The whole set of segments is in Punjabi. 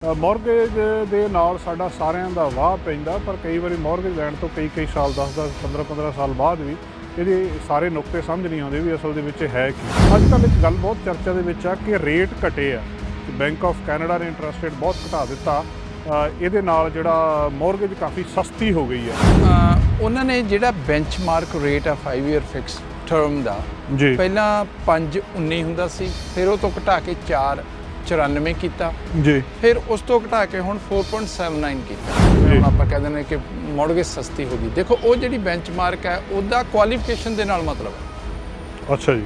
ਮੌਰਗੇਜ ਦੇ ਨਾਲ ਸਾਡਾ ਸਾਰਿਆਂ ਦਾ ਵਾਹ ਪੈਂਦਾ, ਪਰ ਕਈ ਵਾਰੀ ਮੌਰਗੇਜ ਲੈਣ ਤੋਂ ਕਈ ਸਾਲ 10 15 ਸਾਲ ਬਾਅਦ ਵੀ ਇਹਦੇ ਸਾਰੇ ਨੁਕਤੇ ਸਮਝ ਨਹੀਂ ਆਉਂਦੇ ਵੀ ਅਸਲ ਦੇ ਵਿੱਚ ਹੈ ਕੀ। ਅੱਜ ਕੱਲ੍ਹ ਇੱਕ ਗੱਲ ਬਹੁਤ ਚਰਚਾ ਦੇ ਵਿੱਚ ਆ ਕਿ ਰੇਟ ਘਟੇ ਆ, ਕਿ ਬੈਂਕ ਆਫ ਕੈਨੇਡਾ ਨੇ ਇੰਟਰਸਟ ਰੇਟ ਬਹੁਤ ਘਟਾ ਦਿੱਤਾ। ਇਹਦੇ ਨਾਲ ਜਿਹੜਾ ਮੌਰਗੇਜ ਕਾਫੀ ਸਸਤੀ ਹੋ ਗਈ ਹੈ। ਉਹਨਾਂ ਨੇ ਜਿਹੜਾ ਬੈਂਚਮਾਰਕ ਰੇਟ ਆ 5 ਈਅਰ ਫਿਕਸ ਟਰਮ ਦਾ ਜੀ ਪਹਿਲਾਂ 5.19 ਹੁੰਦਾ ਸੀ, ਫਿਰ ਉਹ ਤੋਂ ਘਟਾ ਕੇ 4.94 ਕੀਤਾ ਜੀ, ਫਿਰ ਉਸ ਤੋਂ ਘਟਾ ਕੇ ਹੁਣ 4.79 ਕੀਤਾ। ਹੁਣ ਆਪਾਂ ਕਹਿ ਦਿੰਦੇ ਕਿ ਮੌਰਗੇਜ ਸਸਤੀ ਹੋ ਗਈ। ਦੇਖੋ ਉਹ ਜਿਹੜੀ ਬੈਂਚਮਾਰਕ ਹੈ ਉਹਦਾ ਕੁਆਲੀਫਿਕੇਸ਼ਨ ਦੇ ਨਾਲ ਮਤਲਬ ਹੈ। ਅੱਛਾ ਜੀ,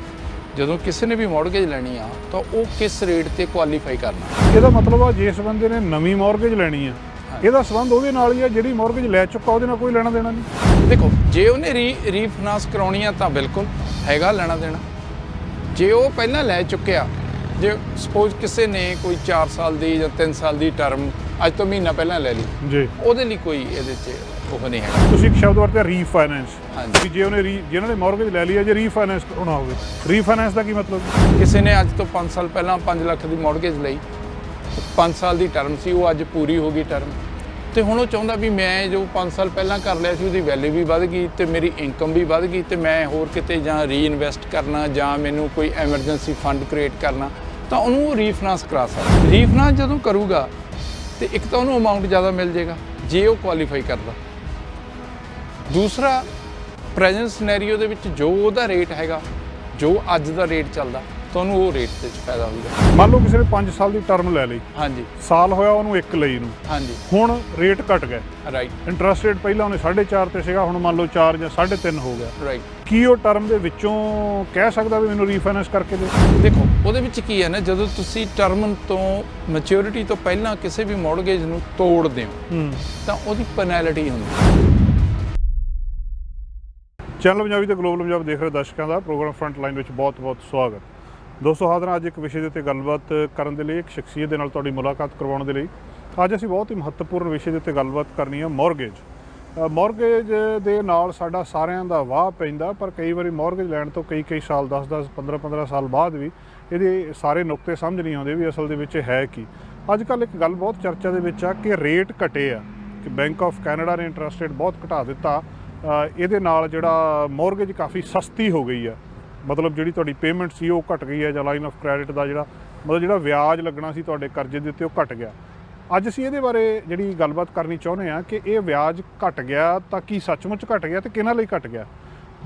ਜਦੋਂ ਕਿਸੇ ਨੇ ਵੀ ਮੌਰਗੇਜ ਲੈਣੀ ਆ ਤਾਂ ਉਹ ਕਿਸ ਰੇਟ ਤੇ ਕੁਆਲੀਫਾਈ ਕਰਨਾ। ਇਹਦਾ ਮਤਲਬ ਆ ਜਿਸ ਬੰਦੇ ਨੇ ਨਵੀਂ ਮੌਰਗੇਜ ਲੈਣੀ ਆ ਇਹਦਾ ਸੰਬੰਧ ਉਹਦੇ ਨਾਲ ਹੀ ਆ ਜਿਹੜੀ ਮੌਰਗੇਜ ਲੈ ਚੁੱਕਾ, ਉਹਦੇ ਨਾਲ ਕੋਈ ਲੈਣਾ ਦੇਣਾ ਨਹੀਂ। ਦੇਖੋ ਜੇ ਉਹਨੇ ਰੀਫਾਈਨਾਂਸ ਕਰਾਉਣੀ ਆ ਤਾਂ ਬਿਲਕੁਲ ਹੈਗਾ ਲੈਣਾ ਦੇਣਾ। ਜੇ ਉਹ ਪਹਿਲਾਂ ਲੈ ਚੁੱਕਿਆ, ਜੇ ਸਪੋਜ਼ ਕਿਸੇ ਨੇ ਕੋਈ 4 ਸਾਲ ਦੀ ਜਾਂ 3 ਸਾਲ ਦੀ ਟਰਮ ਅੱਜ ਤੋਂ ਮਹੀਨਾ ਪਹਿਲਾਂ ਲੈ ਲਈ ਜੀ, ਉਹਦੇ ਲਈ ਕੋਈ ਇਹਦੇ 'ਚ ਉਹ ਨਹੀਂ ਹੈਗਾ। ਤੁਸੀਂ ਇੱਕ ਸ਼ਬਦ ਵਰਤਿਆ ਰੀਫਾਈਨੈਂਸ। ਹਾਂਜੀ, ਜੇ ਉਹਨੇ ਜਿਹਨਾਂ ਨੇ ਮੌਰਗੇਜ ਲੈ ਲਈ ਹੈ, ਜੇ ਰੀਫਾਈਨੈਂਸ ਕਰਾਉਣਾ ਹੋਵੇ, ਰੀਫਾਈਨੈਂਸ ਦਾ ਕੀ ਮਤਲਬ? ਕਿਸੇ ਨੇ ਅੱਜ ਤੋਂ 5 ਸਾਲ ਪਹਿਲਾਂ 5 ਲੱਖ ਦੀ ਮੌਰਗੇਜ ਲਈ, 5 ਸਾਲ ਦੀ ਟਰਮ ਸੀ, ਉਹ ਅੱਜ ਪੂਰੀ ਹੋ ਗਈ ਟਰਮ, ਤੇ ਹੁਣ ਉਹ ਚਾਹੁੰਦਾ ਵੀ ਮੈਂ ਜੋ 5 ਸਾਲ ਪਹਿਲਾਂ ਕਰ ਲਿਆ ਸੀ ਉਹਦੀ ਵੈਲਿਊ ਵੀ ਵੱਧ ਗਈ ਤੇ ਮੇਰੀ ਇਨਕਮ ਵੀ ਵੱਧ ਗਈ ਤੇ ਮੈਂ ਹੋਰ ਕਿਤੇ ਜਾਂ ਰੀਇਨਵੈਸਟ ਕਰਨਾ ਜਾਂ ਮੈਨੂੰ ਕੋਈ ਐਮਰਜੈਂਸੀ ਫੰਡ ਕ੍ਰੀਏਟ ਕਰਨਾ, ਤਾਂ ਉਹਨੂੰ ਰੀਫਾਈਨਾਂਸ ਕਰਾ ਸਕਦਾ। ਰੀਫਾਈਨਾਂਸ ਜਦੋਂ ਕਰੂਗਾ ਤੇ ਇੱਕ ਤਾਂ ਉਹਨੂੰ ਅਮਾਊਂਟ ਜ਼ਿਆਦਾ ਮਿਲ ਜਾਏਗਾ ਜੇ ਉਹ ਕੁਆਲੀਫਾਈ ਕਰਦਾ। ਦੂਸਰਾ, ਪ੍ਰੈਜ਼ੈਂਟ ਸਿਨੈਰੀਓ ਦੇ ਵਿੱਚ ਜੋ ਉਹਦਾ ਰੇਟ ਹੈਗਾ, ਜੋ ਅੱਜ ਦਾ ਰੇਟ ਚੱਲਦਾ, ਤੁਹਾਨੂੰ ਉਹ ਰੇਟ ਦੇ ਵਿੱਚ ਫਾਇਦਾ ਹੋਊਗਾ। ਮੰਨ ਲਓ ਕਿਸੇ ਨੇ 5 ਸਾਲ ਦੀ ਟਰਮ ਲੈ ਲਈ, ਹਾਂਜੀ, ਸਾਲ ਹੋਇਆ ਉਹਨੂੰ ਇੱਕ ਲਈ ਨੂੰ, ਹਾਂਜੀ, ਹੁਣ ਰੇਟ ਘਟ ਗਿਆ, ਰਾਈਟ, ਇੰਟਰਸਟ ਰੇਟ ਪਹਿਲਾਂ ਉਹਨੇ 4.5 ਤੇ ਸੀਗਾ, ਹੁਣ ਮੰਨ ਲਓ 4 ਜਾਂ 3.5 ਹੋ ਗਿਆ। ਰਾਈਟ। ਕੀ ਉਹ ਟਰਮ ਦੇ ਵਿੱਚੋਂ ਕਹਿ ਸਕਦਾ ਵੀ ਮੈਨੂੰ ਰੀਫਾਈਨੈਂਸ ਕਰਕੇ ਦੇ? ਦੇਖੋ ਉਹਦੇ ਵਿੱਚ ਕੀ ਹੈ ਨਾ, ਜਦੋਂ ਤੁਸੀਂ ਟਰਮ ਤੋਂ ਮੈਚਿਓਰਿਟੀ ਤੋਂ ਪਹਿਲਾਂ ਕਿਸੇ ਵੀ ਮੌਰਗੇਜ ਨੂੰ ਤੋੜਦੇ ਹੋ ਤਾਂ ਉਹਦੀ ਪੈਨੈਲਿਟੀ ਹੁੰਦੀ। ਚੈਨਲ ਪੰਜਾਬੀ ਤੇ ਗਲੋਬਲ ਪੰਜਾਬ ਦੇਖ ਰਹੇ ਦਰਸ਼ਕਾਂ ਦਾ ਪ੍ਰੋਗਰਾਮ ਫਰੰਟ ਲਾਈਨ ਵਿੱਚ ਬਹੁਤ-ਬਹੁਤ ਸਵਾਗਤ। ਦੋਸਤੋ, ਹਾਜ਼ਰ ਅੱਜ ਇੱਕ ਵਿਸ਼ੇ ਦੇ ਉੱਤੇ ਗੱਲਬਾਤ ਕਰਨ ਦੇ ਲਈ, ਇੱਕ ਸ਼ਖਸੀਅਤ ਦੇ ਨਾਲ ਤੁਹਾਡੀ ਮੁਲਾਕਾਤ ਕਰਵਾਉਣ ਦੇ ਲਈ। ਅੱਜ ਅਸੀਂ ਬਹੁਤ ਹੀ ਮਹੱਤਵਪੂਰਨ ਵਿਸ਼ੇ ਦੇ ਉੱਤੇ ਗੱਲਬਾਤ ਕਰਨੀ ਹੈ, ਮੌਰਗੇਜ। ਮੌਰਗੇਜ ਦੇ ਨਾਲ ਸਾਡਾ ਸਾਰਿਆਂ ਦਾ ਵਾਹ ਪੈਂਦਾ, ਪਰ ਕਈ ਵਾਰੀ ਮੌਰਗੇਜ ਲੈਣ ਤੋਂ ਕਈ ਸਾਲ 10 15 ਸਾਲ ਬਾਅਦ ਵੀ ਇਹਦੇ ਸਾਰੇ ਨੁਕਤੇ ਸਮਝ ਨਹੀਂ ਆਉਂਦੇ ਵੀ ਅਸਲ ਦੇ ਵਿੱਚ ਹੈ ਕੀ। ਅੱਜ ਕੱਲ੍ਹ ਇੱਕ ਗੱਲ ਬਹੁਤ ਚਰਚਾ ਦੇ ਵਿੱਚ ਆ ਕਿ ਰੇਟ ਘਟੇ ਆ, ਕਿ ਬੈਂਕ ਆਫ ਕੈਨੇਡਾ ਨੇ ਇੰਟਰਸਟ ਰੇਟ ਬਹੁਤ ਘਟਾ ਦਿੱਤਾ। ਇਹਦੇ ਨਾਲ ਜਿਹੜਾ ਮੌਰਗੇਜ ਕਾਫੀ ਸਸਤੀ ਹੋ ਗਈ ਆ, ਮਤਲਬ ਜਿਹੜੀ ਤੁਹਾਡੀ ਪੇਮੈਂਟ ਸੀ ਉਹ ਘਟ ਗਈ ਹੈ, ਜਾਂ ਲਾਈਨ ਆਫ ਕ੍ਰੈਡਿਟ ਦਾ ਜਿਹੜਾ ਵਿਆਜ ਲੱਗਣਾ ਸੀ ਤੁਹਾਡੇ ਕਰਜ਼ੇ ਦੇ ਉੱਤੇ ਉਹ ਘਟ ਗਿਆ। ਅੱਜ ਅਸੀਂ ਇਹਦੇ ਬਾਰੇ ਜਿਹੜੀ ਗੱਲਬਾਤ ਕਰਨੀ ਚਾਹੁੰਦੇ ਹਾਂ ਕਿ ਇਹ ਵਿਆਜ ਘਟ ਗਿਆ ਤਾਂ ਕੀ ਸੱਚਮੁੱਚ ਘਟ ਗਿਆ ਤੇ ਕਿਹਨਾਂ ਲਈ ਘਟ ਗਿਆ।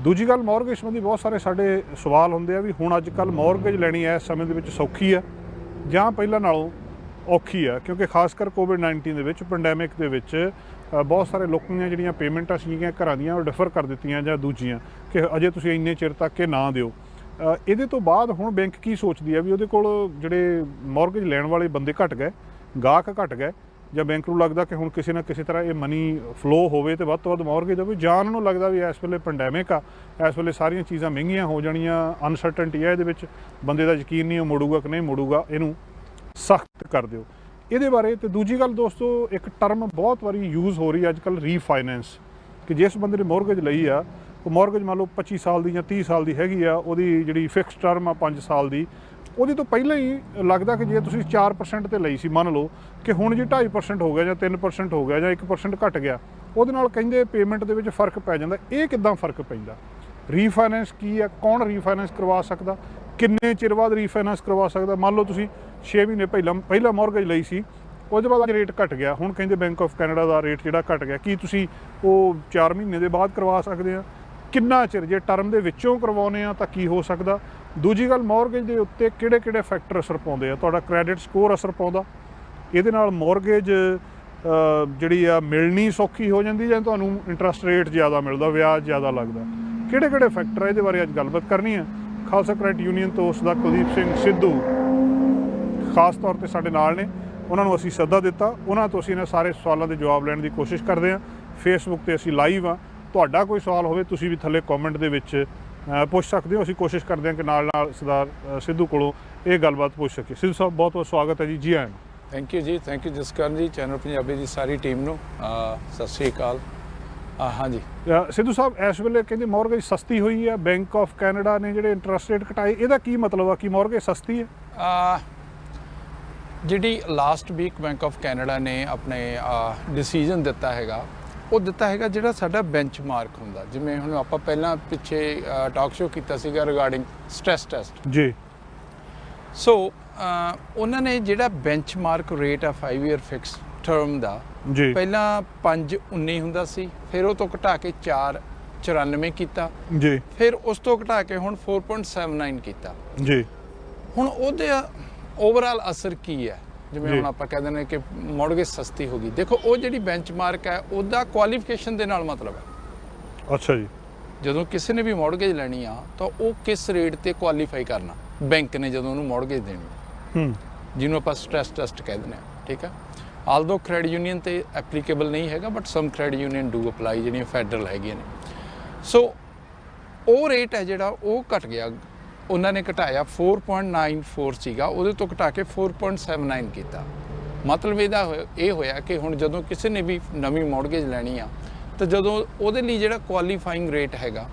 ਦੂਜੀ ਗੱਲ, ਮੌਰਗੇਜ ਸੰਬੰਧੀ ਬਹੁਤ ਸਾਰੇ ਸਾਡੇ ਸਵਾਲ ਹੁੰਦੇ ਆ ਵੀ ਹੁਣ ਅੱਜ ਕੱਲ੍ਹ ਮੌਰਗੇਜ ਲੈਣੀ ਇਸ ਸਮੇਂ ਦੇ ਵਿੱਚ ਸੌਖੀ ਆ ਜਾਂ ਪਹਿਲਾਂ ਨਾਲੋਂ ਔਖੀ ਆ, ਕਿਉਂਕਿ ਖਾਸ ਕਰ ਕੋਵਿਡ-19 ਦੇ ਵਿੱਚ, ਪੈਂਡੈਮਿਕ ਦੇ ਵਿੱਚ ਬਹੁਤ ਸਾਰੇ ਲੋਕਾਂ ਦੀਆਂ ਜਿਹੜੀਆਂ ਪੇਮੈਂਟਾਂ ਸੀਗੀਆਂ ਘਰਾਂ ਦੀਆਂ ਉਹ ਡਿਫਰ ਕਰ ਦਿੱਤੀਆਂ, ਜਾਂ ਦੂਜੀਆਂ ਕਿ ਅਜੇ ਤੁਸੀਂ ਇੰਨੇ ਚਿਰ ਤੱਕ ਕਿ ਨਾ ਦਿਓ। ਇਹਦੇ ਤੋਂ ਬਾਅਦ ਹੁਣ ਬੈਂਕ ਕੀ ਸੋਚਦੀ ਹੈ ਵੀ ਉਹਦੇ ਕੋਲ ਜਿਹੜੇ ਮੌਰਗੇਜ ਲੈਣ ਵਾਲੇ ਬੰਦੇ ਘਟ ਗਏ, ਗਾਹਕ ਘਟ ਗਏ, ਜਾਂ ਬੈਂਕ ਨੂੰ ਲੱਗਦਾ ਕਿ ਹੁਣ ਕਿਸੇ ਨਾ ਕਿਸੇ ਤਰ੍ਹਾਂ ਇਹ ਮਨੀ ਫਲੋ ਹੋਵੇ ਤੇ ਵੱਧ ਤੋਂ ਵੱਧ ਮੌਰਗੇਜ ਹੋਵੇ, ਜਾਂ ਉਹਨਾਂ ਨੂੰ ਲੱਗਦਾ ਵੀ ਇਸ ਵੇਲੇ ਪੈਂਡੈਮਿਕ ਆ, ਇਸ ਵੇਲੇ ਸਾਰੀਆਂ ਚੀਜ਼ਾਂ ਮਹਿੰਗੀਆਂ ਹੋ ਜਾਣੀਆਂ, ਅਨਸਰਟਨਟੀ ਆ ਇਹਦੇ ਵਿੱਚ, ਬੰਦੇ ਦਾ ਯਕੀਨ ਨਹੀਂ ਉਹ ਮੁੜੂਗਾ ਕਿ ਨਹੀਂ ਮੁੜੂਗਾ, ਇਹਨੂੰ ਸਖਤ ਕਰ ਦਿਓ। ਇਹਦੇ ਬਾਰੇ। ਤੇ ਦੂਜੀ ਗੱਲ ਦੋਸਤੋ, ਇੱਕ ਟਰਮ ਬਹੁਤ ਵਾਰੀ ਯੂਜ਼ ਹੋ ਰਹੀ ਅੱਜ ਕੱਲ੍ਹ, ਰੀਫਾਈਨੈਂਸ, ਕਿ ਜਿਸ ਬੰਦੇ ਨੇ ਮੌਰਗੇਜ ਲਈ ਆ ਉਹ ਮੌਰਗੇਜ ਮੰਨ ਲਓ 25 ਸਾਲ ਦੀ ਜਾਂ 30 ਸਾਲ ਦੀ ਹੈਗੀ ਆ, ਉਹਦੀ ਜਿਹੜੀ ਫਿਕਸ ਟਰਮ ਆ 5 ਸਾਲ ਦੀ, ਉਹਦੇ ਤੋਂ ਪਹਿਲਾਂ ਹੀ ਲੱਗਦਾ ਕਿ ਜੇ ਤੁਸੀਂ 4% ਤੇ ਲਈ ਸੀ, ਮੰਨ ਲਓ ਕਿ ਹੁਣ ਜੀ 2.5% ਹੋ ਗਿਆ ਜਾਂ 3% ਹੋ ਗਿਆ ਜਾਂ 1% ਘਟ ਗਿਆ, ਉਹਦੇ ਨਾਲ ਕਹਿੰਦੇ ਪੇਮੈਂਟ ਦੇ ਵਿੱਚ ਫ਼ਰਕ ਪੈ ਜਾਂਦਾ। ਇਹ ਕਿੱਦਾਂ ਫ਼ਰਕ ਪੈਂਦਾ? ਰੀਫਾਈਨੈਂਸ ਕੀ ਆ, ਕੌਣ ਰੀਫਾਈਨੈਂਸ ਕਰਵਾ ਸਕਦਾ, ਕਿੰਨੇ ਚਿਰ ਬਾਅਦ ਰੀਫਾਈਨੈਂਸ ਕਰਵਾ ਸਕਦਾ? ਮੰਨ ਲਓ ਤੁਸੀਂ 6 ਮਹੀਨੇ ਪਹਿਲਾਂ ਮੌਰਗੇਜ ਲਈ ਸੀ, ਉਹਦੇ ਬਾਅਦ ਰੇਟ ਘਟ ਗਿਆ, ਹੁਣ ਕਹਿੰਦੇ bank of Canada the rate ਜਿਹੜਾ ਘਟ ਗਿਆ, ਕੀ ਤੁਸੀਂ ਉਹ 4 ਮਹੀਨੇ ਦੇ ਬਾਅਦ ਕਰਵਾ ਸਕਦੇ ਆ? ਕਿੰਨਾ ਚਿਰ? ਜੇ ਟਰਮ ਦੇ ਵਿੱਚੋਂ ਕਰਵਾਉਂਦੇ ਆ ਤਾਂ ਕੀ ਹੋ ਸਕਦਾ? ਦੂਜੀ ਗੱਲ, ਮੌਰਗੇਜ ਦੇ ਉੱਤੇ ਕਿਹੜੇ ਫੈਕਟਰ ਅਸਰ ਪਾਉਂਦੇ ਆ? ਤੁਹਾਡਾ ਕ੍ਰੈਡਿਟ ਸਕੋਰ ਅਸਰ ਪਾਉਂਦਾ, ਇਹਦੇ ਨਾਲ ਮੌਰਗੇਜ ਜਿਹੜੀ ਆ ਮਿਲਣੀ ਸੌਖੀ ਹੋ ਜਾਂਦੀ, ਜਾਂ ਤੁਹਾਨੂੰ ਇੰਟਰਸਟ ਰੇਟ ਜ਼ਿਆਦਾ ਮਿਲਦਾ, ਵਿਆਜ ਜ਼ਿਆਦਾ ਲੱਗਦਾ? ਕਿਹੜੇ ਫੈਕਟਰ ਆ? ਇਹਦੇ ਬਾਰੇ ਅੱਜ ਗੱਲਬਾਤ ਕਰਨੀ ਹੈ। ਖਾਲਸਾ ਕ੍ਰੈਡਿਟ ਯੂਨੀਅਨ ਤੋਂ ਉਸ ਦਾ ਕੁਲਦੀਪ ਸਿੰਘ ਸਿੱਧੂ ਖਾਸ ਤੌਰ ਤੇ ਸਾਡੇ ਨਾਲ ਨੇ, ਉਹਨਾਂ ਨੂੰ ਅਸੀਂ ਸੱਦਾ ਦਿੱਤਾ, ਉਹਨਾਂ ਤੋਂ ਅਸੀਂ ਇਹਨਾਂ ਸਾਰੇ ਸਵਾਲਾਂ ਦੇ ਜਵਾਬ ਲੈਣ ਦੀ ਕੋਸ਼ਿਸ਼ ਕਰਦੇ ਹਾਂ। ਫੇਸਬੁੱਕ ਤੇ ਅਸੀਂ ਲਾਈਵ ਆ, ਤੁਹਾਡਾ ਕੋਈ ਸਵਾਲ ਹੋਵੇ ਤੁਸੀਂ ਵੀ ਥੱਲੇ ਕਮੈਂਟ ਦੇ ਵਿੱਚ ਪੁੱਛ ਸਕਦੇ ਹੋ। ਅਸੀਂ ਕੋਸ਼ਿਸ਼ ਕਰਦੇ ਹਾਂ ਕਿ ਨਾਲ ਸਰਦਾਰ ਸਿੱਧੂ ਕੋਲੋਂ ਇਹ ਗੱਲਬਾਤ ਪੁੱਛ ਸਕੀਏ। ਸਿੱਧੂ ਸਾਹਿਬ, ਬਹੁਤ ਬਹੁਤ ਸਵਾਗਤ ਹੈ ਜੀ, ਜੀ ਆਇਆਂ ਨੂੰ। ਥੈਂਕ ਯੂ ਜੀ, ਥੈਂਕ ਯੂ ਜਸਕਰਨ ਜੀ, ਚੈਨਲ ਪੰਜਾਬੀ ਦੀ ਸਾਰੀ ਟੀਮ ਨੂੰ ਸਤਿ ਸ਼੍ਰੀ ਅਕਾਲ। ਹਾਂਜੀ ਸਿੱਧੂ ਸਾਹਿਬ, ਇਸ ਵੇਲੇ ਕਹਿੰਦੇ ਮੌਰਗੇਜ ਸਸਤੀ ਹੋਈ ਹੈ, ਬੈਂਕ ਆਫ ਕੈਨੇਡਾ ਨੇ ਜਿਹੜੇ ਇੰਟਰਸਟ ਰੇਟ ਘਟਾਏ, ਇਹਦਾ ਕੀ ਮਤਲਬ ਆ? ਕਿ ਮੌਰਗੇਜ ਸਸਤੀ ਹੈ? ਜਿਹੜੀ last week Bank of Canada ਨੇ ਆਪਣੇ ਡਿਸੀਜਨ ਦਿੱਤਾ ਹੈਗਾ, ਉਹ ਦਿੱਤਾ ਹੈਗਾ ਜਿਹੜਾ ਸਾਡਾ ਬੈਂਚਮਾਰਕ ਹੁੰਦਾ। ਜਿਵੇਂ ਹੁਣ ਆਪਾਂ ਪਹਿਲਾਂ ਪਿੱਛੇ ਟਾਕ ਸ਼ੋ ਕੀਤਾ ਸੀਗਾ ਰਿਗਾਰਡਿੰਗ ਸਟ੍ਰੈਸ ਟੈਸਟ। ਜੀ। ਸੋ ਉਹਨਾਂ ਨੇ ਜਿਹੜਾ ਬੈਂਚਮਾਰਕ ਰੇਟ ਆ 5 ਈਅਰ ਫਿਕਸ ਟਰਮ ਦਾ, ਜੀ। ਪਹਿਲਾਂ 5.19 ਹੁੰਦਾ ਸੀ, ਫਿਰ ਉਹ ਤੋਂ ਘਟਾ ਕੇ 4.94 ਕੀਤਾ, ਜੀ। ਫਿਰ ਉਸ ਤੋਂ ਘਟਾ ਕੇ ਹੁਣ 4.79 ਕੀਤਾ। ਜੀ। ਹੁਣ ਉਹਦੇ ਓਵਰਆਲ ਅਸਰ ਕੀ ਹੈ? ਜਿਵੇਂ ਜੀ। ਹੁਣ ਆਪਾਂ ਕਹਿੰਦੇ ਨੇ ਕਿ ਮੌਰਗੇਜ ਸਸਤੀ ਹੋ ਗਈ। ਦੇਖੋ ਉਹ ਜਿਹੜੀ ਬੈਂਚਮਾਰਕ ਹੈ ਉਹਦਾ ਕੁਆਲੀਫਿਕੇਸ਼ਨ ਦੇ ਨਾਲ ਮਤਲਬ ਹੈ। ਅੱਛਾ ਜੀ। ਜਦੋਂ ਕਿਸੇ ਨੇ ਵੀ ਮੌਰਗੇਜ ਲੈਣੀ ਆ ਤਾਂ ਉਹ ਕਿਸ ਰੇਟ ਤੇ ਕੁਆਲੀਫਾਈ ਕਰਨਾ, ਬੈਂਕ ਨੇ ਜਦੋਂ ਉਹਨੂੰ ਮੌਰਗੇਜ ਦੇਣੀ, ਜਿਹਨੂੰ ਆਪਾਂ ਸਟ੍ਰੈਸ ਟੈਸਟ ਕਹਿ ਦਿੰਦੇ ਹਾਂ, ਠੀਕ ਹੈ। ਆਲਦੋ ਕ੍ਰੈਡਿਟ ਯੂਨੀਅਨ ਤੇ ਐਪਲੀਕੇਬਲ ਨਹੀਂ ਹੈਗਾ, but some credit union do apply, ਜਿਹੜੀਆਂ ਫੈਡਰਲ ਹੈਗੀਆਂ ਨੇ। ਸੋ ਉਹ ਰੇਟ ਹੈ ਜਿਹੜਾ ਉਹ ਘਟ ਗਿਆ, ਉਹਨਾਂ ਨੇ ਘਟਾਇਆ 4.94 ਸੀਗਾ, ਉਹਦੇ ਤੋਂ ਘਟਾ ਕੇ 4.79 ਕੀਤਾ। ਮਤਲਬ ਇਹਦਾ ਇਹ ਹੋਇਆ ਕਿ ਹੁਣ ਜਦੋਂ ਕਿਸੇ ਨੇ ਵੀ ਨਵੀਂ ਮੌਰਗੇਜ ਲੈਣੀ ਆ ਤਾਂ ਜਦੋਂ ਉਹਦੇ ਲਈ ਜਿਹੜਾ ਕੁਆਲੀਫਾਈਂਗ ਰੇਟ ਹੈਗਾ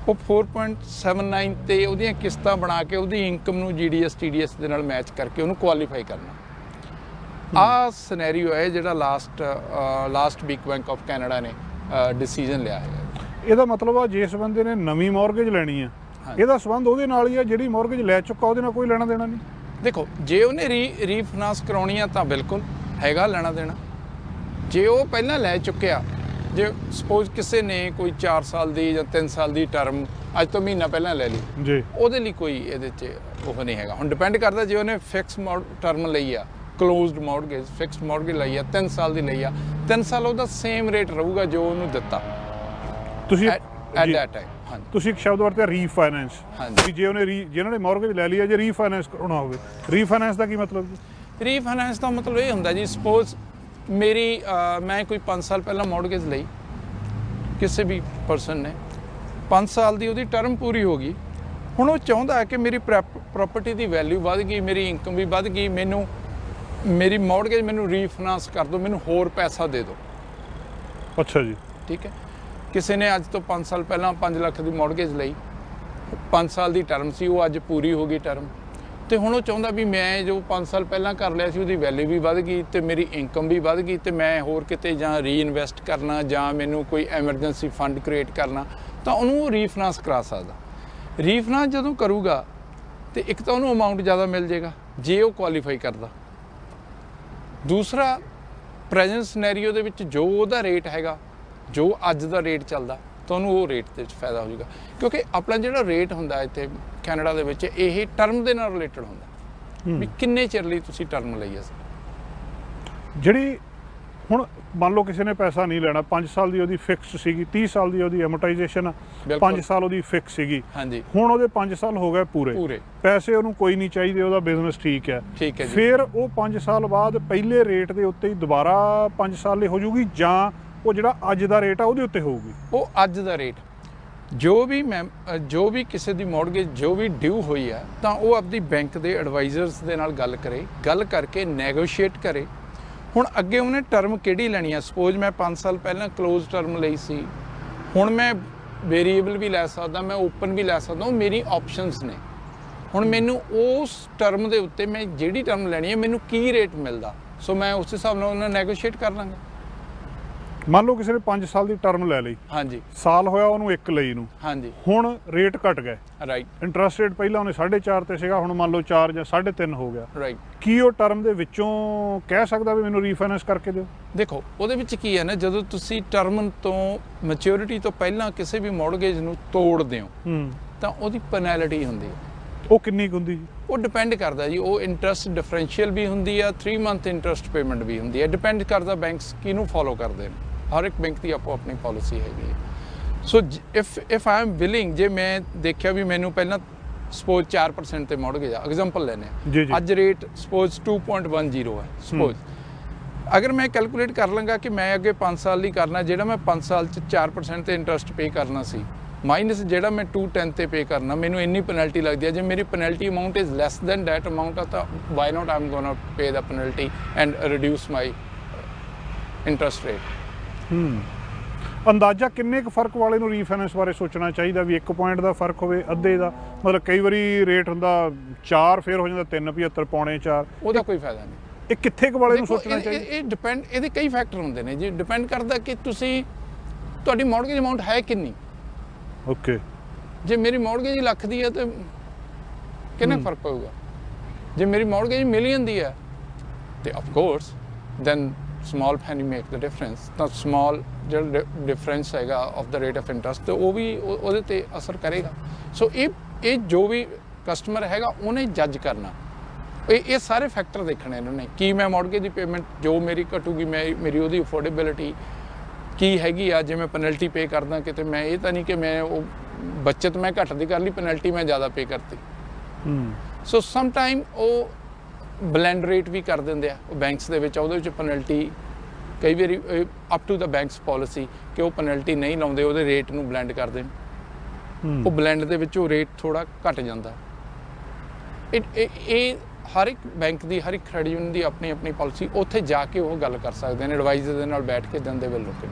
ਉਹ 4.79 ਤੇ ਉਹਦੀਆਂ ਕਿਸ਼ਤਾਂ ਬਣਾ ਕੇ ਉਹਦੀ ਇਨਕਮ ਨੂੰ GDS TDS ਦੇ ਨਾਲ ਮੈਚ ਕਰਕੇ ਉਹਨੂੰ ਕੁਆਲੀਫਾਈ ਕਰਨਾ। ਆਹ ਸਿਨੈਰੀਓ ਹੈ ਜਿਹੜਾ last week Bank of Canada ਨੇ ਡਿਸੀਜਨ ਲਿਆ ਹੈ। ਇਹਦਾ ਮਤਲਬ ਆ ਜਿਸ ਬੰਦੇ ਨੇ ਨਵੀਂ ਮੌਰਗੇਜ ਲੈਣੀ ਆ, ਇਹਦਾ ਸੰਬੰਧ ਉਹਦੇ ਨਾਲ ਹੀ ਆ ਜਿਹੜੀ ਮੌਰਗੇਜ ਲੈ ਚੁੱਕਾ, ਉਹਦੇ ਨਾਲ ਕੋਈ ਲੈਣਾ ਦੇਣਾ ਨਹੀਂ। ਦੇਖੋ ਜੇ ਉਹਨੇ ਰੀਫਾਈਨਾਂਸ ਕਰਾਉਣੀ ਆ ਤਾਂ ਬਿਲਕੁਲ ਹੈਗਾ ਲੈਣਾ ਦੇਣਾ। ਜੇ ਉਹ ਪਹਿਲਾਂ ਲੈ ਚੁੱਕਿਆ, ਜੇ ਸਪੋਜ਼ ਕਿਸੇ ਨੇ ਕੋਈ 4 ਸਾਲ ਦੀ ਜਾਂ 3 ਸਾਲ ਦੀ ਟਰਮ ਅੱਜ ਤੋਂ ਮਹੀਨਾ ਪਹਿਲਾਂ ਲੈ ਲਈ, ਜੀ, ਉਹਦੇ ਲਈ ਕੋਈ ਇਹਦੇ 'ਚ ਉਹ ਨਹੀਂ ਹੈਗਾ। ਹੁਣ ਡਿਪੈਂਡ ਕਰਦਾ ਜੇ ਉਹਨੇ ਫਿਕਸ ਟਰਮ ਲਈ ਆ, ਕਲੋਜ਼ਡ ਮੌਰਗੇਜ, ਫਿਕਸਡ ਮੌਰਗੇਜ ਲਈ ਆ, 3 ਸਾਲ ਦੀ ਲਈ ਆ, 3 ਸਾਲ ਉਹਦਾ ਸੇਮ ਰੇਟ ਰਹੂਗਾ ਜੋ ਉਹਨੂੰ ਦਿੱਤਾ ਤੁਸੀਂ ਐਟ ਦੈਟ ਟਾਈਮ। ਹਾਂਜੀ, ਤੁਸੀਂ ਇੱਕ ਸ਼ਬਦ ਵਰਤਿਆ ਰੀਫਾਈਨੈਂਸ। ਹਾਂਜੀ। ਵੀ ਜੇ ਉਹਨੇ ਜਿਹਨਾਂ ਨੇ ਮੌਰਗੇਜ ਲੈ ਲਈ ਆ, ਜੇ ਰੀਫਾਈਨੈਂਸ ਕਰਾਉਣਾ ਹੋਵੇ, ਰੀਫਾਈਨੈਂਸ ਦਾ ਕੀ ਮਤਲਬ ਜੀ? ਰੀਫਾਈਨਾਂਸ ਦਾ ਮਤਲਬ ਇਹ ਹੁੰਦਾ ਜੀ, ਸਪੋਜ਼ ਮੈਂ ਕੋਈ 5 ਸਾਲ ਪਹਿਲਾਂ ਮੌਰਗੇਜ ਲਈ, ਕਿਸੇ ਵੀ ਪਰਸਨ ਨੇ 5 ਸਾਲ ਦੀ ਉਹਦੀ ਟਰਮ ਪੂਰੀ ਹੋ ਗਈ, ਹੁਣ ਉਹ ਚਾਹੁੰਦਾ ਹੈ ਕਿ ਮੇਰੀ ਪ੍ਰਾਪਰਟੀ ਦੀ ਵੈਲਿਊ ਵੱਧ ਗਈ, ਮੇਰੀ ਇਨਕਮ ਵੀ ਵੱਧ ਗਈ, ਮੈਨੂੰ ਮੇਰੀ ਮੌਰਗੇਜ ਮੈਨੂੰ ਰੀਫਾਈਨਾਂਸ ਕਰ ਦਿਓ, ਮੈਨੂੰ ਹੋਰ ਪੈਸਾ ਦੇ ਦਿਓ। ਅੱਛਾ ਜੀ। ਠੀਕ ਹੈ। ਕਿਸੇ ਨੇ ਅੱਜ ਤੋਂ 5 ਸਾਲ ਪਹਿਲਾਂ 5 ਲੱਖ ਦੀ ਮੌਰਗੇਜ ਲਈ, 5 ਸਾਲ ਦੀ ਟਰਮ ਸੀ, ਉਹ ਅੱਜ ਪੂਰੀ ਹੋ ਗਈ ਟਰਮ, ਤੇ ਹੁਣ ਉਹ ਚਾਹੁੰਦਾ ਵੀ ਮੈਂ ਜੋ 5 ਸਾਲ ਪਹਿਲਾਂ ਕਰ ਲਿਆ ਸੀ ਉਹਦੀ ਵੈਲਿਊ ਵੀ ਵੱਧ ਗਈ ਤੇ ਮੇਰੀ ਇਨਕਮ ਵੀ ਵੱਧ ਗਈ, ਤੇ ਮੈਂ ਹੋਰ ਕਿਤੇ ਜਾਂ ਰੀਇਨਵੈਸਟ ਕਰਨਾ ਜਾਂ ਮੈਨੂੰ ਕੋਈ ਐਮਰਜੈਂਸੀ ਫੰਡ ਕ੍ਰੀਏਟ ਕਰਨਾ, ਤਾਂ ਉਹਨੂੰ ਰੀਫਾਈਨਾਂਸ ਕਰਾ ਸਕਦਾ। ਰੀਫਾਈਨਾਂਸ ਜਦੋਂ ਕਰੂਗਾ ਤੇ ਇੱਕ ਤਾਂ ਉਹਨੂੰ ਅਮਾਊਂਟ ਜ਼ਿਆਦਾ ਮਿਲ ਜਾਏਗਾ ਜੇ ਉਹ ਕੁਆਲੀਫਾਈ ਕਰਦਾ। ਦੂਸਰਾ, ਪ੍ਰੈਜ਼ੈਂਟ ਸਿਨੈਰੀਓ ਦੇ ਵਿੱਚ ਜੋ ਉਹਦਾ ਰੇਟ ਹੈਗਾ, ਜੋ ਅੱਜ ਦਾ ਰੇਟ ਚੱਲਦਾ, ਤਾਂ ਉਹਨੂੰ ਉਹ ਰੇਟ ਦੇ ਵਿੱਚ ਫਾਇਦਾ ਹੋ ਜਾਊਗਾ। ਕਿਉਂਕਿ ਆਪਣਾ ਜਿਹੜਾ ਰੇਟ ਹੁੰਦਾ ਇੱਥੇ ਕੈਨੇਡਾ ਦੇ ਵਿੱਚ, ਇਹ ਟਰਮ ਦੇ ਨਾਲ ਰਿਲੇਟਡ ਹੁੰਦਾ ਵੀ ਕਿੰਨੇ ਚਿਰ ਲਈ ਤੁਸੀਂ ਟਰਮ ਲਈ ਹੈ। ਜਿਹੜੀ ਹੁਣ ਮੰਨ ਲਓ ਕਿਸੇ ਨੇ ਪੈਸਾ ਨਹੀਂ ਲੈਣਾ, 5 ਸਾਲ ਦੀ ਉਹਦੀ ਫਿਕਸ ਸੀਗੀ, 30 ਸਾਲ ਦੀ ਉਹਦੀ ਐਮੋਰਟਾਈਜੇਸ਼ਨ, 5 ਸਾਲ ਉਹਦੀ ਫਿਕਸ ਸੀਗੀ। ਹਾਂਜੀ। ਹੁਣ ਉਹਦੇ 5 ਸਾਲ ਹੋ ਗਏ ਪੂਰੇ, ਪੈਸੇ ਉਹਨੂੰ ਕੋਈ ਨਹੀਂ ਚਾਹੀਦੇ, ਉਹਦਾ ਬਿਜ਼ਨਸ ਠੀਕ ਹੈ। ਠੀਕ ਹੈ ਜੀ। ਫਿਰ ਉਹ 5 ਸਾਲ ਬਾਅਦ ਪਹਿਲੇ ਰੇਟ ਦੇ ਉੱਤੇ ਹੀ ਦੁਬਾਰਾ 5 ਸਾਲ ਲਈ ਹੋ ਜਾਊਗੀ, ਜਾਂ ਉਹ ਜਿਹੜਾ ਅੱਜ ਦਾ ਰੇਟ ਆ ਉਹਦੇ ਉੱਤੇ ਹੋਊਗੀ? ਉਹ ਅੱਜ ਦਾ ਰੇਟ ਜੋ ਵੀ ਕਿਸੇ ਦੀ ਮੌਰਗੇਜ ਜੋ ਵੀ ਡਿਊ ਹੋਈ ਹੈ, ਤਾਂ ਉਹ ਆਪਣੀ ਬੈਂਕ ਦੇ ਐਡਵਾਈਜ਼ਰਸ ਦੇ ਨਾਲ ਗੱਲ ਕਰਕੇ ਨੈਗੋਸ਼ੀਏਟ ਕਰੇ। ਹੁਣ ਅੱਗੇ ਉਹਨੇ ਟਰਮ ਕਿਹੜੀ ਲੈਣੀ ਆ? ਸਪੋਜ਼ ਮੈਂ 5 ਸਾਲ ਪਹਿਲਾਂ ਕਲੋਜ਼ ਟਰਮ ਲਈ ਸੀ, ਹੁਣ ਮੈਂ ਵੇਰੀਏਬਲ ਵੀ ਲੈ ਸਕਦਾ, ਮੈਂ ਓਪਨ ਵੀ ਲੈ ਸਕਦਾ, ਉਹ ਮੇਰੀ ਆਪਸ਼ਨਸ ਨੇ। ਹੁਣ ਮੈਨੂੰ ਉਸ ਟਰਮ ਦੇ ਉੱਤੇ ਮੈਂ ਜਿਹੜੀ ਟਰਮ ਲੈਣੀ ਹੈ ਮੈਨੂੰ ਕੀ ਰੇਟ ਮਿਲਦਾ, ਸੋ ਮੈਂ ਉਸ ਹਿਸਾਬ ਨਾਲ ਉਹਨਾਂ ਨੈਗੋਸ਼ੀਏਟ ਕਰ ਲਾਂਗਾ। ਮੰਨ ਲਓ ਕਿਸੇ ਨੇ 5 ਸਾਲ ਦੀ ਟਰਮ ਲੈ ਲਈ, ਹਾਂਜੀ, ਸਾਲ ਹੋਇਆ ਉਹਨੂੰ ਇੱਕ ਲਈ ਨੂੰ, ਹਾਂਜੀ, ਹੁਣ ਰੇਟ ਘਟ ਗਏ, ਰਾਈਟ, ਇੰਟਰਸਟ ਰੇਟ ਪਹਿਲਾਂ ਉਹਨੇ 4.5 ਤੇ ਸੀਗਾ, ਹੁਣ ਮੰਨ ਲਓ 4 ਜਾਂ 3.5 ਹੋ ਗਿਆ, ਰਾਈਟ। ਕੀ ਉਹ ਟਰਮ ਦੇ ਵਿੱਚੋਂ ਕਹਿ ਸਕਦਾ ਵੀ ਮੈਨੂੰ ਰੀਫਾਈਨੈਂਸ ਕਰਕੇ ਦਿਓ? ਦੇਖੋ ਉਹਦੇ ਵਿੱਚ ਕੀ ਹੈ ਨਾ, ਜਦੋਂ ਤੁਸੀਂ ਟਰਮ ਤੋਂ ਮੈਚਿਓਰਿਟੀ ਤੋਂ ਪਹਿਲਾਂ ਕਿਸੇ ਵੀ ਮੌਰਗੇਜ ਨੂੰ ਤੋੜਦੇ ਹੋ ਤਾਂ ਉਹਦੀ ਪੈਨੈਲਿਟੀ ਹੁੰਦੀ ਹੈ। ਉਹ ਕਿੰਨੀ ਕੁ ਹੁੰਦੀ ਜੀ? ਉਹ ਡਿਪੈਂਡ ਕਰਦਾ ਜੀ, ਉਹ ਇੰਟਰਸਟ ਡਿਫਰੈਂਸ਼ੀਅਲ ਵੀ ਹੁੰਦੀ ਆ, 3 ਮੰਥ ਇੰਟਰਸਟ ਪੇਮੈਂਟ ਵੀ ਹੁੰਦੀ ਹੈ, ਡਿਪੈਂਡ ਕਰਦਾ ਬੈਂਕਸ ਕਿਹਨੂੰ ਫੋਲੋ ਕਰਦੇ ਨੇ। ਹਰ ਇੱਕ ਬੈਂਕ ਦੀ ਆਪੋ ਆਪਣੀ ਪਾਲਿਸੀ ਹੈਗੀ ਹੈ। ਸੋ ਇਫ ਆਈ ਐਮ ਵਿਲਿੰਗ, ਜੇ ਮੈਂ ਦੇਖਿਆ ਵੀ ਮੈਨੂੰ ਪਹਿਲਾਂ ਸਪੋਜ਼ 4% ਤੇ ਮੌਰਗੇਜ ਆ, ਐਗਜ਼ਾਮਪਲ ਲੈਨੇ ਆ, ਅੱਜ ਰੇਟ ਸਪੋਜ਼ 2.10 ਹੈ ਸਪੋਜ਼, ਅਗਰ ਮੈਂ ਕੈਲਕੂਲੇਟ ਕਰ ਲਾਂਗਾ ਕਿ ਮੈਂ ਅੱਗੇ 5 ਸਾਲ ਲਈ ਕਰਨਾ, ਜਿਹੜਾ ਮੈਂ 5 ਸਾਲ 'ਚ 4% ਤੇ ਇੰਟਰਸਟ ਪੇ ਕਰਨਾ ਸੀ, ਮਾਈਨਸ ਜਿਹੜਾ ਮੈਂ 210 ਤੇ ਪੇ ਕਰਨਾ, ਮੈਨੂੰ ਇੰਨੀ ਪੈਨਲਟੀ ਲੱਗਦੀ ਹੈ। ਜੇ ਮੇਰੀ penalty amount is less than that amount ਆ, ਤਾਂ why not I am ਗੋਨਾ pay the penalty and reduce my interest rate. ਅੰਦਾਜ਼ਾ ਕਿੰਨੇ ਕੁ ਫਰਕ ਵਾਲੇ ਨੂੰ ਰੀਫਾਈਨੈਂਸ ਬਾਰੇ ਸੋਚਣਾ ਚਾਹੀਦਾ? ਵੀ 1 ਪੁਆਇੰਟ ਦਾ ਫਰਕ ਹੋਵੇ, ਅੱਧੇ ਦਾ? ਮਤਲਬ ਕਈ ਵਾਰੀ ਰੇਟ ਹੁੰਦਾ 4, ਫਿਰ ਹੋ ਜਾਂਦਾ 3.75, 3.4। ਉਹਦਾ ਕੋਈ ਫਾਇਦਾ ਨਹੀਂ। ਇਹ ਕਿੱਥੇ ਕੁ ਵਾਲੇ ਨੂੰ ਦੇਖੋ, ਸੋਚਣਾ ਚਾਹੀਦਾ? ਇਹ ਡਿਪੈਂਡ, ਇਹਦੇ ਕਈ ਫੈਕਟਰ ਹੁੰਦੇ ਨੇ ਜੀ। ਡਿਪੈਂਡ ਕਰਦਾ ਕਿ ਤੁਸੀਂ, ਤੁਹਾਡੀ ਮੌਰਗੇਜ ਅਮਾਊਂਟ ਹੈ ਕਿੰਨੀ। ਓਕੇ, ਜੇ ਮੇਰੀ ਮੌਰਗੇਜ ਲੱਖ ਦੀ ਹੈ ਤਾਂ ਕਿੰਨਾ ਫਰਕ ਪਊਗਾ। ਜੇ ਮੇਰੀ ਮੌਰਗੇਜ ਮਿਲੀਅਨ ਦੀ ਹੈ ਤੇ of course then small penny make the difference. ਤਾਂ ਸਮਾਲ ਜਿਹੜਾ ਡਿਫਰੈਂਸ ਹੈਗਾ of the rate of interest, ਤੇ ਉਹ ਵੀ ਉਹਦੇ ਤੇ ਅਸਰ ਕਰੇਗਾ। ਸੋ ਇਹ ਜੋ ਵੀ ਕਸਟਮਰ ਹੈਗਾ ਉਹਨੇ ਜੱਜ ਕਰਨਾ। ਇਹ ਸਾਰੇ ਫੈਕਟਰ ਦੇਖਣੇ ਇਹਨਾਂ ਨੇ। ਕੀ ਮੈਂ ਮੌਰਗੇਜ ਦੀ ਪੇਮੈਂਟ ਜੋ ਮੇਰੀ ਘਟੂਗੀ, ਮੇਰੀ ਉਹਦੀ ਅਫੋਰਡੇਬਿਲਿਟੀ ਕੀ ਹੈਗੀ ਆ। ਜੇ ਮੈਂ ਪੈਨਲਟੀ ਪੇ ਕਰਦਾ ਕਿਤੇ, ਮੈਂ ਇਹ ਤਾਂ ਨਹੀਂ ਕਿ ਮੈਂ ਉਹ ਬੱਚਤ ਮੈਂ ਘੱਟ ਦੀ ਕਰ ਲਈ, ਪੈਨਲਟੀ ਮੈਂ ਜ਼ਿਆਦਾ ਪੇ ਕਰਤੀ। ਸੋ ਸਮ ਟਾਈਮ ਉਹ ਬਲੈਂਡ ਰੇਟ ਵੀ ਕਰ ਦਿੰਦੇ ਆ ਉਹ ਬੈਂਕਸ ਦੇ ਵਿੱਚ। ਉਹਦੇ ਵਿੱਚ ਪੈਨਲਟੀ ਕਈ ਵਾਰੀ up to the banks policy ਕਿ ਉਹ ਪੈਨਲਟੀ ਨਹੀਂ ਲਾਉਂਦੇ, ਉਹਦੇ ਰੇਟ ਨੂੰ ਬਲੈਂਡ ਕਰ ਦੇਣ। ਉਹ ਬਲੈਂਡ ਦੇ ਵਿੱਚ ਉਹ ਰੇਟ ਥੋੜ੍ਹਾ ਘੱਟ ਜਾਂਦਾ। ਇਹ ਹਰ ਇੱਕ ਬੈਂਕ ਦੀ, ਹਰ ਇੱਕ ਕ੍ਰੈਡਿਟ ਯੂਨੀਅਨ ਦੀ ਆਪਣੀ ਆਪਣੀ ਪਾਲਿਸੀ। ਉੱਥੇ ਜਾ ਕੇ ਉਹ ਗੱਲ ਕਰ ਸਕਦੇ ਨੇ ਐਡਵਾਈਜ਼ਰ ਦੇ ਨਾਲ ਬੈਠ ਕੇ, ਦਿੰਦੇ ਵੇ ਲੋਕ।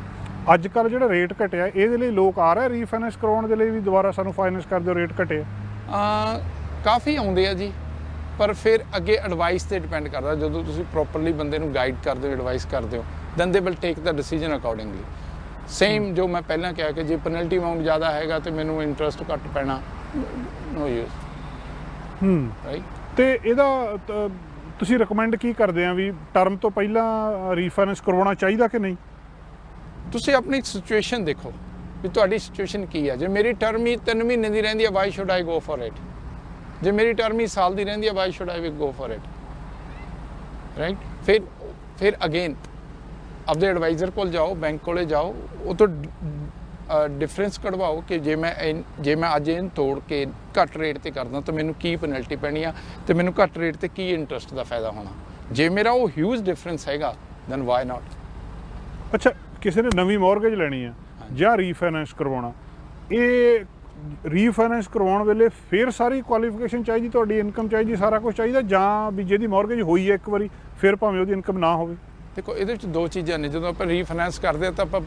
ਅੱਜ ਕੱਲ੍ਹ ਜਿਹੜਾ ਰੇਟ ਘਟਿਆ, ਇਹਦੇ ਲਈ ਲੋਕ ਆ ਰਹੇ ਰੀਫਾਈਨੈਂਸ ਕਰਵਾਉਣ ਦੇ ਲਈ ਵੀ ਦੁਬਾਰਾ ਸਾਨੂੰ ਫਾਈਨੈਂਸ ਕਰ ਦਿਓ, ਰੇਟ ਘਟੇ। ਕਾਫੀ ਆਉਂਦੇ ਆ ਜੀ, ਪਰ ਫਿਰ ਅੱਗੇ ਐਡਵਾਈਸ ਤੇ ਡਿਪੈਂਡ ਕਰਦਾ। ਜਦੋਂ ਤੁਸੀਂ ਪ੍ਰੋਪਰਲੀ ਬੰਦੇ ਨੂੰ ਗਾਈਡ ਕਰਦੇ ਹੋ, ਐਡਵਾਈਸ ਕਰਦੇ ਹੋ, then they will take the decision accordingly. Same ਜੋ ਮੈਂ ਪਹਿਲਾਂ ਕਿਹਾ ਕਿ ਜੇ ਪੈਨਲਟੀ ਅਮਾਊਂਟ ਜ਼ਿਆਦਾ ਹੈਗਾ ਤੇ ਮੈਨੂੰ ਇੰਟਰਸਟ ਘੱਟ ਪੈਣਾ, ਨੋ ਯੂਜ਼। ਰਾਈਟ। ਤੇ ਇਹਦਾ ਤੁਸੀਂ ਰਿਕਮੈਂਡ ਕੀ ਕਰਦੇ ਆ ਵੀ ਟਰਮ ਤੋਂ ਪਹਿਲਾਂ ਰੀਫਾਈਨੈਂਸ ਕਰਵਾਉਣਾ ਚਾਹੀਦਾ ਕਿ ਨਹੀਂ? ਤੁਸੀਂ ਆਪਣੀ ਸਿਚੁਏਸ਼ਨ ਦੇਖੋ ਵੀ ਤੁਹਾਡੀ ਸਿਚੁਏਸ਼ਨ ਕੀ ਹੈ। ਜੇ ਮੇਰੀ ਟਰਮ ਹੀ 3 ਮਹੀਨੇ ਦੀ ਰਹਿੰਦੀ ਹੈ, why should I go for it. ਜੇ ਮੇਰੀ ਟਰਮ ਹੀ ਸਾਲ ਦੀ ਰਹਿੰਦੀ ਹੈ, why should I go for it. Right. ਫਿਰ ਅਗੇਨ ਆਪਦੇ ਐਡਵਾਈਜ਼ਰ ਕੋਲ ਜਾਓ, ਬੈਂਕ ਕੋਲੇ ਜਾਓ, ਉਹ ਤੋਂ ਡਿਫਰੈਂਸ ਕਢਵਾਓ ਕਿ ਜੇ ਮੈਂ ਅੱਜ ਇਹਨੂੰ ਤੋੜ ਕੇ ਘੱਟ ਰੇਟ ਤੇ ਕਰਦਾ ਤਾਂ ਮੈਨੂੰ ਕੀ ਪੈਨਲਟੀ ਪੈਣੀ ਆ, ਤੇ ਮੈਨੂੰ ਘੱਟ ਰੇਟ ਤੇ ਕੀ ਇੰਟਰਸਟ ਦਾ ਫਾਇਦਾ ਹੋਣਾ। ਜੇ ਮੇਰਾ ਉਹ ਹਿਊਜ ਡਿਫਰੈਂਸ ਹੈਗਾ ਦੈਨ ਵਾਈ ਨਾਟ। ਅੱਛਾ, ਕਿਸੇ ਨੇ ਨਵੀਂ ਮੌਰਗੇਜ ਲੈਣੀ ਆ ਜਾਂ ਰੀਫਾਈਨੈਂਸ ਕਰਵਾਉਣਾ, ਇਹ ਰੀਫਾਈਨੈਂਸ ਕਰਵਾਉਣ ਵੇਲੇ ਫਿਰ ਸਾਰੀ ਕੁਆਲੀਫਿਕੇਸ਼ਨ ਚਾਹੀਦੀ, ਤੁਹਾਡੀ ਇਨਕਮ ਚਾਹੀਦੀ, ਸਾਰਾ ਕੁਝ ਚਾਹੀਦਾ, ਜਾਂ ਵੀ ਜਿਹਦੀ ਮੌਰਗੇਜ ਹੋਈ ਹੈ ਇੱਕ ਵਾਰੀ ਫਿਰ ਭਾਵੇਂ ਉਹਦੀ ਇਨਕਮ ਨਾ ਹੋਵੇ? ਦੇਖੋ, ਇਹਦੇ ਵਿੱਚ ਦੋ ਚੀਜ਼ਾਂ ਨੇ। ਜਦੋਂ ਆਪਾਂ ਰੀਫਾਈਨੈਂਸ ਕਰਦੇ ਹਾਂ ਤਾਂ ਆਪਾਂ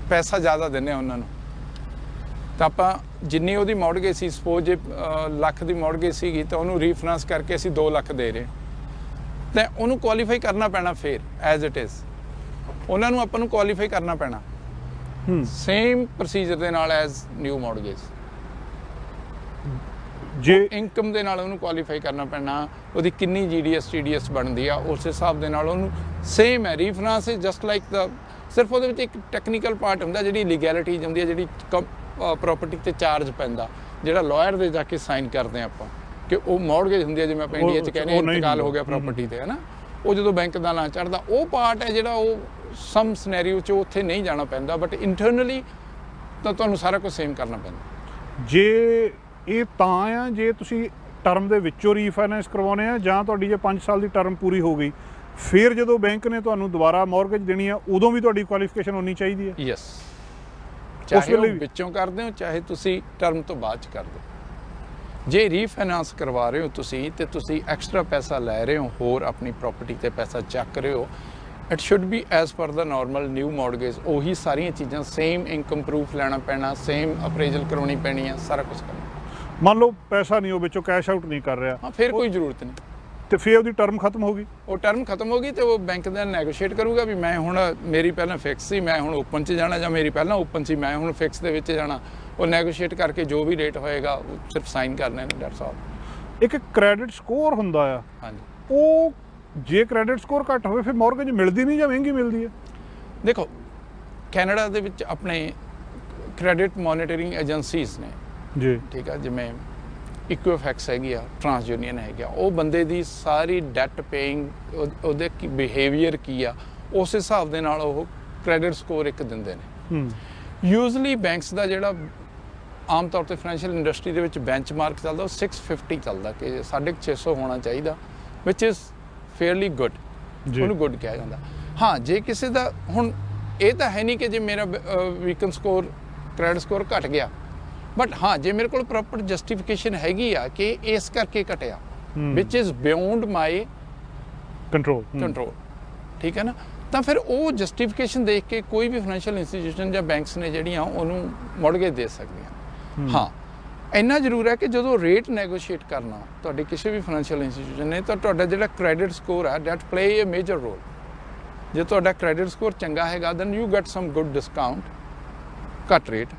ਪੈਸਾ ਜ਼ਿਆਦਾ ਦਿੰਦੇ ਹਾਂ ਉਹਨਾਂ ਨੂੰ। ਤਾਂ ਆਪਾਂ ਜਿੰਨੀ ਉਹਦੀ ਮੌਰਗੇਜ ਸੀ, ਸਪੋਜ਼ ਜੇ ਲੱਖ ਦੀ ਮੌਰਗੇਜ ਸੀਗੀ ਤਾਂ ਉਹਨੂੰ ਰੀਫਾਈਨੈਂਸ ਕਰਕੇ ਅਸੀਂ 2 ਲੱਖ ਦੇ ਰਹੇ, ਤਾਂ ਉਹਨੂੰ ਕੁਆਲੀਫਾਈ ਕਰਨਾ ਪੈਣਾ ਫਿਰ ਐਜ਼ ਇਟ ਇਜ਼। ਉਹਨਾਂ ਨੂੰ ਆਪਾਂ ਨੂੰ ਕੁਆਲੀਫਾਈ ਕਰਨਾ ਪੈਣਾ ਸੇਮ ਪ੍ਰੋਸੀਜਰ ਦੇ ਨਾਲ ਐਜ਼ ਨਿਊ ਮੌਰਗੇਜ। ਜੇ ਇਨਕਮ ਦੇ ਨਾਲ ਉਹਨੂੰ ਕੁਆਲੀਫਾਈ ਕਰਨਾ ਪੈਣਾ, ਉਹਦੀ ਕਿੰਨੀ GDS TDS ਬਣਦੀ ਆ, ਉਸ ਹਿਸਾਬ ਦੇ ਨਾਲ ਉਹਨੂੰ ਸੇਮ ਹੈ। ਰੀਫਾਈਨੈਂਸ ਇਜ਼ ਜਸਟ ਲਾਈਕ ਦਾ, ਸਿਰਫ ਉਹਦੇ ਵਿੱਚ ਇੱਕ ਟੈਕਨੀਕਲ ਪਾਰਟ ਹੁੰਦਾ, ਜਿਹੜੀ ਲੀਗੈਲਿਟੀਜ਼ ਹੁੰਦੀ ਹੈ, ਜਿਹੜੀ ਪ੍ਰੋਪਰਟੀ ਤੇ ਚਾਰਜ ਪੈਂਦਾ, ਜਿਹੜਾ ਲਾਇਰ ਦੇ ਜਾ ਕੇ ਸਾਈਨ ਕਰਦੇ ਆਪਾਂ ਕਿ ਉਹ ਮੌਰਗੇਜ ਹੁੰਦੀ ਹੈ। ਜਿਵੇਂ ਆਪਾਂ ਇੰਡੀਆ 'ਚ ਕਹਿੰਦੇ ਇੰਤਕਾਲ ਹੋ ਗਿਆ ਪ੍ਰਾਪਰਟੀ ਤੇ, ਹੈ ਨਾ, ਉਹ ਜਦੋਂ ਬੈਂਕ ਦਾ ਨਾਂ ਚੜ੍ਹਦਾ, ਉਹ ਪਾਰਟ ਹੈ ਜਿਹੜਾ ਉਹ ਸਮ ਸਿਨੈਰੀਓ 'ਚ ਉੱਥੇ ਨਹੀਂ ਜਾਣਾ ਪੈਂਦਾ, ਬਟ ਇੰਟਰਨਲੀ ਤਾਂ ਤੁਹਾਨੂੰ ਸਾਰਾ ਕੁਝ ਸੇਮ ਕਰਨਾ ਪੈਂਦਾ। ਜੇ ਇਹ ਤਾਂ ਆ ਜੇ ਤੁਸੀਂ ਟਰਮ ਦੇ ਵਿੱਚੋਂ ਰੀਫਾਈਨੈਂਸ ਕਰਵਾਉਣੇ ਆ, ਜਾਂ ਤੁਹਾਡੀ ਜੇ 5 ਸਾਲ ਦੀ ਟਰਮ ਪੂਰੀ ਹੋ ਗਈ, ਫਿਰ ਜਦੋਂ ਬੈਂਕ ਨੇ ਤੁਹਾਨੂੰ ਦੁਬਾਰਾ ਮੌਰਗੇਜ ਦੇਣੀ ਆ, ਉਦੋਂ ਵੀ ਤੁਹਾਡੀ ਕੁਆਲੀਫਿਕੇਸ਼ਨ ਹੋਣੀ ਚਾਹੀਦੀ ਹੈ? ਯੈਸ, ਚਾਹੇ ਉਹ ਵਿੱਚੋਂ ਕਰਦੇ ਹੋ, ਚਾਹੇ ਤੁਸੀਂ ਟਰਮ ਤੋਂ ਬਾਅਦ 'ਚ ਕਰਦੇ ਹੋ। ਜੇ ਰੀਫਾਈਨਾਂਸ ਕਰਵਾ ਰਹੇ ਹੋ ਤੁਸੀਂ, ਤੇ ਤੁਸੀਂ ਐਕਸਟਰਾ ਪੈਸਾ ਲੈ ਰਹੇ ਹੋ, ਹੋਰ ਆਪਣੀ ਪ੍ਰਾਪਰਟੀ ਤੇ ਪੈਸਾ ਚੱਕ ਰਹੇ ਹੋ, it should B as per the normal new mortgage. ਉਹੀ ਸਾਰੀਆਂ ਚੀਜ਼ਾਂ, ਸੇਮ ਇਨਕਮ ਪ੍ਰੂਫ ਲੈਣਾ ਪੈਣਾ, ਸੇਮ ਅਪਰੇਜ਼ਲ ਕਰਵਾਉਣੀ ਪੈਣੀ ਹੈ, ਸਾਰਾ ਕੁਝ ਕਰਨਾ। ਮੰਨ ਲਓ ਪੈਸਾ ਨਹੀਂ, ਉਹ ਵਿੱਚੋਂ ਕੈਸ਼ ਆਊਟ ਨਹੀਂ ਕਰ ਰਿਹਾ, ਹਾਂ, ਫਿਰ ਕੋਈ ਜ਼ਰੂਰਤ ਨਹੀਂ, ਤੇ ਫਿਰ ਉਹਦੀ ਟਰਮ ਖਤਮ ਹੋ ਗਈ। ਉਹ ਟਰਮ ਖਤਮ ਹੋ ਗਈ ਤੇ ਉਹ ਬੈਂਕ ਦਾ ਨੈਗੋਸ਼ੀਏਟ ਕਰੂਗਾ ਵੀ ਮੈਂ ਹੁਣ, ਮੇਰੀ ਪਹਿਲਾਂ ਫਿਕਸ ਸੀ, ਮੈਂ ਹੁਣ ਓਪਨ 'ਚ ਜਾਣਾ, ਜਾਂ ਮੇਰੀ ਪਹਿਲਾਂ ਓਪਨ ਸੀ, ਮੈਂ ਹੁਣ ਫਿਕਸ ਦੇ ਵਿੱਚ ਜਾਣਾ। ਉਹ ਨੈਗੋਸ਼ੀਏਟ ਕਰਕੇ ਜੋ ਵੀ ਰੇਟ ਹੋਏਗਾ ਉਹ ਸਿਰਫ ਸਾਈਨ ਕਰਨੇ ਨੇ, ਦੈਟਸ ਆਲ। ਇੱਕ ਕ੍ਰੈਡਿਟ ਸਕੋਰ ਹੁੰਦਾ ਆ, ਹਾਂਜੀ, ਉਹ ਜੇ ਕ੍ਰੈਡਿਟ ਸਕੋਰ ਘੱਟ ਹੋਵੇ ਫਿਰ ਮੌਰਗੇਜ ਮਿਲਦੀ ਨਹੀਂ ਜਾਂ ਮਹਿੰਗੀ ਮਿਲਦੀ ਹੈ? ਦੇਖੋ, ਕੈਨੇਡਾ ਦੇ ਵਿੱਚ ਆਪਣੇ ਕ੍ਰੈਡਿਟ ਮੋਨੀਟਰਿੰਗ ਏਜੰਸੀਜ਼ ਨੇ ਜੀ, ਠੀਕ ਆ, ਜਿਵੇਂ ਇਕੁਇਫੈਕਸ ਹੈਗੀ ਆ, ਟਰਾਂਸ ਯੂਨੀਅਨ ਹੈਗੀ ਆ, ਉਹ ਬੰਦੇ ਦੀ ਸਾਰੀ ਡੈਟ ਪੇਇੰਗ, ਉਹਦੇ ਕੀ ਬਿਹੇਵੀਅਰ ਕੀ ਆ, ਉਸ ਹਿਸਾਬ ਦੇ ਨਾਲ ਉਹ ਕ੍ਰੈਡਿਟ ਸਕੋਰ ਇੱਕ ਦਿੰਦੇ ਨੇ। ਯੂਜ਼ਲੀ ਬੈਂਕਸ ਦਾ ਜਿਹੜਾ ਆਮ ਤੌਰ ਤੇ ਫਾਈਨੈਂਸ਼ੀਅਲ ਇੰਡਸਟਰੀ ਦੇ ਵਿੱਚ ਬੈਂਚਮਾਰਕ ਚੱਲਦਾ, ਉਹ 650 ਚੱਲਦਾ, ਕਿ 650 ਹੋਣਾ ਚਾਹੀਦਾ, ਵਿਚ ਇਜ਼ ਫੇਅਰਲੀ ਗੁੱਡ, ਉਹਨੂੰ ਗੁੱਡ ਕਿਹਾ ਜਾਂਦਾ। ਹਾਂ, ਜੇ ਕਿਸੇ ਦਾ, ਹੁਣ ਇਹ ਤਾਂ ਹੈ ਨਹੀਂ ਕਿ ਜੇ ਮੇਰਾ ਵੀਕਨ ਸਕੋਰ, ਕ੍ਰੈਡਿਟ ਸਕੋਰ ਘਟ ਗਿਆ, ਬਟ ਹਾਂ, ਜੇ ਮੇਰੇ ਕੋਲ ਪ੍ਰੋਪਰ ਜਸਟੀਫਿਕੇਸ਼ਨ ਹੈਗੀ ਆ ਕਿ ਇਸ ਕਰਕੇ ਘਟਿਆ, ਵਿਚ ਇਜ਼ ਬਿਯੋਂਡ ਮਾਈ ਕੰਟਰੋਲ, ਠੀਕ ਹੈ ਨਾ, ਤਾਂ ਫਿਰ ਉਹ ਜਸਟੀਫਿਕੇਸ਼ਨ ਦੇਖ ਕੇ ਕੋਈ ਵੀ ਫਾਈਨੈਂਸ਼ੀਅਲ ਇੰਸਟੀਟਿਊਸ਼ਨ ਜਾਂ ਬੈਂਕਸ ਨੇ ਜਿਹੜੀਆਂ ਉਹਨੂੰ ਮੌਰਗੇਜ ਦੇ ਸਕਦੀਆਂ। ਹਾਂ, ਇੰਨਾ ਜ਼ਰੂਰ ਹੈ ਕਿ ਜਦੋਂ ਰੇਟ ਨੈਗੋਸ਼ੀਏਟ ਕਰਨਾ ਤੁਹਾਡੇ ਕਿਸੇ ਵੀ ਫਾਈਨੈਂਸ਼ੀਅਲ ਇੰਸਟੀਟਿਊਸ਼ਨ ਨੇ ਤਾਂ ਤੁਹਾਡਾ ਜਿਹੜਾ ਕ੍ਰੈਡਿਟ ਸਕੋਰ ਹੈ that play a major role. ਜੇ ਤੁਹਾਡਾ ਕ੍ਰੈਡਿਟ ਸਕੋਰ ਚੰਗਾ ਹੈਗਾ then you get some good discount, ਘੱਟ ਰੇਟ,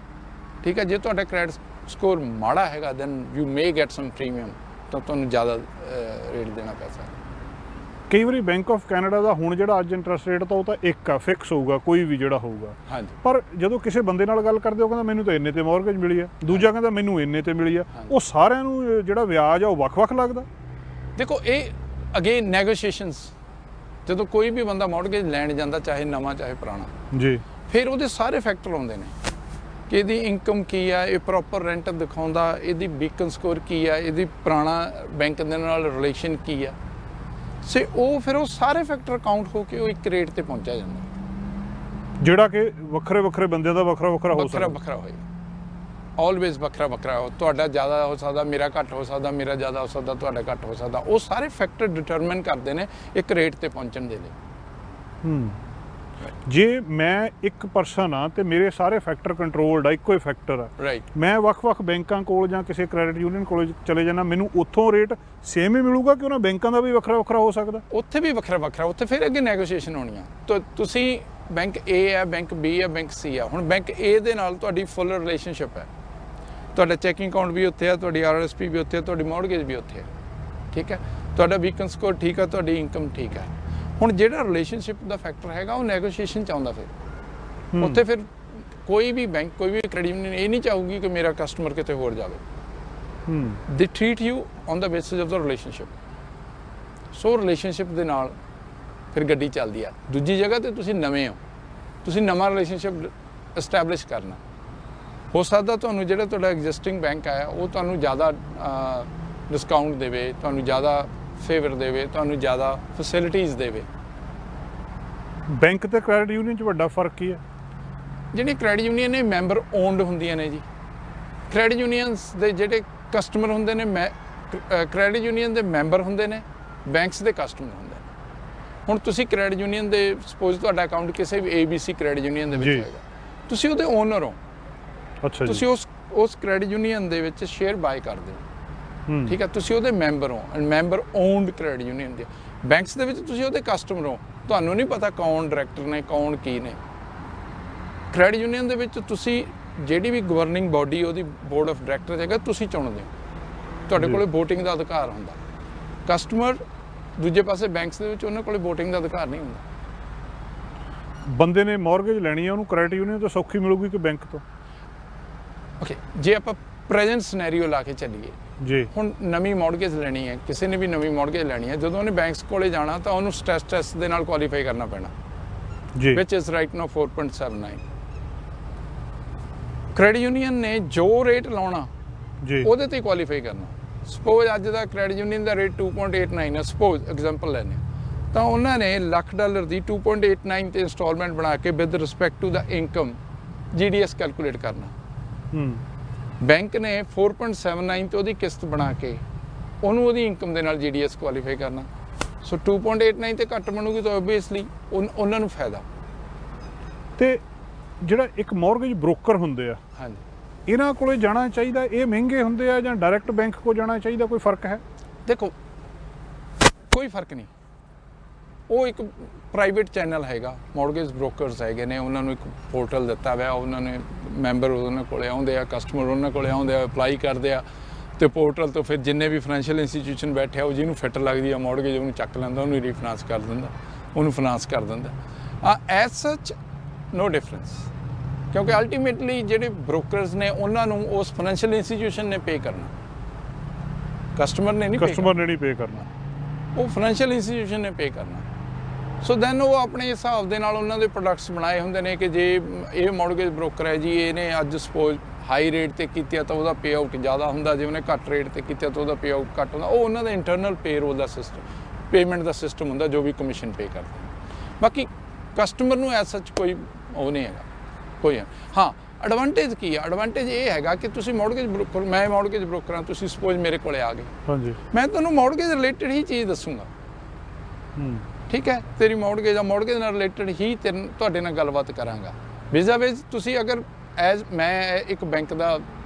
ਠੀਕ ਹੈ। ਜੇ ਤੁਹਾਡਾ ਕ੍ਰੈਡਿਟ ਸਕੋਰ ਮਾੜਾ ਹੈਗਾ then you may get some premium, ਤਾਂ ਤੁਹਾਨੂੰ ਜ਼ਿਆਦਾ ਰੇਟ ਦੇਣਾ ਪੈ ਸਕਦਾ। ਕਈ ਵਾਰੀ ਬੈਂਕ ਆਫ ਕੈਨੇਡਾ ਦਾ ਹੁਣ ਜਿਹੜਾ ਅੱਜ ਇੰਟਰਸਟ ਰੇਟ ਤਾਂ ਉਹ ਤਾਂ ਇੱਕ ਆ, ਫਿਕਸ ਹੋਊਗਾ ਕੋਈ ਵੀ ਜਿਹੜਾ ਹੋਊਗਾ। ਹਾਂਜੀ। ਪਰ ਜਦੋਂ ਕਿਸੇ ਬੰਦੇ ਨਾਲ ਗੱਲ ਕਰਦੇ ਉਹ ਕਹਿੰਦਾ ਮੈਨੂੰ ਤਾਂ ਇੰਨੇ ਤੇ ਮੌਰਗੇਜ ਮਿਲੀ ਆ, ਦੂਜਾ ਕਹਿੰਦਾ ਮੈਨੂੰ ਇੰਨੇ ਤੇ ਮਿਲੀ ਆ, ਉਹ ਸਾਰਿਆਂ ਨੂੰ ਜਿਹੜਾ ਵਿਆਜ ਆ ਉਹ ਵੱਖ-ਵੱਖ ਲੱਗਦਾ। ਦੇਖੋ ਇਹ ਅਗੇਨ ਨੈਗੋਸ਼ੀਏਸ਼ਨਸ, ਜਦੋਂ ਕੋਈ ਵੀ ਬੰਦਾ ਮੌਰਗੇਜ ਲੈਣ ਜਾਂਦਾ ਚਾਹੇ ਨਵਾਂ ਚਾਹੇ ਪੁਰਾਣਾ ਜੀ, ਫਿਰ ਉਹਦੇ ਸਾਰੇ ਫੈਕਟਰ ਆਉਂਦੇ ਨੇ ਕਿ ਇਹਦੀ ਇਨਕਮ ਕੀ ਆ, ਇਹ ਪ੍ਰੋਪਰ ਰੈਂਟ ਦਿਖਾਉਂਦਾ, ਇਹਦੀ ਬੀਕਨ ਸਕੋਰ ਕੀ ਆ, ਇਹਦੀ ਪੁਰਾਣਾ ਬੈਂਕ ਦੇ ਨਾਲ ਰਿਲੇਸ਼ਨ ਕੀ ਆ, ਸੇ ਉਹ ਫਿਰ ਉਹ ਸਾਰੇ ਫੈਕਟਰ ਕਾਊਂਟ ਹੋ ਕੇ ਉਹ ਇੱਕ ਰੇਟ ਤੇ ਪਹੁੰਚਿਆ ਜਾਂਦਾ, ਜਿਹੜਾ ਕਿ ਵੱਖਰੇ ਬੰਦਿਆਂ ਦਾ ਵੱਖਰਾ ਹੋ ਸਕਦਾ। ਵੱਖਰਾ ਹੋਏ, ਆਲਵੇਜ਼ ਵੱਖਰਾ ਹੋ, ਤੁਹਾਡਾ ਜ਼ਿਆਦਾ ਹੋ ਸਕਦਾ, ਮੇਰਾ ਘੱਟ ਹੋ ਸਕਦਾ, ਮੇਰਾ ਜ਼ਿਆਦਾ ਹੋ ਸਕਦਾ, ਤੁਹਾਡਾ ਘੱਟ ਹੋ ਸਕਦਾ। ਉਹ ਸਾਰੇ ਫੈਕਟਰ ਡਿਟਰਮਿਨ ਕਰਦੇ ਨੇ ਇੱਕ ਰੇਟ ਤੇ ਪਹੁੰਚਣ ਦੇ ਲਈ। ਜੇ ਮੈਂ ਇੱਕ ਪਰਸਨ ਆ ਤੇ ਮੇਰੇ ਸਾਰੇ ਫੈਕਟਰ ਕੰਟਰੋਲਡ ਆ, ਇੱਕੋ ਹੀ ਫੈਕਟਰ ਆ, ਰਾਈਟ, ਮੈਂ ਵੱਖ-ਵੱਖ ਬੈਂਕਾਂ ਕੋਲ ਜਾਂ ਕਿਸੇ ਕ੍ਰੈਡਿਟ ਯੂਨੀਅਨ ਕੋਲ ਚਲੇ ਜਾਣਾ, ਮੈਨੂੰ ਉੱਥੋਂ ਰੇਟ ਸੇਮ ਹੀ ਮਿਲੂਗਾ ਕਿ ਉਹਨਾਂ ਬੈਂਕਾਂ ਦਾ ਵੀ ਵੱਖਰਾ ਹੋ ਸਕਦਾ? ਉੱਥੇ ਵੀ ਵੱਖਰਾ, ਉੱਥੇ ਫਿਰ ਅੱਗੇ ਨੈਗੋਸ਼ੀਏਸ਼ਨ ਹੋਣੀ ਆ। ਤਾਂ ਤੁਸੀਂ ਬੈਂਕ A ਹੈ, ਬੈਂਕ B ਹੈ, ਬੈਂਕ C ਆ। ਹੁਣ ਬੈਂਕ A ਦੇ ਨਾਲ ਤੁਹਾਡੀ ਫੁੱਲ ਰਿਲੇਸ਼ਨਸ਼ਿਪ ਹੈ, ਤੁਹਾਡਾ ਚੈਕਿੰਗ ਅਕਾਊਂਟ ਵੀ ਉੱਥੇ ਹੈ, ਤੁਹਾਡੀ RRSP ਵੀ ਉੱਥੇ ਹੈ, ਤੁਹਾਡੀ ਮੌਰਗੇਜ ਵੀ ਉੱਥੇ ਹੈ, ਠੀਕ ਹੈ। ਤੁਹਾਡਾ ਵੀਕਨ ਸਕੋਰ ਠੀਕ ਆ, ਤੁਹਾਡੀ ਇਨਕਮ ਠੀਕ ਹੈ। ਹੁਣ ਜਿਹੜਾ ਰਿਲੇਸ਼ਨਸ਼ਿਪ ਦਾ ਫੈਕਟਰ ਹੈਗਾ ਉਹ ਨੈਗੋਸ਼ੀਏਸ਼ਨ 'ਚ ਆਉਂਦਾ। ਫਿਰ ਉੱਥੇ ਫਿਰ ਕੋਈ ਵੀ ਬੈਂਕ, ਕੋਈ ਵੀ ਕ੍ਰੈਡਿਟ ਯੂਨੀਅਨ ਇਹ ਨਹੀਂ ਚਾਹੂਗੀ ਕਿ ਮੇਰਾ ਕਸਟਮਰ ਕਿਤੇ ਹੋਰ ਜਾਵੇ। ਦੇ treat you on the basis of the relationship. So relationship ਦੇ ਨਾਲ ਫਿਰ ਗੱਡੀ ਚੱਲਦੀ ਆ। ਦੂਜੀ ਜਗ੍ਹਾ ਤੇ ਤੁਸੀਂ ਨਵੇਂ ਹੋ, ਤੁਸੀਂ ਨਵਾਂ ਰਿਲੇਸ਼ਨਸ਼ਿਪ ਐਸਟੈਬਲਿਸ਼ ਕਰਨਾ। ਹੋ ਸਕਦਾ ਤੁਹਾਨੂੰ ਜਿਹੜਾ ਤੁਹਾਡਾ ਐਗਜ਼ਿਸਟਿੰਗ ਬੈਂਕ ਹੈ ਉਹ ਤੁਹਾਨੂੰ ਜ਼ਿਆਦਾ ਡਿਸਕਾਊਂਟ ਦੇਵੇ, ਤੁਹਾਨੂੰ ਜ਼ਿਆਦਾ ਫੇਵਰ ਦੇਵੇ, ਤੁਹਾਨੂੰ ਜ਼ਿਆਦਾ ਫੈਸਿਲਿਟੀਜ਼ ਦੇਵੇ। ਬੈਂਕ ਤੇ ਕ੍ਰੈਡਿਟ ਯੂਨੀਅਨ 'ਚ ਵੱਡਾ ਫਰਕ ਕੀ ਹੈ? ਜਿਹੜੀ ਕ੍ਰੈਡਿਟ ਯੂਨੀਅਨ ਨੇ ਮੈਂਬਰ ਓਨਡ ਹੁੰਦੀਆਂ ਨੇ ਜੀ। ਕ੍ਰੈਡਿਟ ਯੂਨੀਅਨਸ ਦੇ ਜਿਹੜੇ ਕਸਟਮਰ ਹੁੰਦੇ ਨੇ, ਕ੍ਰੈਡਿਟ ਯੂਨੀਅਨ ਦੇ ਮੈਂਬਰ ਹੁੰਦੇ ਨੇ, ਬੈਂਕਸ ਦੇ ਕਸਟਮਰ ਹੁੰਦੇ ਨੇ। ਹੁਣ ਤੁਸੀਂ ਕ੍ਰੈਡਿਟ ਯੂਨੀਅਨ ਦੇ ਸਪੋਜ਼ ਤੁਹਾਡਾ ਅਕਾਊਂਟ ਕਿਸੇ ਵੀ ABC ਕ੍ਰੈਡਿਟ ਯੂਨੀਅਨ ਦੇ ਵਿੱਚ ਹੈਗਾ, ਤੁਸੀਂ ਉਹਦੇ ਓਨਰ ਹੋ। ਅੱਛਾ ਜੀ। ਤੁਸੀਂ ਉਸ ਕ੍ਰੈਡਿਟ ਯੂਨੀਅਨ ਦੇ ਵਿੱਚ ਸ਼ੇਅਰ ਬਾਏ ਕਰਦੇ ਹੋ, ਠੀਕ ਹੈ। ਤੁਸੀਂ ਉਹਦੇ ਮੈਂਬਰ ਹੋ, ਮੈਂਬਰ ਓਨਡ ਕ੍ਰੈਡਿਟ ਯੂਨੀਅਨ ਦੇ। ਬੈਂਕਸ ਦੇ ਵਿੱਚ ਤੁਸੀਂ ਉਹਦੇ ਕਸਟਮਰ ਹੋ, ਤੁਹਾਨੂੰ ਨਹੀਂ ਪਤਾ ਕੌਣ ਡਾਇਰੈਕਟਰ ਨੇ, ਕੌਣ ਕੀ ਨੇ। ਕ੍ਰੈਡਿਟ ਯੂਨੀਅਨ ਦੇ ਵਿੱਚ ਤੁਸੀਂ ਜਿਹੜੀ ਵੀ ਗਵਰਨਿੰਗ ਬਾਡੀ ਉਹਦੀ ਬੋਰਡ ਆਫ ਡਾਇਰੈਕਟਰ ਹੈਗਾ ਤੁਸੀਂ ਚੁਣਦੇ ਹੋ, ਤੁਹਾਡੇ ਕੋਲੇ VOTING ਦਾ ਅਧਿਕਾਰ ਹੁੰਦਾ। ਕਸਟਮਰ ਦੂਜੇ ਪਾਸੇ ਬੈਂਕਸ ਦੇ ਵਿੱਚ ਉਹਨਾਂ ਕੋਲੇ VOTING ਦਾ ਅਧਿਕਾਰ ਨਹੀਂ ਹੁੰਦਾ। ਬੰਦੇ ਨੇ ਮੌਰਗੇਜ ਲੈਣੀ ਹੈ, ਉਹਨੂੰ ਕ੍ਰੈਡਿਟ ਯੂਨੀਅਨ ਤੋਂ ਸੌਖੀ ਮਿਲੂਗੀ ਕਿ ਬੈਂਕ ਤੋਂ? ਓਕੇ, ਜੇ ਆਪਾਂ ਪ੍ਰੈਜ਼ੈਂਟ ਸਿਨੈਰੀਓ ਲਾ ਕੇ ਚੱਲੀਏ ਜੀ, ਹੁਣ ਨਵੀਂ ਮੌਰਗੇਜ ਲੈਣੀ ਹੈ, ਕਿਸੇ ਨੇ ਵੀ ਨਵੀਂ ਮੌਰਗੇਜ ਲੈਣੀ ਹੈ, ਜਦੋਂ ਉਹਨੇ ਬੈਂਕਸ ਕੋਲੇ ਜਾਣਾ ਤਾਂ ਉਹਨੂੰ ਸਟ੍ਰੈਸ ਟੈਸਟ ਦੇ ਨਾਲ ਕੁਆਲੀਫਾਈ ਕਰਨਾ ਪੈਣਾ, ਜੀ, which is right now 4.79। Credit union ਨੇ ਜੋ ਰੇਟ ਲਾਉਣਾ ਜੀ, ਉਹਦੇ ਤੇ ਕੁਆਲੀਫਾਈ ਕਰਨਾ। ਸਪੋਜ਼ ਅੱਜ ਦਾ ਕ੍ਰੈਡਿਟ ਯੂਨੀਅਨ ਦਾ ਰੇਟ 2.89 ਹੈ, ਸਪੋਜ਼ ਐਗਜ਼ਾਮਪਲ ਲੈਣੇ, ਤਾਂ ਉਹਨਾਂ ਨੇ $1,00,000 ਦੀ 2.89 ਤੇ ਇੰਸਟਾਲਮੈਂਟ ਬਣਾ ਕੇ with respect to the income GDS calculate ਕਰਨਾ। ਬੈਂਕ ਨੇ 4.79 ਤੇ ਉਹਦੀ ਕਿਸ਼ਤ ਬਣਾ ਕੇ ਉਹਨੂੰ ਉਹਦੀ ਇਨਕਮ ਦੇ ਨਾਲ GDS ਕੁਆਲੀਫਾਈ ਕਰਨਾ। ਸੋ 2.89 ਤੇ ਘੱਟ ਬਣੂਗੀ ਤਾਂ ਓਬਵੀਅਸਲੀ ਉਹਨਾਂ ਨੂੰ ਫਾਇਦਾ। ਤੇ ਜਿਹੜਾ ਇੱਕ ਮੌਰਗੇਜ ਬ੍ਰੋਕਰ ਹੁੰਦੇ ਆ, ਹਾਂਜੀ, ਇਹਨਾਂ ਕੋਲੇ ਜਾਣਾ ਚਾਹੀਦਾ? ਇਹ ਮਹਿੰਗੇ ਹੁੰਦੇ ਆ ਜਾਂ ਡਾਇਰੈਕਟ ਬੈਂਕ ਕੋਲ ਜਾਣਾ ਚਾਹੀਦਾ? ਕੋਈ ਫਰਕ ਹੈ? ਦੇਖੋ ਕੋਈ ਫਰਕ ਨਹੀਂ। ਉਹ ਇੱਕ ਪ੍ਰਾਈਵੇਟ ਚੈਨਲ ਹੈਗਾ, ਮੌਰਗੇਜ ਬ੍ਰੋਕਰਸ ਹੈਗੇ ਨੇ, ਉਹਨਾਂ ਨੂੰ ਇੱਕ ਪੋਰਟਲ ਦਿੱਤਾ ਹੋਇਆ, ਉਹਨਾਂ ਨੇ ਮੈਂਬਰ ਉਹਨਾਂ ਕੋਲੇ ਆਉਂਦੇ ਆ, ਕਸਟਮਰ ਉਹਨਾਂ ਕੋਲੇ ਆਉਂਦੇ ਆ, ਅਪਲਾਈ ਕਰਦੇ ਆ, ਤੇ ਪੋਰਟਲ ਤੋਂ ਫਿਰ ਜਿੰਨੇ ਵੀ ਫਾਈਨੈਂਸ਼ੀਅਲ ਇੰਸਟੀਟਿਊਸ਼ਨ ਬੈਠੇ ਆ ਉਹ ਜਿਹਨੂੰ ਫਿੱਟ ਲੱਗਦੀ ਆ ਮੌਰਗੇਜ ਉਹਨੂੰ ਚੱਕ ਲੈਂਦਾ, ਉਹਨੂੰ ਰੀਫਾਈਨਾਂਸ ਕਰ ਦਿੰਦਾ, ਉਹਨੂੰ ਫਾਈਨਾਂਸ ਕਰ ਦਿੰਦਾ। ਐਜ਼ ਸੱਚ ਨੋ ਡਿਫਰੈਂਸ, ਕਿਉਂਕਿ ਅਲਟੀਮੇਟਲੀ ਜਿਹੜੇ ਬ੍ਰੋਕਰਸ ਨੇ ਉਹਨਾਂ ਨੂੰ ਉਸ ਫਾਈਨੈਂਸ਼ੀਅਲ ਇੰਸਟੀਟਿਊਸ਼ਨ ਨੇ ਪੇ ਕਰਨਾ, ਕਸਟਮਰ ਨੇ ਨਹੀਂ ਪੇ ਕਰਨਾ, ਉਹ ਫਾਈਨੈਂਸ਼ੀਅਲ ਇੰਸਟੀਟਿਊਸ਼ਨ ਨੇ ਪੇ ਕਰਨਾ। ਸੋ ਦੈਨ ਉਹ ਆਪਣੇ ਹਿਸਾਬ ਦੇ ਨਾਲ ਉਹਨਾਂ ਦੇ ਪ੍ਰੋਡਕਟਸ ਬਣਾਏ ਹੁੰਦੇ ਨੇ ਕਿ ਜੇ ਇਹ ਮੌਰਗੇਜ ਬ੍ਰੋਕਰ ਹੈ ਜੀ, ਇਹਨੇ ਅੱਜ ਸਪੋਜ਼ ਹਾਈ ਰੇਟ ਤੇ ਕੀਤੀ ਆ ਤਾਂ ਉਹਦਾ ਪੇ ਆਊਟ ਜ਼ਿਆਦਾ ਹੁੰਦਾ, ਜੇ ਉਹਨੇ ਘੱਟ ਰੇਟ ਤੇ ਕੀਤਾ ਤਾਂ ਉਹਦਾ ਪੇ ਆਊਟ ਘੱਟ ਹੁੰਦਾ। ਉਹ ਉਹਨਾਂ ਦਾ ਇੰਟਰਨਲ ਪੇਰੋਲ ਦਾ ਸਿਸਟਮ, ਪੇਮੈਂਟ ਦਾ ਸਿਸਟਮ ਹੁੰਦਾ ਜੋ ਵੀ ਕਮਿਸ਼ਨ ਪੇ ਕਰਦੇ। ਬਾਕੀ ਕਸਟਮਰ ਨੂੰ ਐਸ ਸੱਚ ਕੋਈ ਉਹ ਨਹੀਂ ਹੈਗਾ, ਕੋਈ ਹਾਂ। ਐਡਵਾਂਟੇਜ ਕੀ ਹੈ? ਐਡਵਾਂਟੇਜ ਇਹ ਹੈਗਾ ਕਿ ਤੁਸੀਂ ਮੌਰਗੇਜ ਬ੍ਰੋਕਰ, ਮੈਂ ਮੌਰਗੇਜ ਬ੍ਰੋਕਰ ਹਾਂ, ਤੁਸੀਂ ਸਪੋਜ਼ ਮੇਰੇ ਕੋਲੇ ਆ ਗਏ, ਹਾਂਜੀ, ਮੈਂ ਤੁਹਾਨੂੰ ਮੌਰਗੇਜ ਰਿਲੇਟਡ ਹੀ ਚੀਜ਼ ਦੱਸੂਗਾ, ਠੀਕ ਹੈ। ਤੇਰੀ ਮੌਰਗੇਜ ਆ, ਮੌਰਗੇਜ ਨਾਲ ਰਿਲੇਟਡ ਹੀ ਤੁਹਾਡੇ ਨਾਲ ਗੱਲਬਾਤ ਕਰਾਂਗਾ। ਵਿਜ਼ਾ ਵਿਜ਼ ਤੁਸੀਂ ਅਗਰ ਐਜ਼ ਮੈਂ ਇੱਕ ਬੈਂਕ ਦਾ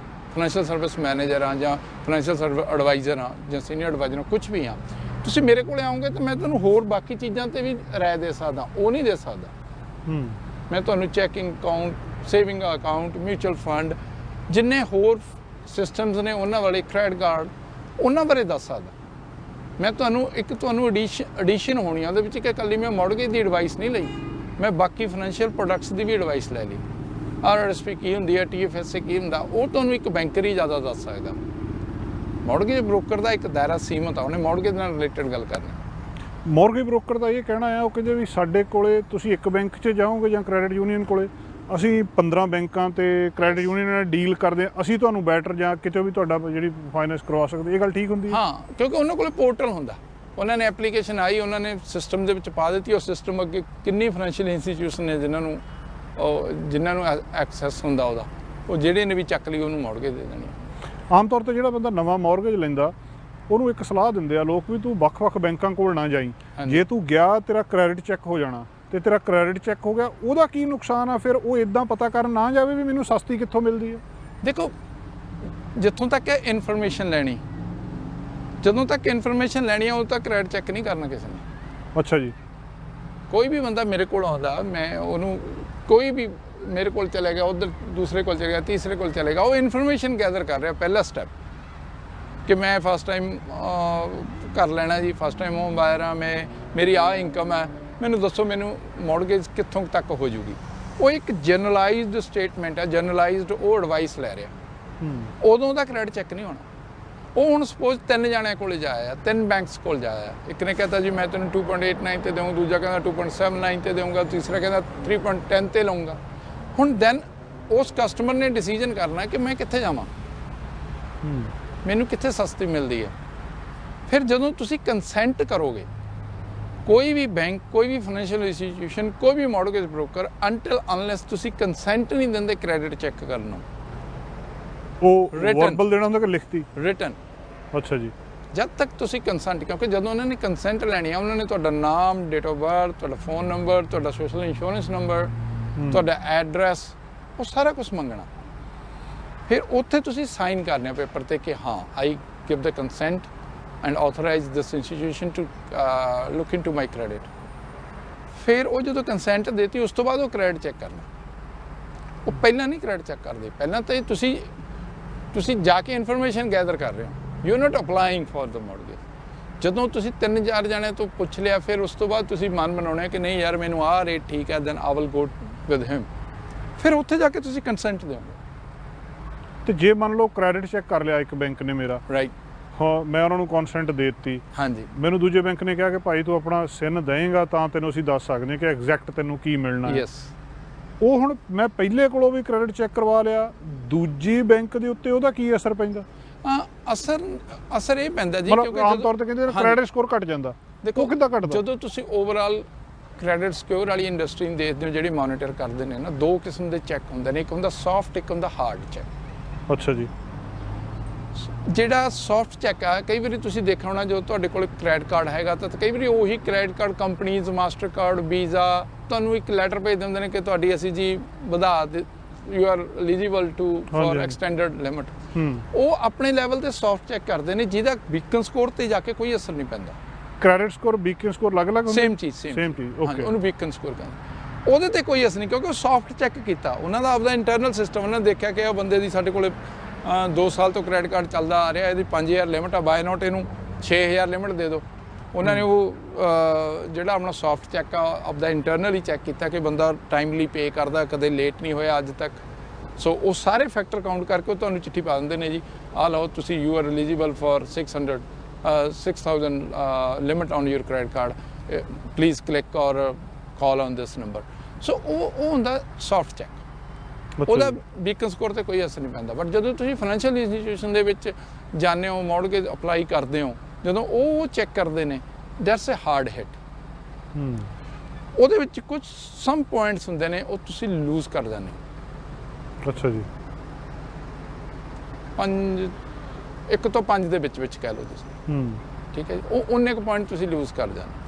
ਫਾਈਨੈਂਸ਼ੀਅਲ ਸਰਵਿਸ ਮੈਨੇਜਰ ਹਾਂ ਜਾਂ ਫਾਈਨੈਂਸ਼ੀਅਲ ਸਰਵਿਸ ਐਡਵਾਈਜ਼ਰ ਹਾਂ ਜਾਂ ਸੀਨੀਅਰ ਐਡਵਾਈਜ਼ਰ ਹਾਂ, ਕੁਝ ਵੀ ਹਾਂ, ਤੁਸੀਂ ਮੇਰੇ ਕੋਲ ਆਓਗੇ ਤਾਂ ਮੈਂ ਤੁਹਾਨੂੰ ਹੋਰ ਬਾਕੀ ਚੀਜ਼ਾਂ ਤੇ ਵੀ ਰਾਏ ਦੇ ਸਕਦਾ, ਉਹ ਨਹੀਂ ਦੇ ਸਕਦਾ। ਮੈਂ ਤੁਹਾਨੂੰ checking account, saving account, mutual fund, ਜਿੰਨੇ ਹੋਰ ਸਿਸਟਮਸ ਨੇ ਉਹਨਾਂ ਵਾਲੇ, ਕ੍ਰੈਡਿਟ ਕਾਰਡ, ਉਹਨਾਂ ਬਾਰੇ ਦੱਸ ਸਕਦਾ। ਮੈਂ ਤੁਹਾਨੂੰ ਐਡੀਸ਼ਨ ਹੋਣੀ ਆ ਉਹਦੇ ਵਿੱਚ ਕਿ ਇਕੱਲੀ ਮੈਂ ਮੌਰਗੇਜ ਦੀ ਐਡਵਾਈਸ ਨਹੀਂ ਲਈ, ਮੈਂ ਬਾਕੀ ਫਾਈਨੈਂਸ਼ੀਅਲ ਪ੍ਰੋਡਕਟਸ ਦੀ ਵੀ ਐਡਵਾਈਸ ਲੈ ਲਈ। RRSP ਕੀ ਹੁੰਦੀ ਹੈ, TFSA ਕੀ ਹੁੰਦਾ, ਉਹ ਤੁਹਾਨੂੰ ਇੱਕ ਬੈਂਕਰ ਹੀ ਜ਼ਿਆਦਾ ਦੱਸ ਸਕਦਾ। ਮੌਰਗੇਜ ਬ੍ਰੋਕਰ ਦਾ ਇੱਕ ਦਾਇਰਾ ਸੀਮਤ ਆ, ਉਹਨੇ ਮੌਰਗੇਜ ਨਾਲ ਰਿਲੇਟਡ ਗੱਲ ਕਰਨੀ। ਮੌਰਗੇਜ ਬ੍ਰੋਕਰ ਦਾ ਇਹ ਕਹਿਣਾ ਆ, ਉਹ ਕਹਿੰਦੇ ਵੀ ਸਾਡੇ ਕੋਲੇ ਤੁਸੀਂ ਇੱਕ ਬੈਂਕ 'ਚ ਜਾਓਗੇ ਜਾਂ ਕ੍ਰੈਡਿਟ ਯੂਨੀਅਨ ਕੋਲੇ, ਅਸੀਂ 15 ਬੈਂਕਾਂ ਤੇ ਕ੍ਰੈਡਿਟ ਯੂਨੀਅਨ ਨਾਲ ਡੀਲ ਕਰਦੇ ਹਾਂ, ਅਸੀਂ ਤੁਹਾਨੂੰ ਬੈਟਰ ਜਾਂ ਕਿਤੇ ਵੀ ਤੁਹਾਡਾ ਜਿਹੜੀ ਫਾਈਨੈਂਸ ਕਰਵਾ ਸਕਦੇ। ਇਹ ਗੱਲ ਠੀਕ ਹੁੰਦੀ ਹੈ? ਹਾਂ, ਕਿਉਂਕਿ ਉਹਨਾਂ ਕੋਲ ਪੋਰਟਲ ਹੁੰਦਾ, ਉਹਨਾਂ ਨੇ ਐਪਲੀਕੇਸ਼ਨ ਆਈ, ਉਹਨਾਂ ਨੇ ਸਿਸਟਮ ਦੇ ਵਿੱਚ ਪਾ ਦਿੱਤੀ, ਉਹ ਸਿਸਟਮ ਅੱਗੇ ਕਿੰਨੀ ਫਾਈਨੈਂਸ਼ੀਅਲ ਇੰਸਟੀਟਿਊਸ਼ਨ ਨੇ ਜਿਨ੍ਹਾਂ ਨੂੰ ਐਕਸੈਸ ਹੁੰਦਾ ਉਹਦਾ, ਉਹ ਜਿਹੜੇ ਨੇ ਵੀ ਚੱਕ ਲਈ ਉਹਨੂੰ ਮੌਰਗੇਜ ਦੇ ਦੇਣੀ। ਆਮ ਤੌਰ ਤੇ ਜਿਹੜਾ ਬੰਦਾ ਨਵਾਂ ਮੌਰਗੇਜ ਲੈਂਦਾ ਉਹਨੂੰ ਇੱਕ ਸਲਾਹ ਦਿੰਦੇ ਆ ਲੋਕ ਵੀ ਤੂੰ ਵੱਖ-ਵੱਖ ਬੈਂਕਾਂ ਕੋਲ ਨਾ ਜਾਈਂ, ਜੇ ਤੂੰ ਗਿਆ ਤੇਰਾ ਕ੍ਰੈਡਿਟ ਚੈੱਕ ਹੋ ਜਾਣਾ, ਤੇ ਤੇਰਾ ਕ੍ਰੈਡਿਟ ਚੈੱਕ ਹੋ ਗਿਆ ਉਹਦਾ ਕੀ ਨੁਕਸਾਨ ਆ? ਫਿਰ ਉਹ ਇਦਾਂ ਪਤਾ ਕਰਨ ਨਾ ਜਾਵੇ ਵੀ ਮੈਨੂੰ ਸਸਤੀ ਕਿੱਥੋਂ ਮਿਲਦੀ ਹੈ। ਦੇਖੋ, ਜਿੱਥੋਂ ਤੱਕ ਹੈ ਇਨਫੋਰਮੇਸ਼ਨ ਲੈਣੀ, ਜਦੋਂ ਤੱਕ ਇਨਫੋਰਮੇਸ਼ਨ ਲੈਣੀ ਆ ਉਦੋਂ ਤੱਕ ਕ੍ਰੈਡਿਟ ਚੈੱਕ ਨਹੀਂ ਕਰਨਾ ਕਿਸੇ ਨੇ। ਅੱਛਾ ਜੀ। ਕੋਈ ਵੀ ਬੰਦਾ ਮੇਰੇ ਕੋਲ ਆਉਂਦਾ, ਮੈਂ ਉਹਨੂੰ, ਕੋਈ ਵੀ ਮੇਰੇ ਕੋਲ ਚਲੇ ਗਿਆ, ਉਧਰ ਦੂਸਰੇ ਕੋਲ ਚਲੇ ਗਿਆ, ਤੀਸਰੇ ਕੋਲ ਚਲੇ ਗਿਆ, ਉਹ ਇਨਫੋਰਮੇਸ਼ਨ ਗੈਦਰ ਕਰ ਰਿਹਾ। ਪਹਿਲਾ ਸਟੈਪ ਕਿ ਮੈਂ ਫਸਟ ਟਾਈਮ ਕਰ ਲੈਣਾ ਜੀ, ਫਸਟ ਟਾਈਮ ਹੋਮ ਬਾਇਰ ਹਾਂ, ਮੇਰੀ ਆਹ ਇਨਕਮ ਹੈ, ਮੈਨੂੰ ਦੱਸੋ ਮੈਨੂੰ ਮੌਰਗੇਜ ਕਿੱਥੋਂ ਤੱਕ ਹੋ ਜੂਗੀ। ਉਹ ਇੱਕ ਜਨਰਲਾਈਜ਼ਡ ਸਟੇਟਮੈਂਟ ਹੈ, ਜਨਰਲਾਈਜ਼ਡ ਉਹ ਐਡਵਾਈਸ ਲੈ ਰਿਹਾ। ਉਦੋਂ ਦਾ ਕ੍ਰੈਡਿਟ ਚੈੱਕ ਨਹੀਂ ਹੋਣਾ। ਉਹ ਹੁਣ ਸਪੋਜ਼ 3 ਜਣਿਆਂ ਕੋਲ ਜਾਇਆ, 3 ਬੈਂਕਸ ਕੋਲ ਜਾਇਆ, ਇੱਕ ਨੇ ਕਹਤਾ ਜੀ ਮੈਂ ਤੈਨੂੰ 2.89 ਤੇ ਦੇਵਾਂ, ਦੂਜਾ ਕਹਿੰਦਾ 2.79 ਤੇ ਦੇਵਾਂਗਾ, ਤੀਸਰਾ ਕਹਿੰਦਾ 3.10 ਤੇ ਲਊਂਗਾ। ਹੁਣ ਦੈਨ ਉਸ ਕਸਟਮਰ ਨੇ ਡਿਸੀਜਨ ਕਰਨਾ ਕਿ ਮੈਂ ਕਿੱਥੇ ਜਾਵਾਂ, ਮੈਨੂੰ ਕਿੱਥੇ ਸਸਤੀ ਮਿਲਦੀ ਹੈ। ਫਿਰ ਜਦੋਂ ਤੁਸੀਂ ਕੰਸੈਂਟ ਕਰੋਗੇ, ਕੋਈ ਵੀ ਬੈਂਕ, ਕੋਈ ਵੀ ਫਾਈਨੈਂਸ਼ੀਅਲ ਇੰਸਟੀਟਿਊਸ਼ਨ, ਕੋਈ ਵੀ ਮੌਰਗੇਜ ਬ੍ਰੋਕਰ, ਅੰਟਿਲ ਅਨਲੈਸ ਤੁਸੀਂ ਕੰਸੈਂਟ ਨਹੀਂ ਦਿੰਦੇ ਕ੍ਰੈਡਿਟ ਚੈੱਕ ਕਰਨ ਨੂੰ, ਉਹ ਵਰਬਲ ਦੇਣਾ ਹੁੰਦਾ ਕਿ ਲਿਖਤੀ? ਰਿਟਨ। ਅੱਛਾ ਜੀ। ਜਦ ਤੱਕ ਤੁਸੀਂ ਕੰਸੈਂਟ, ਕਿਉਂਕਿ ਜਦੋਂ ਉਹਨਾਂ ਨੇ ਕੰਸੈਂਟ ਲੈਣੀ ਆ, ਉਹਨਾਂ ਨੇ ਤੁਹਾਡਾ ਨਾਮ, ਡੇਟ ਆਫ ਬਰਥ, ਤੁਹਾਡਾ ਫੋਨ ਨੰਬਰ, ਤੁਹਾਡਾ ਸੋਸ਼ਲ ਇੰਸ਼ੋਰੈਂਸ ਨੰਬਰ, ਤੁਹਾਡਾ ਐਡਰੈਸ, ਉਹ ਸਾਰਾ ਕੁਝ ਮੰਗਣਾ। ਫਿਰ ਉੱਥੇ ਤੁਸੀਂ ਸਾਈਨ ਕਰਨੇ ਆ ਪੇਪਰ ਤੇ ਕਿ ਹਾਂ, I give the consent and authorize this institution to look into my credit। ਫਿਰ ਉਹ ਜਦੋਂ ਕੰਸੈਂਟ ਦੇਤੀ, ਉਸ ਤੋਂ ਬਾਅਦ ਉਹ ਕ੍ਰੈਡਿਟ ਚੈੱਕ ਕਰਨਾ। ਉਹ ਪਹਿਲਾਂ ਨਹੀਂ ਕ੍ਰੈਡਿਟ ਚੈੱਕ ਕਰਦੇ, ਪਹਿਲਾਂ ਤਾਂ ਤੁਸੀਂ ਜਾ ਕੇ ਇਨਫੋਰਮੇਸ਼ਨ ਗੈਦਰ ਕਰ ਰਹੇ ਹੋ, you are not applying for the mortgage. ਜਦੋਂ ਤੁਸੀਂ 3-4 ਜਣੇ ਤੋਂ ਪੁੱਛ ਲਿਆ, ਫਿਰ ਉਸ ਤੋਂ ਬਾਅਦ ਤੁਸੀਂ ਮਨ ਬਣਾਉਣਾ ਕਿ ਨਹੀਂ ਯਾਰ ਮੈਨੂੰ ਆਹ ਰੇਟ ਠੀਕ ਹੈ, then I will go with him. ਫਿਰ ਉੱਥੇ ਜਾ ਕੇ ਤੁਸੀਂ ਕੰਸੈਂਟ ਦਿਓਗੇ। ਤੇ ਜੇ ਮੰਨ ਲਓ ਕ੍ਰੈਡਿਟ ਚੈੱਕ ਕਰ ਲਿਆ ਇੱਕ ਬੈਂਕ ਨੇ ਮੇਰਾ, ਰਾਈਟ, ਹਾਂ, ਮੈਂ ਉਹਨਾਂ ਨੂੰ ਕਨਸੈਂਟ ਦੇ ਦਿੱਤੀ, ਹਾਂਜੀ, ਮੈਨੂੰ ਦੂਜੇ ਬੈਂਕ ਨੇ ਕਿਹਾ ਕਿ ਭਾਈ ਤੂੰ ਆਪਣਾ ਸਿਨ ਦੇਏਗਾ ਤਾਂ ਤੈਨੂੰ ਅਸੀਂ ਦੱਸ ਸਕਦੇ ਹਾਂ ਕਿ ਐਗਜ਼ੈਕਟ ਤੈਨੂੰ ਕੀ ਮਿਲਣਾ ਹੈ। ਯੈਸ। ਉਹ ਹੁਣ ਮੈਂ ਪਹਿਲੇ ਕੋਲੋਂ ਵੀ ਕ੍ਰੈਡਿਟ ਚੈੱਕ ਕਰਵਾ ਲਿਆ, ਦੂਜੀ ਬੈਂਕ ਦੇ ਉੱਤੇ ਉਹਦਾ ਕੀ ਅਸਰ ਪੈਂਦਾ? ਅਸਰ ਇਹ ਪੈਂਦਾ ਜੀ, ਕਿਉਂਕਿ ਆਮ ਤੌਰ ਤੇ ਕਹਿੰਦੇ ਕ੍ਰੈਡਿਟ ਸਕੋਰ ਘਟ ਜਾਂਦਾ। ਦੇਖੋ, ਉਹ ਕਿੱਦਾਂ ਘਟਦਾ? ਜਦੋਂ ਤੁਸੀਂ ਓਵਰਆਲ ਕ੍ਰੈਡਿਟ ਸਕੋਰ ਵਾਲੀ ਇੰਡਸਟਰੀ ਨੂੰ ਦੇਖਦੇ ਹੋ, ਜਿਹੜੀ ਮੋਨੀਟਰ ਕਰਦੇ ਨੇ ਨਾ, 2 ਕਿਸਮ ਦੇ ਚੈੱਕ ਹੁੰਦੇ ਨੇ, ਇੱਕ ਹੁੰਦਾ ਸੌਫਟ, ਇੱਕ ਹੁੰਦਾ ਹਾਰਡ ਚੈੱਕ। ਅੱਛਾ ਜੀ। ਜਿਹੜਾ ਸੌਫਟ ਚੈੱਕ ਆ, ਕਈ ਵਾਰੀ ਤੁਸੀਂ ਦੇਖਿਆ ਹੋਣਾ, ਜੋ ਤੁਹਾਡੇ ਕੋਲ ਕ੍ਰੈਡਿਟ ਕਾਰਡ ਹੈਗਾ ਤਾਂ ਕਈ ਵਾਰੀ ਉਹੀ credit card companies, master card, visa ਤੁਹਾਨੂੰ ਇੱਕ ਲੈਟਰ ਭੇਜ ਦਿੰਦੇ ਨੇ ਕਿ ਤੁਹਾਡੀ ਅਸੀਂ ਜੀ ਵਧਾ you are eligible to for extended limit. ਉਹ ਆਪਣੇ ਲੈਵਲ ਤੇ ਸੌਫਟ ਚੈੱਕ ਕਰਦੇ ਨੇ, ਜਿਹਦਾ ਬੀਕਨ ਸਕੋਰ ਤੇ ਜਾ ਕੇ ਕੋਈ ਅਸਰ ਨਹੀਂ ਪੈਂਦਾ। ਕ੍ਰੈਡਿਟ ਸਕੋਰ, ਬੀਕਨ ਸਕੋਰ ਅਲੱਗ-ਅਲੱਗ ਹੁੰਦਾ? ਸੇਮ ਚੀਜ਼। ਓਕੇ। ਉਹਨੂੰ ਬੀਕਨ ਸਕੋਰ ਕਹਿੰਦੇ। ਉਹਦੇ ਤੇ ਕੋਈ ਅਸਰ ਨਹੀਂ, ਕਿਉਂਕਿ ਉਹ ਸੌਫਟ ਚੈੱਕ ਕੀਤਾ, ਉਹਨਾਂ ਦਾ ਆਪਦਾ ਇੰਟਰਨਲ ਸਿਸਟਮ, ਉਹਨਾਂ ਨੇ ਦੇਖਿਆ ਕਿ ਉਹ ਬੰਦੇ ਦੀ ਸਾਡੇ ਕੋਲੇ 2 ਸਾਲ ਤੋਂ ਕ੍ਰੈਡਿਟ ਕਾਰਡ ਚੱਲਦਾ ਆ ਰਿਹਾ, ਇਹਦੀ 5000 ਲਿਮਿਟ ਆ, ਬਾਏ ਨੋਟ ਇਹਨੂੰ 6000 ਲਿਮਿਟ ਦੇ ਦਿਓ। ਉਹਨਾਂ ਨੇ ਉਹ ਜਿਹੜਾ ਆਪਣਾ ਸੌਫਟ ਚੈੱਕ ਆ, ਆਪਦਾ ਇੰਟਰਨਲੀ ਚੈੱਕ ਕੀਤਾ ਕਿ ਬੰਦਾ ਟਾਈਮਲੀ ਪੇ ਕਰਦਾ, ਕਦੇ ਲੇਟ ਨਹੀਂ ਹੋਇਆ ਅੱਜ ਤੱਕ। ਸੋ ਉਹ ਸਾਰੇ ਫੈਕਟਰ ਕਾਊਂਟ ਕਰਕੇ ਉਹ ਤੁਹਾਨੂੰ ਚਿੱਠੀ ਪਾ ਦਿੰਦੇ ਨੇ ਜੀ, ਆਹ ਲਓ ਤੁਸੀਂ you are eligible for 6000 limit on your credit card, please click ਔਰ ਕਾਲ ਔਨ ਦਿਸ ਨੰਬਰ। ਸੋ ਉਹ ਹੁੰਦਾ ਸੌਫਟ ਚੈੱਕ, ਉਹਦਾ ਬੀਕਨ ਸਕੋਰ ਤੇ ਕੋਈ ਅਸਰ ਨਹੀਂ ਪੈਂਦਾ। ਬਟ ਜਦੋਂ ਤੁਸੀਂ ਫਾਈਨੈਂਸ਼ੀਅਲ ਇੰਸਟੀਟਿਊਸ਼ਨ ਦੇ ਵਿੱਚ ਜਾਂਦੇ ਹੋ, ਮੌਰਗੇਜ ਅਪਲਾਈ ਕਰਦੇ ਹੋ, ਜਦੋਂ ਉਹ ਚੈੱਕ ਕਰਦੇ ਨੇ, ਦੈਟਸ ਅ ਹਾਰਡ ਹਿੱਟ। ਉਹਦੇ ਵਿੱਚ ਕੁਝ ਸਮ ਪੁਆਇੰਟਸ ਹੁੰਦੇ ਨੇ, ਉਹ ਤੁਸੀਂ ਲੂਜ਼ ਕਰ ਜਾਂਦੇ ਹੋ। ਅੱਛਾ ਜੀ। 1 ਤੋਂ 5 ਦੇ ਵਿੱਚ ਕਹਿ ਲਓ ਤੁਸੀਂ, ਠੀਕ ਹੈ ਜੀ। ਉਹ ਉਨੇ ਕੁ ਪੁਆਇੰਟ ਤੁਸੀਂ ਲੂਜ਼ ਕਰ ਜਾਂਦੇ।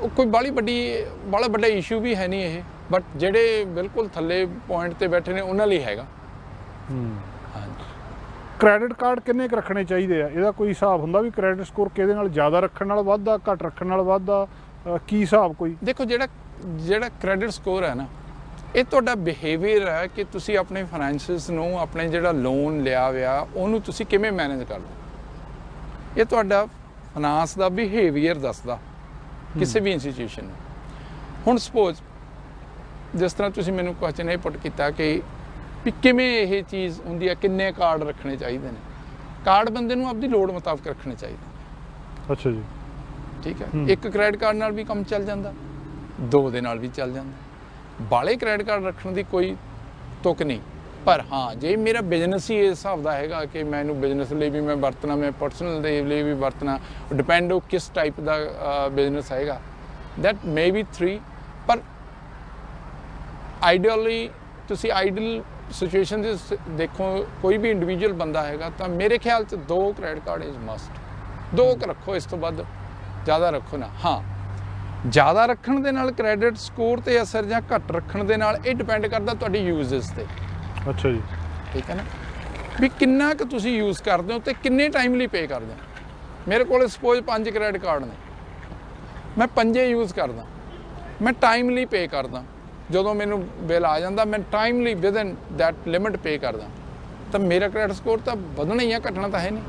ਉਹ ਕੋਈ ਬੜਾ ਵੱਡਾ ਇਸ਼ੂ ਵੀ ਹੈ ਨਹੀਂ ਇਹ, ਬਟ ਜਿਹੜੇ ਬਿਲਕੁਲ ਥੱਲੇ ਪੁਆਇੰਟ ਤੇ ਬੈਠੇ ਨੇ ਉਹਨਾਂ ਲਈ ਹੈਗਾ। ਹਾਂਜੀ। ਕ੍ਰੈਡਿਟ ਕਾਰਡ ਕਿੰਨੇ ਕੁ ਰੱਖਣੇ ਚਾਹੀਦੇ ਆ? ਇਹਦਾ ਕੋਈ ਹਿਸਾਬ ਹੁੰਦਾ ਵੀ ਕ੍ਰੈਡਿਟ ਸਕੋਰ ਕਿਹਦੇ ਨਾਲ ਜ਼ਿਆਦਾ ਰੱਖਣ ਨਾਲ ਵੱਧਦਾ, ਘੱਟ ਰੱਖਣ ਨਾਲ ਵੱਧਦਾ? ਕੀ ਹਿਸਾਬ ਕੋਈ? ਦੇਖੋ, ਜਿਹੜਾ ਕ੍ਰੈਡਿਟ ਸਕੋਰ ਹੈ ਨਾ, ਇਹ ਤੁਹਾਡਾ ਬਿਹੇਵੀਅਰ ਹੈ ਕਿ ਤੁਸੀਂ ਆਪਣੇ ਫਾਈਨੈਂਸਿਸ ਨੂੰ, ਆਪਣੇ ਜਿਹੜਾ ਲੋਨ ਲਿਆ ਹੋਇਆ ਉਹਨੂੰ ਤੁਸੀਂ ਕਿਵੇਂ ਮੈਨੇਜ ਕਰਦੇ। ਇਹ ਤੁਹਾਡਾ ਫਾਈਨਾਂਸ ਦਾ ਬਿਹੇਵੀਅਰ ਦੱਸਦਾ ਕਿਸੇ ਵੀ ਇੰਸਟੀਟਿਊਸ਼ਨ ਨੂੰ। ਹੁਣ ਸਪੋਜ਼ ਜਿਸ ਤਰ੍ਹਾਂ ਤੁਸੀਂ ਮੈਨੂੰ ਕੁਐਸਚਨ ਇਹ ਪੁੱਟ ਕੀਤਾ ਕਿ ਵੀ ਕਿਵੇਂ ਇਹ ਚੀਜ਼ ਹੁੰਦੀ ਹੈ, ਕਿੰਨੇ ਕਾਰਡ ਰੱਖਣੇ ਚਾਹੀਦੇ ਨੇ। ਕਾਰਡ ਬੰਦੇ ਨੂੰ ਆਪਦੀ ਲੋੜ ਮੁਤਾਬਕ ਰੱਖਣੇ ਚਾਹੀਦੇ ਨੇ। ਅੱਛਾ ਜੀ। ਠੀਕ ਹੈ। ਇੱਕ ਕ੍ਰੈਡਿਟ ਕਾਰਡ ਨਾਲ ਵੀ ਕੰਮ ਚੱਲ ਜਾਂਦਾ, 2 ਦੇ ਨਾਲ ਵੀ ਚੱਲ ਜਾਂਦਾ। ਬਾਲੇ ਕ੍ਰੈਡਿਟ ਕਾਰਡ ਰੱਖਣ ਦੀ ਕੋਈ ਤੁਕ ਨਹੀਂ। ਪਰ ਹਾਂ, ਜੇ ਮੇਰਾ ਬਿਜ਼ਨਸ ਹੀ ਇਸ ਹਿਸਾਬ ਦਾ ਹੈਗਾ ਕਿ ਮੈਨੂੰ ਬਿਜ਼ਨਸ ਲਈ ਵੀ ਮੈਂ ਵਰਤਣਾ, ਮੈਂ ਪਰਸਨਲ ਦੇ ਲਈ ਵੀ ਵਰਤਣਾ, ਡਿਪੈਂਡ ਉਹ ਕਿਸ ਟਾਈਪ ਦਾ ਬਿਜ਼ਨਸ ਹੈਗਾ, ਦੈਟ ਮੇ ਬੀ 3। ਪਰ ਆਈਡੀਅਲੀ ਤੁਸੀਂ ਆਈਡੀਅਲ ਸਿਚੁਏਸ਼ਨ ਦੇ ਦੇਖੋ, ਕੋਈ ਵੀ ਇੰਡੀਵਿਜੂਅਲ ਬੰਦਾ ਹੈਗਾ ਤਾਂ ਮੇਰੇ ਖਿਆਲ 'ਚ 2 ਕ੍ਰੈਡਿਟ ਕਾਰਡ ਇਜ਼ ਮਸਟ। 2 ਰੱਖੋ, ਇਸ ਤੋਂ ਵੱਧ ਜ਼ਿਆਦਾ ਰੱਖੋ ਨਾ। ਹਾਂ, ਜ਼ਿਆਦਾ ਰੱਖਣ ਦੇ ਨਾਲ ਕ੍ਰੈਡਿਟ ਸਕੋਰ 'ਤੇ ਅਸਰ ਜਾਂ ਘੱਟ ਰੱਖਣ ਦੇ ਨਾਲ ਇਹ ਡਿਪੈਂਡ ਕਰਦਾ ਤੁਹਾਡੀ ਯੂਜ਼ਸ 'ਤੇ। ਅੱਛਾ ਜੀ। ਠੀਕ ਹੈ ਨਾ, ਵੀ ਕਿੰਨਾ ਕੁ ਤੁਸੀਂ ਯੂਜ਼ ਕਰਦੇ ਹੋ ਅਤੇ ਕਿੰਨੇ ਟਾਈਮ ਲਈ ਪੇ ਕਰਦੇ ਹੋ। ਮੇਰੇ ਕੋਲ ਸਪੋਜ਼ 5 ਕ੍ਰੈਡਿਟ ਕਾਰਡ ਨੇ, ਮੈਂ 5 ਯੂਜ਼ ਕਰਦਾ, ਮੈਂ ਟਾਈਮਲੀ ਪੇ ਕਰਦਾ। ਜਦੋਂ ਮੈਨੂੰ ਬਿੱਲ ਆ ਜਾਂਦਾ ਮੈਂ ਟਾਈਮਲੀ ਵਿਦਨ ਦੈਟ ਲਿਮਿਟ ਪੇ ਕਰਦਾ, ਤਾਂ ਮੇਰਾ ਕ੍ਰੈਡਿਟ ਸਕੋਰ ਤਾਂ ਵਧਣਾ ਹੀ ਆ, ਘਟਣਾ ਤਾਂ ਹੈ ਨਹੀਂ।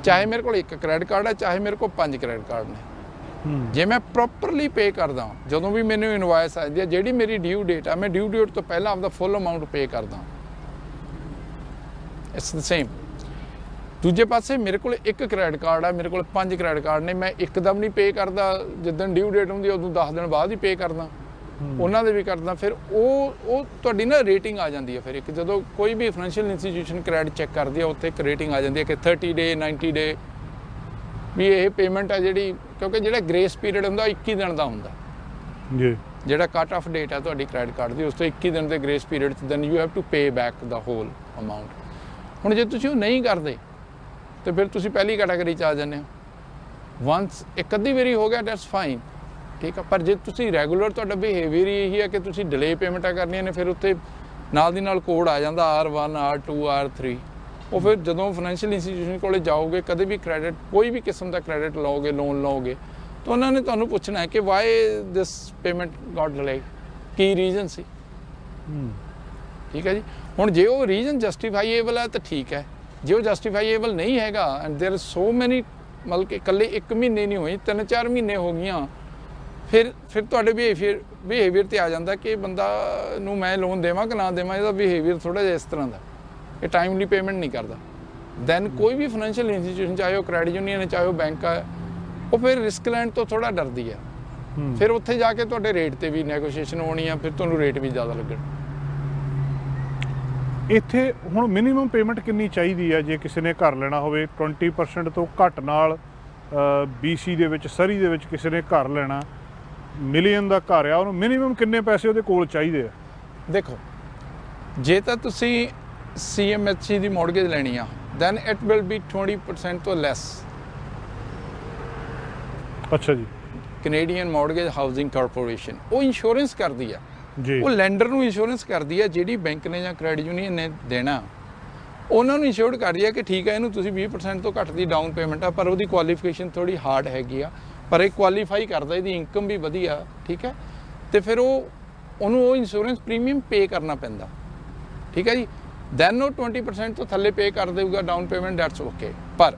ਚਾਹੇ ਮੇਰੇ ਕੋਲ 1 ਕ੍ਰੈਡਿਟ ਕਾਰਡ ਹੈ, ਚਾਹੇ ਮੇਰੇ ਕੋਲ 5 ਕ੍ਰੈਡਿਟ ਕਾਰਡ ਨੇ। ਜੇ ਮੈਂ ਪ੍ਰੋਪਰਲੀ ਪੇ ਕਰਦਾ, ਜਦੋਂ ਵੀ ਮੈਨੂੰ ਇਨਵਾਇਸ ਆਉਂਦੀ ਹੈ, ਜਿਹੜੀ ਮੇਰੀ ਡਿਊ ਡੇਟ ਆ, ਮੈਂ ਡਿਊ ਡੇਟ ਤੋਂ ਪਹਿਲਾਂ ਆਪਦਾ ਫੁੱਲ ਅਮਾਊਂਟ ਪੇ ਕਰਦਾ। It's the same. ਦੂਜੇ ਪਾਸੇ ਮੇਰੇ ਕੋਲ 1 ਕ੍ਰੈਡਿਟ ਕਾਰਡ ਆ, ਮੇਰੇ ਕੋਲ 5 ਕ੍ਰੈਡਿਟ ਕਾਰਡ ਨੇ, ਮੈਂ ਇੱਕਦਮ ਨਹੀਂ ਪੇ ਕਰਦਾ। ਜਿੱਦਣ ਡਿਊ ਡੇਟ ਹੁੰਦੀ ਉਦੋਂ 10 ਦਿਨ ਬਾਅਦ ਹੀ ਪੇ ਕਰਦਾ, ਉਹਨਾਂ ਦੇ ਵੀ ਕਰਦਾ। ਫਿਰ ਉਹ ਤੁਹਾਡੀ ਨਾ ਰੇਟਿੰਗ ਆ ਜਾਂਦੀ ਹੈ। ਫਿਰ ਇੱਕ ਜਦੋਂ ਕੋਈ ਵੀ ਫਾਈਨੈਂਸ਼ੀਅਲ ਇੰਸਟੀਟਿਊਸ਼ਨ ਕ੍ਰੈਡਿਟ ਚੈੱਕ ਕਰਦੀ ਹੈ, ਉੱਥੇ ਇੱਕ ਰੇਟਿੰਗ ਆ ਜਾਂਦੀ ਹੈ ਕਿ 30 ਡੇ 90 ਡੇ ਵੀ ਇਹ ਪੇਮੈਂਟ ਆ ਜਿਹੜੀ, ਕਿਉਂਕਿ ਜਿਹੜਾ ਗ੍ਰੇਸ ਪੀਰੀਅਡ ਹੁੰਦਾ 21 ਦਿਨ ਦਾ ਹੁੰਦਾ ਜੀ। ਜਿਹੜਾ ਕੱਟ ਆਫ ਡੇਟ ਹੈ ਤੁਹਾਡੀ ਕ੍ਰੈਡਿਟ ਕਾਰਡ ਦੀ, ਉਸ ਤੋਂ 21 ਦਿਨ ਦੇ ਗ੍ਰੇਸ ਪੀਰੀਅਡ 'ਚ then you have to pay back the whole amount. ਹੁਣ ਜੇ ਤੁਸੀਂ ਉਹ ਨਹੀਂ ਕਰਦੇ ਤਾਂ ਫਿਰ ਤੁਸੀਂ ਪਹਿਲੀ ਕੈਟਾਗਰੀ 'ਚ ਆ ਜਾਂਦੇ ਹੋ। ਵਨਸ ਇੱਕ ਅੱਧੀ ਵਾਰੀ ਹੋ ਗਿਆ, ਦੈਟਸ ਫਾਈਨ, ਠੀਕ ਆ। ਪਰ ਜੇ ਤੁਸੀਂ ਰੈਗੂਲਰ ਤੁਹਾਡਾ ਬਿਹੇਵੀਅਰ ਹੀ ਇਹੀ ਹੈ ਕਿ ਤੁਸੀਂ ਡਿਲੇ ਪੇਮੈਂਟਾਂ ਕਰਨੀਆਂ ਨੇ, ਫਿਰ ਉੱਤੇ ਨਾਲ ਦੀ ਨਾਲ ਕੋਡ ਆ ਜਾਂਦਾ R1 R2 R3। ਉਹ ਫਿਰ ਜਦੋਂ ਫਾਈਨੈਂਸ਼ੀਅਲ ਇੰਸਟੀਟਿਊਸ਼ਨ ਕੋਲੇ ਜਾਓਗੇ, ਕਦੇ ਵੀ ਕ੍ਰੈਡਿਟ, ਕੋਈ ਵੀ ਕਿਸਮ ਦਾ ਕ੍ਰੈਡਿਟ ਲਓਗੇ, ਲੋਨ ਲਓਗੇ, ਤਾਂ ਉਹਨਾਂ ਨੇ ਤੁਹਾਨੂੰ ਪੁੱਛਣਾ ਹੈ ਕਿ why this payment got delay, ਕੀ ਰੀਜ਼ਨ ਸੀ। ਠੀਕ ਹੈ ਜੀ। ਹੁਣ ਜੇ ਉਹ ਰੀਜ਼ਨ ਜਸਟੀਫਾਈਏਬਲ ਹੈ ਤਾਂ ਠੀਕ ਹੈ। ਜੇ ਉਹ ਜਸਟੀਫਾਈਏਬਲ ਨਹੀਂ ਹੈਗਾ ਐਂਡ ਦੇयर ਸੋ ਮੈਨੀ, ਮਤਲਬ ਕਿ ਇਕੱਲੇ 1 ਮਹੀਨੇ ਨਹੀਂ ਹੋਈ, 3-4 ਮਹੀਨੇ ਹੋ ਗਈਆਂ, ਫਿਰ ਤੁਹਾਡੇ ਬਿਹੇਵੀਅਰ 'ਤੇ ਆ ਜਾਂਦਾ ਕਿ ਬੰਦਾ ਨੂੰ ਮੈਂ ਲੋਨ ਦੇਵਾਂ ਕਿ ਨਾ ਦੇਵਾਂ। ਇਹਦਾ ਬਿਹੇਵੀਅਰ ਥੋੜ੍ਹਾ ਜਿਹਾ ਇਸ ਤਰ੍ਹਾਂ ਦਾ, ਇਹ ਟਾਈਮਲੀ ਪੇਮੈਂਟ ਨਹੀਂ ਕਰਦਾ। ਦੈਨ ਕੋਈ ਵੀ ਫਾਈਨੈਂਸ਼ੀਅਲ ਇੰਸਟੀਟਿਊਸ਼ਨ, ਚਾਹੇ ਉਹ ਕ੍ਰੈਡਿਟ ਯੂਨੀਅਨ ਹੈ, ਚਾਹੇ ਉਹ ਬੈਂਕ ਹੈ, ਉਹ ਫਿਰ ਰਿਸਕ ਲੈਣ ਤੋਂ ਥੋੜ੍ਹਾ ਡਰਦੀ ਹੈ। ਫਿਰ ਉੱਥੇ ਜਾ ਕੇ ਤੁਹਾਡੇ ਰੇਟ 'ਤੇ ਵੀ ਨੈਗੋਸ਼ੀਏਸ਼ਨ ਹੋਣੀ ਆ, ਫਿਰ ਤੁਹਾਨੂੰ ਰੇਟ ਵੀ ਜ਼ਿਆਦਾ ਲੱਗਣ। ਇੱਥੇ ਹੁਣ ਮਿਨੀਮਮ ਪੇਮੈਂਟ ਕਿੰਨੀ ਚਾਹੀਦੀ ਹੈ ਜੇ ਕਿਸੇ ਨੇ ਘਰ ਲੈਣਾ ਹੋਵੇ? 20% ਤੋਂ ਘੱਟ ਨਾਲ BC ਦੇ ਵਿੱਚ, ਸਰੀ ਦੇ ਵਿੱਚ ਕਿਸੇ ਨੇ ਘਰ ਲੈਣਾ, ਮਿਲੀਅਨ ਦਾ ਘਰ ਆ, ਉਹਨੂੰ ਮਿਨੀਮਮ ਕਿੰਨੇ ਪੈਸੇ ਉਹਦੇ ਕੋਲ ਚਾਹੀਦੇ ਆ? ਦੇਖੋ, ਜੇ ਤਾਂ ਤੁਸੀਂ CMHC ਦੀ ਮੌਰਗੇਜ ਲੈਣੀ ਆ, ਦੈਨ ਇਟ ਵਿਲ ਬੀ 20% ਤੋਂ ਲੈਸ। ਅੱਛਾ ਜੀ। ਕੈਨੇਡੀਅਨ ਮੌਰਗੇਜ ਹਾਊਸਿੰਗ ਕਾਰਪੋਰੇਸ਼ਨ ਉਹ ਇੰਸ਼ੋਰੈਂਸ ਕਰਦੀ ਆ ਜੀ, ਉਹ ਲੈਂਡਰ ਨੂੰ ਇੰਸ਼ੋਰੈਂਸ ਕਰਦੀ ਹੈ। ਜਿਹੜੀ ਬੈਂਕ ਨੇ ਜਾਂ ਕ੍ਰੈਡਿਟ ਯੂਨੀਅਨ ਨੇ ਦੇਣਾ, ਉਹਨਾਂ ਨੂੰ ਇੰਸ਼ੋਰਡ ਕਰਦੀ ਹੈ ਕਿ ਠੀਕ ਹੈ, ਇਹਨੂੰ ਤੁਸੀਂ 20% ਤੋਂ ਘੱਟ ਦੀ ਡਾਊਨ ਪੇਮੈਂਟ ਆ, ਪਰ ਉਹਦੀ ਕੁਆਲੀਫਿਕੇਸ਼ਨ ਥੋੜੀ ਹਾਰਡ ਹੈਗੀ ਆ, ਪਰ ਇਹ ਕੁਆਲੀਫਾਈ ਕਰਦਾ, ਇਹਦੀ ਇਨਕਮ ਵੀ ਵਧੀਆ, ਠੀਕ ਹੈ। ਤੇ ਫਿਰ ਉਹਨੂੰ ਉਹ ਇੰਸ਼ੋਰੈਂਸ ਪ੍ਰੀਮੀਅਮ ਪੇ ਕਰਨਾ ਪੈਂਦਾ, ਠੀਕ ਹੈ ਜੀ। ਦੈਨ ਉਹ 20% ਤੋਂ ਥੱਲੇ ਪੇ ਕਰ ਦੇਊਗਾ ਡਾਊਨ ਪੇਮੈਂਟ, ਦੈਟਸ ਓਕੇ। ਪਰ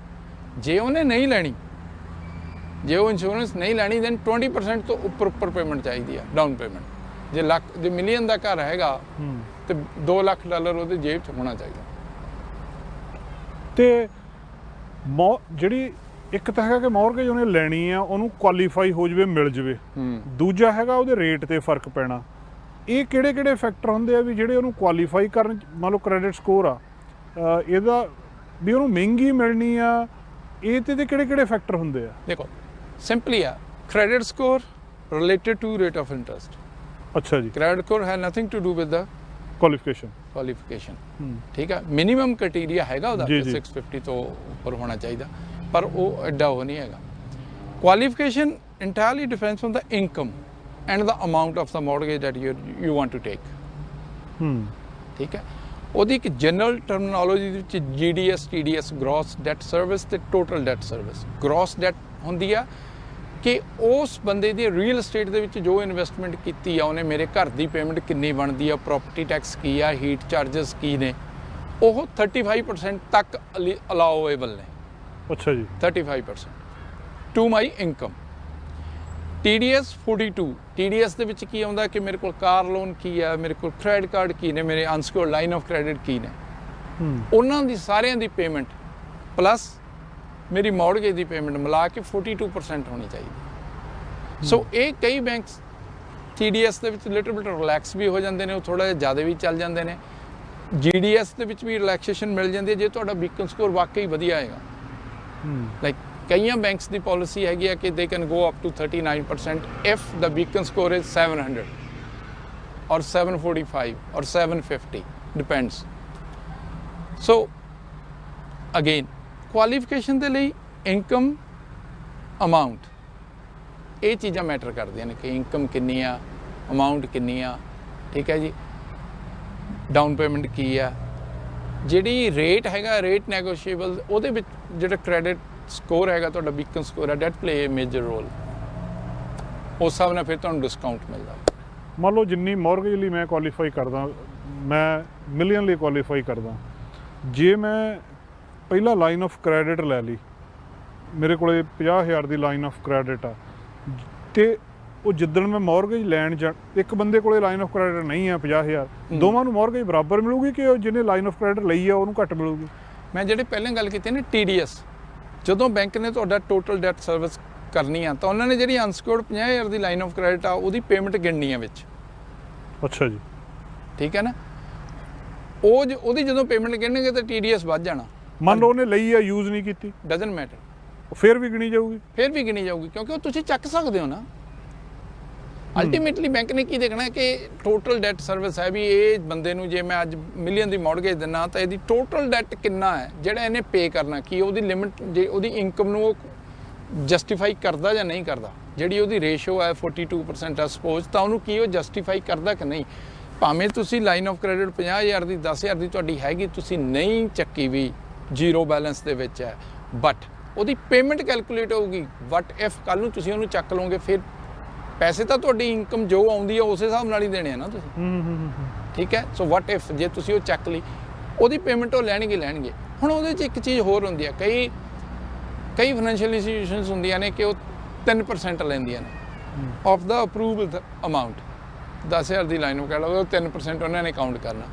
ਜੇ ਉਹਨੇ ਨਹੀਂ ਲੈਣੀ, ਜੇ ਉਹ ਇੰਸ਼ੋਰੈਂਸ ਨਹੀਂ ਲੈਣੀ, ਦੈਨ 20% ਤੋਂ ਉੱਪਰ ਪੇਮੈਂਟ ਚਾਹੀਦੀ ਆ, ਡਾਊਨ ਪੇਮੈਂਟ। ਜੇ ਮਿਲੀਅਨ ਦਾ ਘਰ ਹੈਗਾ ਤੇ $2 ਲੱਖ ਉਹਦੇ ਜੇਬ 'ਚ ਹੋਣਾ ਚਾਹੀਦਾ। ਤੇ ਜਿਹੜੀ ਇੱਕ ਤਾਂ ਹੈਗਾ ਕਿ ਮੌਰਗੇਜ ਉਹਨੇ ਲੈਣੀ ਆ, ਉਹਨੂੰ ਕੁਆਲੀਫਾਈ ਹੋ ਜਾਵੇ, ਮਿਲ ਜਾਵੇ। ਦੂਜਾ ਹੈਗਾ ਉਹਦੇ ਰੇਟ ਤੇ ਫਰਕ ਪੈਣਾ। ਇਹ ਕਿਹੜੇ ਫੈਕਟਰ ਹੁੰਦੇ ਆ ਵੀ ਜਿਹੜੇ ਉਹਨੂੰ ਕੁਆਲੀਫਾਈ ਕਰਨ? ਮੰਨ ਲਓ ਕ੍ਰੈਡਿਟ ਸਕੋਰ ਆ, ਇਹਦਾ ਵੀ ਉਹਨੂੰ ਮਹਿੰਗੀ ਮਿਲਣੀ ਆ, ਇਹ ਤੇ ਕਿਹੜੇ ਫੈਕਟਰ ਹੁੰਦੇ ਆ? ਦੇਖੋ, ਸਿੰਪਲੀ ਆ, credit score related to rate of interest. ਅੱਛਾ ਜੀ। ਕ੍ਰੈਡਿਟ ਸਕੋਰ ਹੈ nothing to do with the qualification. ਠੀਕ ਹੈ। ਮਿਨੀਮਮ ਕ੍ਰਾਈਟੇਰੀਆ ਹੈਗਾ ਉਹਦਾ 650 ਤੋਂ ਉੱਪਰ ਹੋਣਾ ਚਾਹੀਦਾ, ਪਰ ਉਹ ਐਡਾ ਉਹ ਨਹੀਂ ਹੈਗਾ। Qualification entirely depends on the income and the amount of the mortgage that you want to take। ਠੀਕ ਹੈ। ਉਹਦੀ ਇੱਕ ਜਨਰਲ ਟਰਮੀਨੋਲੋਜੀ ਦੇ ਵਿੱਚ GDS TDS gross debt service ਤੇ total debt service. Gross debt ਹੁੰਦੀ ਆ ਕਿ ਉਸ ਬੰਦੇ ਦੀ ਰੀਅਲ estate ਦੇ ਵਿੱਚ ਜੋ ਇਨਵੈਸਟਮੈਂਟ ਕੀਤੀ ਆ, ਉਹਨੇ ਮੇਰੇ ਘਰ ਦੀ ਪੇਮੈਂਟ ਕਿੰਨੀ ਬਣਦੀ ਆ, ਪ੍ਰੋਪਰਟੀ ਟੈਕਸ ਕੀ ਆ, ਹੀਟ ਚਾਰजेस ਕੀ ਨੇ, ਉਹ 35% ਤੱਕ ਅਲਾਉਏਬਲ ਨੇ। ਅੱਛਾ ਜੀ। 35% to my income. TDS 42। TDS ਦੇ ਵਿੱਚ ਕੀ ਆਉਂਦਾ ਕਿ ਮੇਰੇ ਕੋਲ ਕਾਰ ਲੋਨ ਕੀ ਆ, ਮੇਰੇ ਕੋਲ ਕ੍ਰੈਡਿਟ ਕਾਰਡ ਕੀ ਨੇ, ਮੇਰੇ ਅਨਸਿਕਿਉਰਡ ਲਾਈਨ ਆਫ ਕ੍ਰੈਡਿਟ ਕੀ ਨੇ, ਉਹਨਾਂ ਦੀ ਸਾਰਿਆਂ ਦੀ ਪੇਮੈਂਟ ਪਲੱਸ ਮੇਰੀ ਮੌਰਗੇਜ ਦੀ ਪੇਮੈਂਟ ਮਿਲਾ ਕੇ 42% ਹੋਣੀ ਚਾਹੀਦੀ। ਸੋ ਇਹ ਕਈ ਬੈਂਕਸ TDS ਦੇ ਵਿੱਚ ਲਿਟਲ ਬਿਟ ਰਿਲੈਕਸ ਵੀ ਹੋ ਜਾਂਦੇ ਨੇ, ਉਹ ਥੋੜ੍ਹਾ ਜਿਹਾ ਜ਼ਿਆਦਾ ਵੀ ਚੱਲ ਜਾਂਦੇ ਨੇ। GDS ਦੇ ਵਿੱਚ ਵੀ ਰਿਲੈਕਸੇਸ਼ਨ ਮਿਲ ਜਾਂਦੀ ਹੈ ਜੇ ਤੁਹਾਡਾ ਬੀਕਨ ਸਕੋਰ ਵਾਕਈ ਵਧੀਆ ਆਏਗਾ। ਲਾਈਕ ਕਈਆਂ ਬੈਂਕਸ ਦੀ ਪਾਲਿਸੀ ਹੈਗੀ ਆ ਕਿ they can go up to 39% if the beacon score is 700 or 745 ਔਰ 750 ਡਿਪੈਂਡਸ। ਸੋ ਅਗੇਨ ਕੁਆਲੀਫਿਕੇਸ਼ਨ ਦੇ ਲਈ ਇਨਕਮ ਅਮਾਊਂਟ, ਇਹ ਚੀਜ਼ਾਂ ਮੈਟਰ ਕਰਦੀਆਂ ਨੇ ਕਿ ਇਨਕਮ ਕਿੰਨੀ ਆ, ਅਮਾਊਂਟ ਕਿੰਨੀ ਆ, ਠੀਕ ਹੈ ਜੀ। ਡਾਊਨ ਪੇਮੈਂਟ ਕੀ ਆ, ਜਿਹੜੀ ਰੇਟ ਹੈਗਾ ਰੇਟ ਨੈਗੋਸ਼ੀਏਬਲ, ਉਹਦੇ ਵਿੱਚ ਜਿਹੜਾ ਕ੍ਰੈਡਿਟ ਸਕੋਰ ਹੈਗਾ ਤੁਹਾਡਾ ਬੀਕਨ ਸਕੋਰ ਹੈ, that play a major role. ਉਸ ਹਿਸਾਬ ਨਾਲ ਫਿਰ ਤੁਹਾਨੂੰ ਡਿਸਕਾਊਂਟ ਮਿਲਦਾ। ਮੰਨ ਲਓ ਜਿੰਨੀ ਮੌਰਗੇਜ ਲਈ ਮੈਂ ਕੁਆਲੀਫਾਈ ਕਰਦਾ, ਮੈਂ ਮਿਲੀਅਨ ਲਈ ਕੁਆਲੀਫਾਈ ਕਰਦਾ, ਜੇ ਮੈਂ ਪਹਿਲਾਂ ਲਾਈਨ ਆਫ ਕ੍ਰੈਡਿਟ ਲੈ ਲਈ, ਮੇਰੇ ਕੋਲੇ 50,000 ਦੀ ਲਾਈਨ ਆਫ ਕ੍ਰੈਡਿਟ ਆ, ਤੇ ਉਹ ਜਿੱਦਣ ਮੈਂ ਮੌਰਗੇਜ ਲੈਣ ਜਾ, ਇੱਕ ਬੰਦੇ ਕੋਲੇ ਲਾਈਨ ਆਫ ਕ੍ਰੈਡਿਟ ਨਹੀਂ ਆ 50,000, ਦੋਵਾਂ ਨੂੰ ਮੌਰਗੇਜ ਬਰਾਬਰ ਮਿਲੂਗੀ ਕਿ ਉਹ ਜਿਹਨੇ ਲਾਈਨ ਆਫ ਕ੍ਰੈਡਿਟ ਲਈ ਆ ਉਹਨੂੰ ਘੱਟ ਮਿਲੂਗੀ? ਮੈਂ ਜਿਹੜੇ ਪਹਿਲਾਂ ਗੱਲ ਕੀਤੀ ਨਾ TDS, ਜਦੋਂ ਬੈਂਕ ਨੇ ਤੁਹਾਡਾ ਟੋਟਲ ਡੈਟ ਸਰਵਿਸ ਕਰਨੀ ਆ ਤਾਂ ਉਹਨਾਂ ਨੇ ਜਿਹੜੀ ਅਨਸਿਕਿਉਰਡ 50,000 ਦੀ ਲਾਈਨ ਆਫ ਕ੍ਰੈਡਿਟ ਆ ਉਹਦੀ ਪੇਮੈਂਟ ਗਿਣਨੀ ਆ ਵਿੱਚ। ਅੱਛਾ ਜੀ। ਠੀਕ ਹੈ ਨਾ, ਉਹਦੀ ਜਦੋਂ ਪੇਮੈਂਟ ਗਿਣਨਗੇ ਤਾਂ TDS ਵੱਧ ਜਾਣਾ। ਮੰਨ ਲਓ ਉਹਨੇ ਲਈ ਆ, ਯੂਜ਼ ਨਹੀਂ ਕੀਤੀ, ਡਜ਼ਨਟ ਮੈਟਰ, ਫਿਰ ਵੀ ਗਿਣੀ ਜਾਊਗੀ? ਫਿਰ ਵੀ ਗਿਣੀ ਜਾਊਗੀ ਕਿਉਂਕਿ ਉਹ ਤੁਸੀਂ ਚੱਕ ਸਕਦੇ ਹੋ ਨਾ। ਅਲਟੀਮੇਟਲੀ ਬੈਂਕ ਨੇ ਕੀ ਦੇਖਣਾ ਕਿ ਟੋਟਲ ਡੈਟ ਸਰਵਿਸ ਹੈ, ਵੀ ਇਹ ਬੰਦੇ ਨੂੰ ਜੇ ਮੈਂ ਅੱਜ ਮਿਲੀਅਨ ਦੀ ਮੌਰਗੇਜ ਦਿੰਦਾ ਤਾਂ ਇਹਦੀ ਟੋਟਲ ਡੈਟ ਕਿੰਨਾ ਹੈ ਜਿਹੜਾ ਇਹਨੇ ਪੇ ਕਰਨਾ, ਕੀ ਉਹਦੀ ਲਿਮਿਟ, ਜੇ ਉਹਦੀ ਇਨਕਮ ਨੂੰ ਉਹ ਜਸਟੀਫਾਈ ਕਰਦਾ ਜਾਂ ਨਹੀਂ ਕਰਦਾ। ਜਿਹੜੀ ਉਹਦੀ ਰੇਸ਼ੋ ਹੈ 42% ਆ ਸਪੋਜ਼, ਤਾਂ ਉਹਨੂੰ ਕੀ ਉਹ ਜਸਟੀਫਾਈ ਕਰਦਾ ਕਿ ਨਹੀਂ। ਭਾਵੇਂ ਤੁਸੀਂ ਲਾਈਨ ਆਫ ਕ੍ਰੈਡਿਟ 50,000 ਦੀ 10,000 ਦੀ ਤੁਹਾਡੀ ਹੈਗੀ, ਤੁਸੀਂ ਨਹੀਂ ਚੱਕੀ ਵੀ, ਜ਼ੀਰੋ ਬੈਲੈਂਸ ਦੇ ਵਿੱਚ ਹੈ, ਬਟ ਉਹਦੀ ਪੇਮੈਂਟ ਕੈਲਕੂਲੇਟ ਹੋਊਗੀ। ਵਟ ਇਫ ਕੱਲ੍ਹ ਨੂੰ ਤੁਸੀਂ ਉਹਨੂੰ ਚੱਕ ਲਓਗੇ, ਫਿਰ ਪੈਸੇ ਤਾਂ ਤੁਹਾਡੀ ਇਨਕਮ ਜੋ ਆਉਂਦੀ ਆ ਉਸੇ ਹਿਸਾਬ ਨਾਲ ਹੀ ਦੇਣੇ ਆ ਨਾ ਤੁਸੀਂ। ਠੀਕ ਹੈ। ਸੋ ਵਟ ਇਫ ਜੇ ਤੁਸੀਂ ਉਹ ਚੱਕ ਲਈ, ਉਹਦੀ ਪੇਮੈਂਟ ਉਹ ਲੈਣਗੇ। ਹੁਣ ਉਹਦੇ 'ਚ ਇੱਕ ਚੀਜ਼ ਹੋਰ ਹੁੰਦੀ ਆ, ਕਈ ਫਾਈਨੈਂਸ਼ੀਅਲ ਇੰਸਟੀਟਿਊਸ਼ਨਸ ਹੁੰਦੀਆਂ ਨੇ ਕਿ ਉਹ 3% ਲੈਂਦੀਆਂ ਨੇ of the approval amount. 10,000 the line ਨੂੰ ਕਹਿ ਲਓ, 3% ਉਹਨਾਂ ਨੇ ਕਾਊਂਟ ਕਰਨਾ।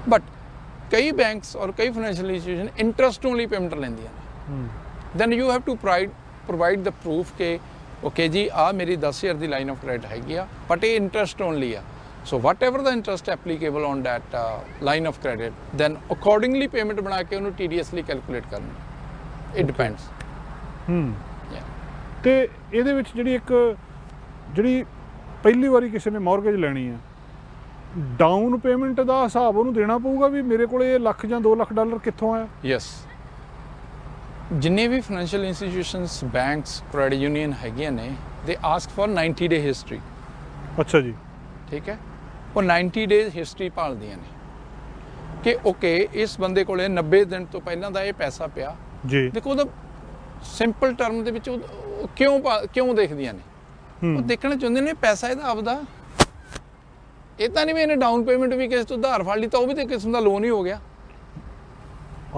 ਬਟ ਕਈ ਬੈਂਕਸ ਔਰ ਕਈ financial institution interest only payment ਲੈਂਦੀਆਂ ਨੇ। Then you have to provide the proof ਕਿ ਓਕੇ ਜੀ ਆ ਮੇਰੀ 10,000 ਦੀ ਲਾਈਨ ਆਫ ਕ੍ਰੈਡਿਟ ਹੈਗੀ ਆ, ਬਟ ਇਹ ਇੰਟਰਸਟ ਓਨਲੀ ਆ। So whatever the interest applicable on debt line of credit, then accordingly payment ਬਣਾ ਕੇ ਉਹਨੂੰ TDS ਲਈ ਕੈਲਕੂਲੇਟ ਕਰਨਾ। It depends. ਤੇ ਇਹਦੇ ਵਿੱਚ ਜਿਹੜੀ ਪਹਿਲੀ ਵਾਰੀ ਕਿਸੇ ਨੇ ਮੌਰਗੇਜ ਲੈਣੀ ਆ, ਡਾਊਨ ਪੇਮੈਂਟ ਦਾ ਹਿਸਾਬ ਉਹਨੂੰ ਦੇਣਾ ਪਊਗਾ ਵੀ ਮੇਰੇ ਕੋਲ ਇਹ ਲੱਖ ਜਾਂ 2 ਲੱਖ ਡਾਲਰ ਕਿੱਥੋਂ ਆਇਆ? ਯੈਸ, ਜਿੰਨੇ ਵੀ financial institutions, banks, credit union ਹੈਗੀਆਂ ਨੇ, ਦੇ ਆਸਕ ਫॉर 90 ਡੇ ਹਿਸਟਰੀ। ਅੱਛਾ ਜੀ। ਠੀਕ ਹੈ। ਉਹ 90 ਡੇਜ਼ ਹਿਸਟਰੀ ਭਾਲਦੀਆਂ ਨੇ ਕਿ ਓਕੇ ਇਸ ਬੰਦੇ ਕੋਲੇ 90 ਦਿਨ ਤੋਂ ਪਹਿਲਾਂ ਦਾ ਇਹ ਪੈਸਾ ਪਿਆ ਜੀ। ਦੇਖੋ ਉਹਦਾ ਸਿੰਪਲ ਟਰਮ ਦੇ ਵਿੱਚ ਉਹ ਕਿਉਂ ਦੇਖਦੀਆਂ ਨੇ, ਉਹ ਦੇਖਣਾ ਚਾਹੁੰਦੇ ਨੇ ਪੈਸਾ ਇਹਦਾ ਆਪਦਾ। ਇਹ ਤਾਂ ਨਹੀਂ ਵੀ ਇਹਨੇ ਡਾਊਨ ਪੇਮੈਂਟ ਵੀ ਕਿਸੇ ਤੋਂ ਉਧਾਰ ਫੜ ਲਈ ਤਾਂ ਉਹ ਵੀ ਤਾਂ ਕਿਸਮ ਦਾ ਲੋਨ ਹੀ ਹੋ ਗਿਆ।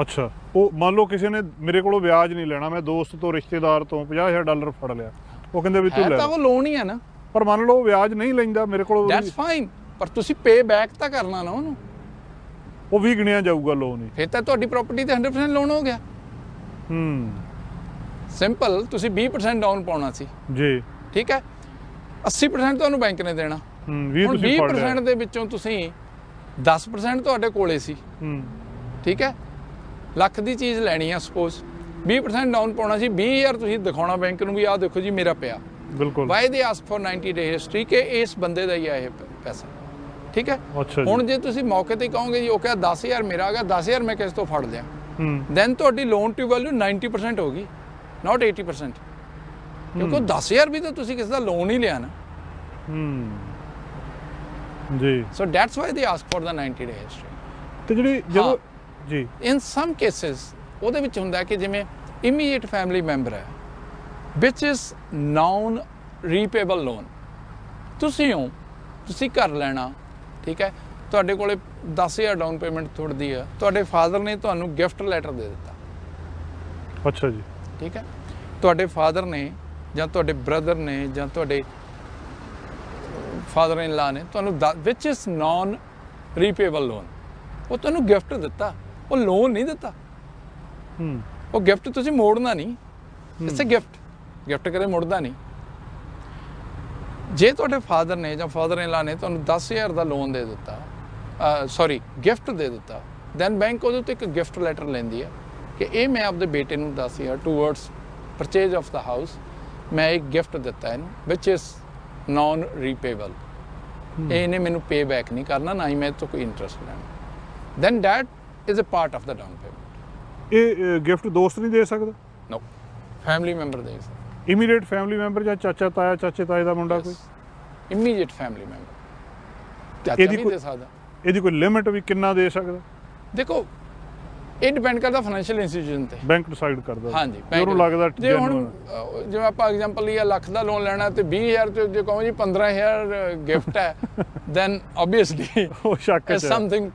ਅੱਛਾ, ਉਹ ਮੰਨ ਲਓ ਕਿਸੇ ਨੇ ਮੇਰੇ ਕੋਲੋਂ ਵਿਆਜ ਨਹੀਂ ਲੈਣਾ, ਮੈਂ ਦੋਸਤ ਤੋਂ, ਰਿਸ਼ਤੇਦਾਰ ਤੋਂ 50,000 ਡਾਲਰ ਫੜ ਲਿਆ, ਉਹ ਕਹਿੰਦੇ ਵੀ ਤੂੰ ਲੈ ਤਾਂ ਉਹ ਲੋਨ ਹੀ ਹੈ ਨਾ। ਪਰ ਮੰਨ ਲਓ ਵਿਆਜ ਨਹੀਂ ਲੈਂਦਾ ਮੇਰੇ ਕੋਲੋਂ, ਦੈਟਸ ਫਾਈਨ, ਪਰ ਤੁਸੀਂ ਪੇ ਬੈਕ ਤਾਂ ਕਰਨਾ ਨਾ ਉਹਨੂੰ, ਉਹ ਵੀ ਗਿਣਿਆ ਜਾਊਗਾ ਲੋਨ ਹੀ। ਫਿਰ ਤਾਂ ਤੁਹਾਡੀ ਪ੍ਰਾਪਰਟੀ ਤੇ 100% ਲੋਨ ਹੋ ਗਿਆ। ਸਿੰਪਲ, ਤੁਸੀਂ 20% ਡਾਊਨ ਪਾਉਣਾ ਸੀ ਜੀ, ਠੀਕ ਹੈ, 80% ਤੁਹਾਨੂੰ ਬੈਂਕ ਨੇ ਦੇਣਾ। ਹੁਣ 20% ਦੇ ਵਿੱਚੋਂ ਤੁਸੀਂ 10% ਤੁਹਾਡੇ ਕੋਲੇ ਸੀ, ਠੀਕ ਹੈ, ਲੱਖ ਦੀ ਚੀਜ਼ ਲੈਣੀ ਆ ਸਪੋਜ਼, 20% ਡਾਊਨ ਪਾਉਣਾ ਸੀ, 20,000 ਤੁਸੀਂ ਦਿਖਾਉਣਾ ਬੈਂਕ ਨੂੰ ਵੀ ਆਹ ਦੇਖੋ ਜੀ ਮੇਰਾ ਪਿਆ। ਬਿਲਕੁਲ। ਵਾਈ ਦੇ ਆਸਕ ਫॉर 90 ਡੇ ਹਿਸਟਰੀ ਕਿ ਇਸ ਬੰਦੇ ਦਾ ਹੀ ਆ ਇਹ ਪੈਸਾ, ਠੀਕ ਹੈ। ਹੁਣ ਜੇ ਤੁਸੀਂ ਮੌਕੇ ਤੇ ਕਹੋਗੇ ਜੀ ਉਹ ਕਿਹਾ 10,000 ਮੇਰਾ ਆ ਗਿਆ, 10,000 ਮੈਂ ਕਿਸੇ ਤੋਂ ਫੜ ਲਿਆ, ਦੈਨ ਤੁਹਾਡੀ ਲੋਨ ਟੂ ਵੈਲਿਊ 90% ਹੋਗੀ, ਨਾਟ 80%, ਕਿਉਂਕਿ 10,000 ਵੀ ਤਾਂ ਤੁਸੀਂ ਕਿਸੇ ਦਾ ਲੋਨ ਹੀ ਲਿਆ ਨਾ ਜੀ। ਸੋ ਦੈਟਸ ਵਾਈ ਦੇ ask for the 90 day history. ਤੇ ਜਿਹੜੀ ਜਦੋਂ ਜੀ ਇਨ ਸਮ ਕੇਸਿਸ ਉਹਦੇ ਵਿੱਚ ਹੁੰਦਾ ਕਿ ਜਿਵੇਂ ਇਮੀਡੀਏਟ ਫੈਮਿਲੀ ਮੈਂਬਰ ਹੈ ਵਿਚ ਇਜ਼ ਨਾਨ ਰੀਪੇਬਲ ਲੋਨ। ਤੁਸੀਂ ਘਰ ਲੈਣਾ, ਠੀਕ ਹੈ, ਤੁਹਾਡੇ ਕੋਲੇ 10,000 ਡਾਊਨ ਪੇਮੈਂਟ ਥੋੜ੍ਹਦੀ ਹੈ, ਤੁਹਾਡੇ ਫਾਦਰ ਨੇ ਤੁਹਾਨੂੰ ਗਿਫਟ ਲੈਟਰ ਦੇ ਦਿੱਤਾ। ਅੱਛਾ ਜੀ। ਠੀਕ ਹੈ, ਤੁਹਾਡੇ ਫਾਦਰ ਨੇ ਜਾਂ ਤੁਹਾਡੇ ਬ੍ਰਦਰ ਨੇ ਜਾਂ ਤੁਹਾਡੇ ਫਾਦਰ ਇਨ ਲਾ ਨੇ ਤੁਹਾਨੂੰ ਵਿਚ ਇਜ਼ ਨਾਨ ਰੀਪੇਬਲ ਲੋਨ, ਉਹ ਤੁਹਾਨੂੰ ਗਿਫਟ ਦਿੱਤਾ, ਉਹ ਲੋਨ ਨਹੀਂ ਦਿੱਤਾ। ਉਹ ਗਿਫਟ ਤੁਸੀਂ ਮੋੜਨਾ ਨਹੀਂ, ਇਟਸ ਅ ਗਿਫਟ ਕਦੇ ਮੁੜਦਾ ਨਹੀਂ। ਜੇ ਤੁਹਾਡੇ ਫਾਦਰ ਨੇ ਜਾਂ ਫਾਦਰ ਇਨ ਲਾ ਨੇ ਤੁਹਾਨੂੰ 10,000 ਦਾ ਲੋਨ ਦੇ ਦਿੱਤਾ, ਗਿਫਟ ਦੇ ਦਿੱਤਾ, ਦੈਨ ਬੈਂਕ ਉਹਦੇ ਉੱਤੇ ਇੱਕ ਗਿਫਟ ਲੈਟਰ ਲੈਂਦੀ ਹੈ ਕਿ ਇਹ ਮੈਂ ਆਪਦੇ ਬੇਟੇ ਨੂੰ 10,000 towards purchase of the house ਮੈਂ ਇੱਕ ਗਿਫਟ ਦਿੱਤਾ ਇਹਨੂੰ ਵਿਚ ਇਜ਼ ਨਾਨ ਰੀਪੇਬਲ। ਇਹਨੇ ਮੈਨੂੰ ਪੇ ਬੈਕ ਨਹੀਂ ਕਰਨਾ, ਨਾ ਹੀ ਮੈਂ ਇਹ ਤੋਂ ਕੋਈ ਇੰਟਰਸਟ ਲੈਣਾ। Then that is a part of the down payment. ਇਹ ਗਿਫਟ ਦੋਸਤ ਨਹੀਂ ਦੇ ਸਕਦਾ? ਨੋ, ਫੈਮਿਲੀ ਮੈਂਬਰ ਦੇ ਸਕਦਾ। ਇਮੀਡੀਏਟ ਫੈਮਿਲੀ ਮੈਂਬਰ ਜਾਂ ਚਾਚਾ ਤਾਇਆ, ਚਾਚੇ ਤਾਏ ਦਾ ਮੁੰਡਾ ਕੋਈ? ਇਮੀਡੀਏਟ ਫੈਮਿਲੀ ਮੈਂਬਰ ਚਾਚਾ ਨਹੀਂ ਦੇ ਸਕਦਾ। ਇਹਦੀ ਕੋਈ ਲਿਮਿਟ ਵੀ ਕਿੰਨਾ ਦੇ ਸਕਦਾ? ਦੇਖੋ, ਇਹ ਡਿਪੈਂਡ ਕਰਦਾ ਫਾਈਨੈਂਸ਼ੀਅਲ ਇੰਸਟੀਟਿਊਸ਼ਨ ਤੇ। ਬੈਂਕ ਡਿਸਾਈਡ ਕਰਦਾ। ਹਾਂਜੀ, ਮੈਨੂੰ ਲੱਗਦਾ ਜੇ ਹੁਣ ਜਿਵੇਂ ਆਪਾਂ ਐਗਜ਼ਾਮਪਲ ਲਈ ਲੱਖ ਦਾ ਲੋਨ ਲੈਣਾ ਤੇ 20,000 ਤੇ ਜੇ ਕਹੋ ਜੀ 15,000 ਗਿਫਟ ਹੈ, ਦੈਨ ਆਬਵੀਅਸਲੀ ਉਹ ਸ਼ੱਕ ਇਜ਼ ਸਮਥਿੰਗ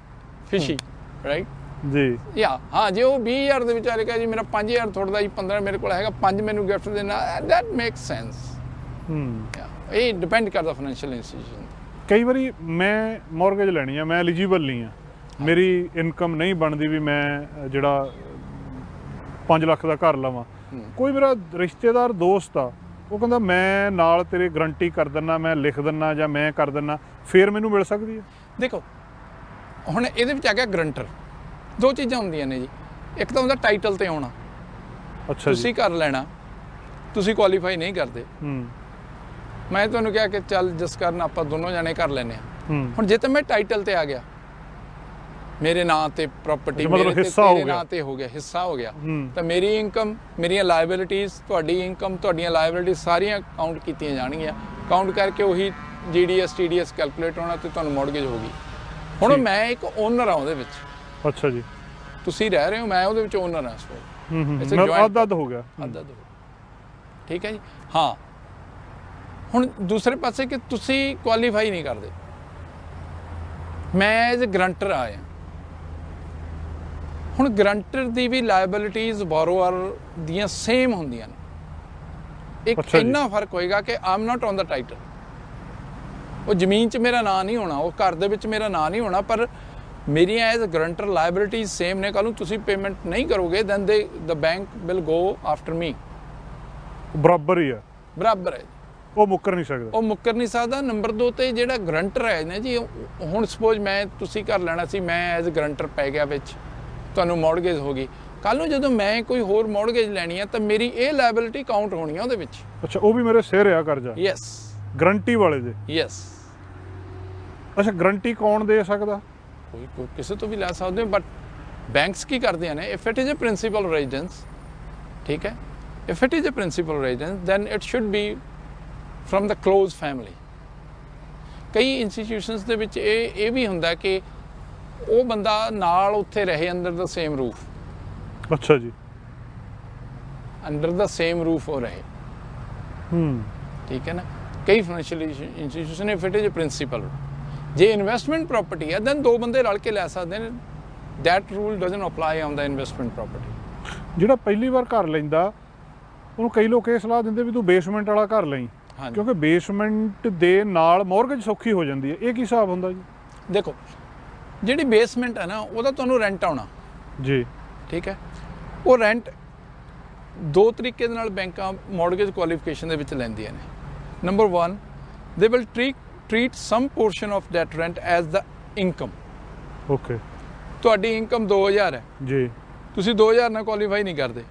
ਫਿਸ਼ੀ, ਰਾਈਟ? ਜੀ ਹਾਂ, ਜੇ ਉਹ 20,000 ਦੇ ਵਿਚਾਰੇ ਕਹੇ ਜੀ ਮੇਰਾ 5,000 ਥੋੜ੍ਹਾ ਜੀ 15 ਮੇਰੇ ਕੋਲ ਹੈਗਾ, 5 ਮੈਨੂੰ ਗਿਫਟ ਦੇਣਾ, ਦੈਟ ਮੇਕਸ ਸੈਂਸ। ਇਹ ਡਿਪੈਂਡ ਕਰਦਾ ਫਾਈਨੈਂਸ਼ੀਅਲ ਇੰਸਟੀਟਿਊਸ਼ਨ। ਕਈ ਵਾਰੀ ਮੈਂ ਮੌਰਗੇਜ ਲੈਣੀ ਆ, ਮੈਂ ਐਲੀਜੀਬਲ ਨਹੀਂ ਆ, ਮੇਰੀ ਇਨਕਮ ਨਹੀਂ ਬਣਦੀ ਵੀ ਮੈਂ ਜਿਹੜਾ 5 ਲੱਖ ਦਾ ਘਰ ਲਵਾਂ। ਕੋਈ ਮੇਰਾ ਰਿਸ਼ਤੇਦਾਰ ਦੋਸਤ ਆ, ਉਹ ਕਹਿੰਦਾ ਮੈਂ ਨਾਲ ਤੇਰੇ ਗਰੰਟੀ ਕਰ ਦਿੰਦਾ, ਮੈਂ ਲਿਖ ਦਿੰਦਾ ਜਾਂ ਮੈਂ ਕਰ ਦਿੰਦਾ, ਫਿਰ ਮੈਨੂੰ ਮਿਲ ਸਕਦੀ ਹੈ? ਦੇਖੋ, ਹੁਣ ਇਹਦੇ ਵਿੱਚ ਆ ਗਿਆ ਗਰੰਟਰ। ਦੋ ਚੀਜ਼ਾਂ ਹੁੰਦੀਆਂ ਨੇ ਜੀ, ਇੱਕ ਤਾਂ ਹੁੰਦਾ ਟਾਈਟਲ ਤੇ ਆਉਣਾ। ਅੱਛਾ, ਤੁਸੀਂ ਘਰ ਲੈਣਾ, ਤੁਸੀਂ ਕੁਆਲੀਫਾਈ ਨਹੀਂ ਕਰਦੇ, ਮੈਂ ਤੁਹਾਨੂੰ ਕਿਹਾ ਕਿ ਚੱਲ ਜਿਸ ਕਾਰਨ ਆਪਾਂ ਦੋਨੋਂ ਜਾਣੇ ਕਰ ਲੈਨੇ ਆ। ਹੁਣ ਜੇ ਤਾਂ ਮੈਂ ਟਾਈਟਲ ਤੇ ਆ ਗਿਆ, ਮੇਰੇ ਨਾਂ ਤੇ ਪ੍ਰਾਪਰਟੀ ਮੇਰੇ ਤੇਰੇ ਨਾਂ ਤੇ ਹੋ ਗਿਆ, ਹਿੱਸਾ ਹੋ ਗਿਆ, ਤਾਂ ਮੇਰੀ ਇਨਕਮ, ਮੇਰੀਆਂ ਲਾਇਬਿਲਿਟੀਜ਼, ਤੁਹਾਡੀ ਇਨਕਮ, ਤੁਹਾਡੀਆਂ ਲਾਇਬਿਲਿਟੀਜ਼ ਸਾਰੀਆਂ ਕਾਊਂਟ ਕੀਤੀਆਂ ਜਾਣਗੀਆਂ। ਕਾਊਂਟ ਕਰਕੇ ਉਹੀ GDS TDS ਕੈਲਕੂਲੇਟ ਹੋਣਾ ਤੇ ਤੁਹਾਨੂੰ ਮੌਰਗੇਜ ਹੋਗੀ। ਹੁਣ ਮੈਂ ਇੱਕ ਓਨਰ ਆ ਉਹਦੇ ਵਿੱਚ। ਅੱਛਾ ਜੀ। ਤੁਸੀਂ ਰਹਿ ਰਹੇ ਹੋ, ਮੈਂ ਉਹਦੇ ਵਿੱਚ ਓਨਰ ਹਾਂ। ਅੱਧ ਹੋ ਗਿਆ। ਠੀਕ ਹੈ ਜੀ। ਹਾਂ, ਹੁਣ ਦੂਸਰੇ ਪਾਸੇ ਕਿ ਤੁਸੀਂ ਕੁਆਲੀਫਾਈ ਨਹੀਂ ਕਰਦੇ, ਮੈਂ ਐਜ਼ ਗਰੰਟਰ ਆਇਆ। ਹੁਣ ਗਰੰਟਰ ਦੀ ਵੀ ਲਾਇਬਿਲਿਟੀਜ਼ ਬੋਰੋਅਰ ਦੀਆਂ ਸੇਮ ਹੁੰਦੀਆਂ ਨੇ। ਇੱਕ ਇੰਨਾ ਫਰਕ ਹੋਏਗਾ ਕਿ I am not on the title. ਉਹ ਜ਼ਮੀਨ 'ਚ ਮੇਰਾ ਨਾਂ ਨਹੀਂ ਹੋਣਾ, ਉਹ ਘਰ ਦੇ ਵਿੱਚ ਮੇਰਾ ਨਾਂ ਨਹੀਂ ਹੋਣਾ, ਪਰ ਮੇਰੀਆਂ ਐਜ਼ ਗਰੰਟਰ ਲਾਇਬਿਲਿਟੀਜ਼ ਸੇਮ ਨੇ। ਕੱਲ੍ਹ ਨੂੰ ਤੁਸੀਂ ਪੇਮੈਂਟ ਨਹੀਂ ਕਰੋਗੇ, then the bank will go after me. ਬਰਾਬਰ ਹੀ ਆ, ਬਰਾਬਰ ਹੈ, ਉਹ ਮੁੱਕਰ ਨਹੀਂ ਸਕਦਾ। ਉਹ ਮੁੱਕਰ ਨਹੀਂ ਸਕਦਾ। ਨੰਬਰ 2 ਤੇ ਜਿਹੜਾ ਗਰੰਟਰ ਹੈ ਨਾ ਜੀ, ਹੁਣ ਸਪੋਜ਼ ਮੈਂ ਤੁਸੀਂ ਘਰ ਲੈਣਾ ਸੀ, ਮੈਂ ਐਜ਼ ਗਰੰਟਰ ਪੈ ਗਿਆ ਵਿੱਚ, ਤੁਹਾਨੂੰ ਮੌਰਗੇਜ ਹੋ ਗਈ। ਕੱਲ੍ਹ ਨੂੰ ਜਦੋਂ ਮੈਂ ਕੋਈ ਹੋਰ ਮੌਰਗੇਜ ਲੈਣੀ ਆ ਤਾਂ ਮੇਰੀ ਇਹ ਲਾਇਬਿਲਿਟੀ ਕਾਊਂਟ ਹੋਣੀ ਆ ਉਹਦੇ ਵਿੱਚ। ਅੱਛਾ, ਉਹ ਵੀ ਮੇਰੇ ਸਿਰ ਆ ਕਰਜ਼ਾ? ਯੈਸ, ਗਰੰਟੀ ਵਾਲੇ ਦੇ? ਯੈਸ। ਅੱਛਾ, ਗਰੰਟੀ ਕੌਣ ਦੇ ਸਕਦਾ? ਕੋਈ ਕਿਸੇ ਤੋਂ ਵੀ ਲੈ ਸਕਦੇ ਹੋ, ਬਟ ਬੈਂਕਸ ਕੀ ਕਰਦੇ ਨੇ, if it is a principal residence, ਠੀਕ ਹੈ, if it is a principal residence then it should be from the close family. ਕਈ ਇੰਸਟੀਟਿਊਸ਼ਨਸ ਦੇ ਵਿੱਚ ਇਹ ਵੀ ਹੁੰਦਾ ਕਿ ਉਹ ਬੰਦਾ ਨਾਲ ਉੱਥੇ ਰਹੇ, ਅੰਡਰ ਦਾ ਸੇਮ ਰੂਫ। ਅੱਛਾ ਜੀ, ਅੰਡਰ ਦਾ ਸੇਮ ਰੂਫ ਹੋ ਰਹੇ। ਠੀਕ ਹੈ ਨਾ। ਕਈ financial institution if it is a principal. ਜੇ ਇਨਵੈਸਟਮੈਂਟ ਪ੍ਰਾਪਰਟੀ ਹੈ ਦੈਨ 2 ਬੰਦੇ ਰਲ ਕੇ ਲੈ ਸਕਦੇ ਨੇ। That rule doesn't apply on the investment property. ਜਿਹੜਾ ਪਹਿਲੀ ਵਾਰ ਘਰ ਲੈਂਦਾ ਉਹਨੂੰ ਕਈ ਲੋਕ ਇਹ ਸਲਾਹ ਦਿੰਦੇ ਵੀ ਤੂੰ ਬੇਸਮੈਂਟ ਵਾਲਾ ਘਰ ਲਈ, ਕਿਉਂਕਿ ਬੇਸਮੈਂਟ ਦੇ ਨਾਲ ਮੌਰਗੇਜ ਸੌਖੀ ਹੋ ਜਾਂਦੀ ਹੈ। ਇਹ ਕੀ ਹਿਸਾਬ ਹੁੰਦਾ ਜੀ? ਦੇਖੋ, ਜਿਹੜੀ ਬੇਸਮੈਂਟ ਹੈ ਨਾ, ਉਹਦਾ ਤੁਹਾਨੂੰ ਰੈਂਟ ਆਉਣਾ ਜੀ, ਠੀਕ ਹੈ। ਉਹ ਰੈਂਟ 2 ਤਰੀਕੇ ਦੇ ਨਾਲ ਬੈਂਕਾਂ ਮੌਰਗੇਜ ਕੁਆਲੀਫਿਕੇਸ਼ਨ ਦੇ ਵਿੱਚ ਲੈਂਦੀਆਂ ਨੇ। Number 1, they will treat some portion of that rent as the income. Okay, ਤੁਹਾਡੀ ਇਨਕਮ 2,000 ਹੈ ਜੀ, ਤੁਸੀਂ 2,000 ਨਾਲ ਕੁਆਲੀਫਾਈ ਨਹੀਂ ਕਰਦੇ,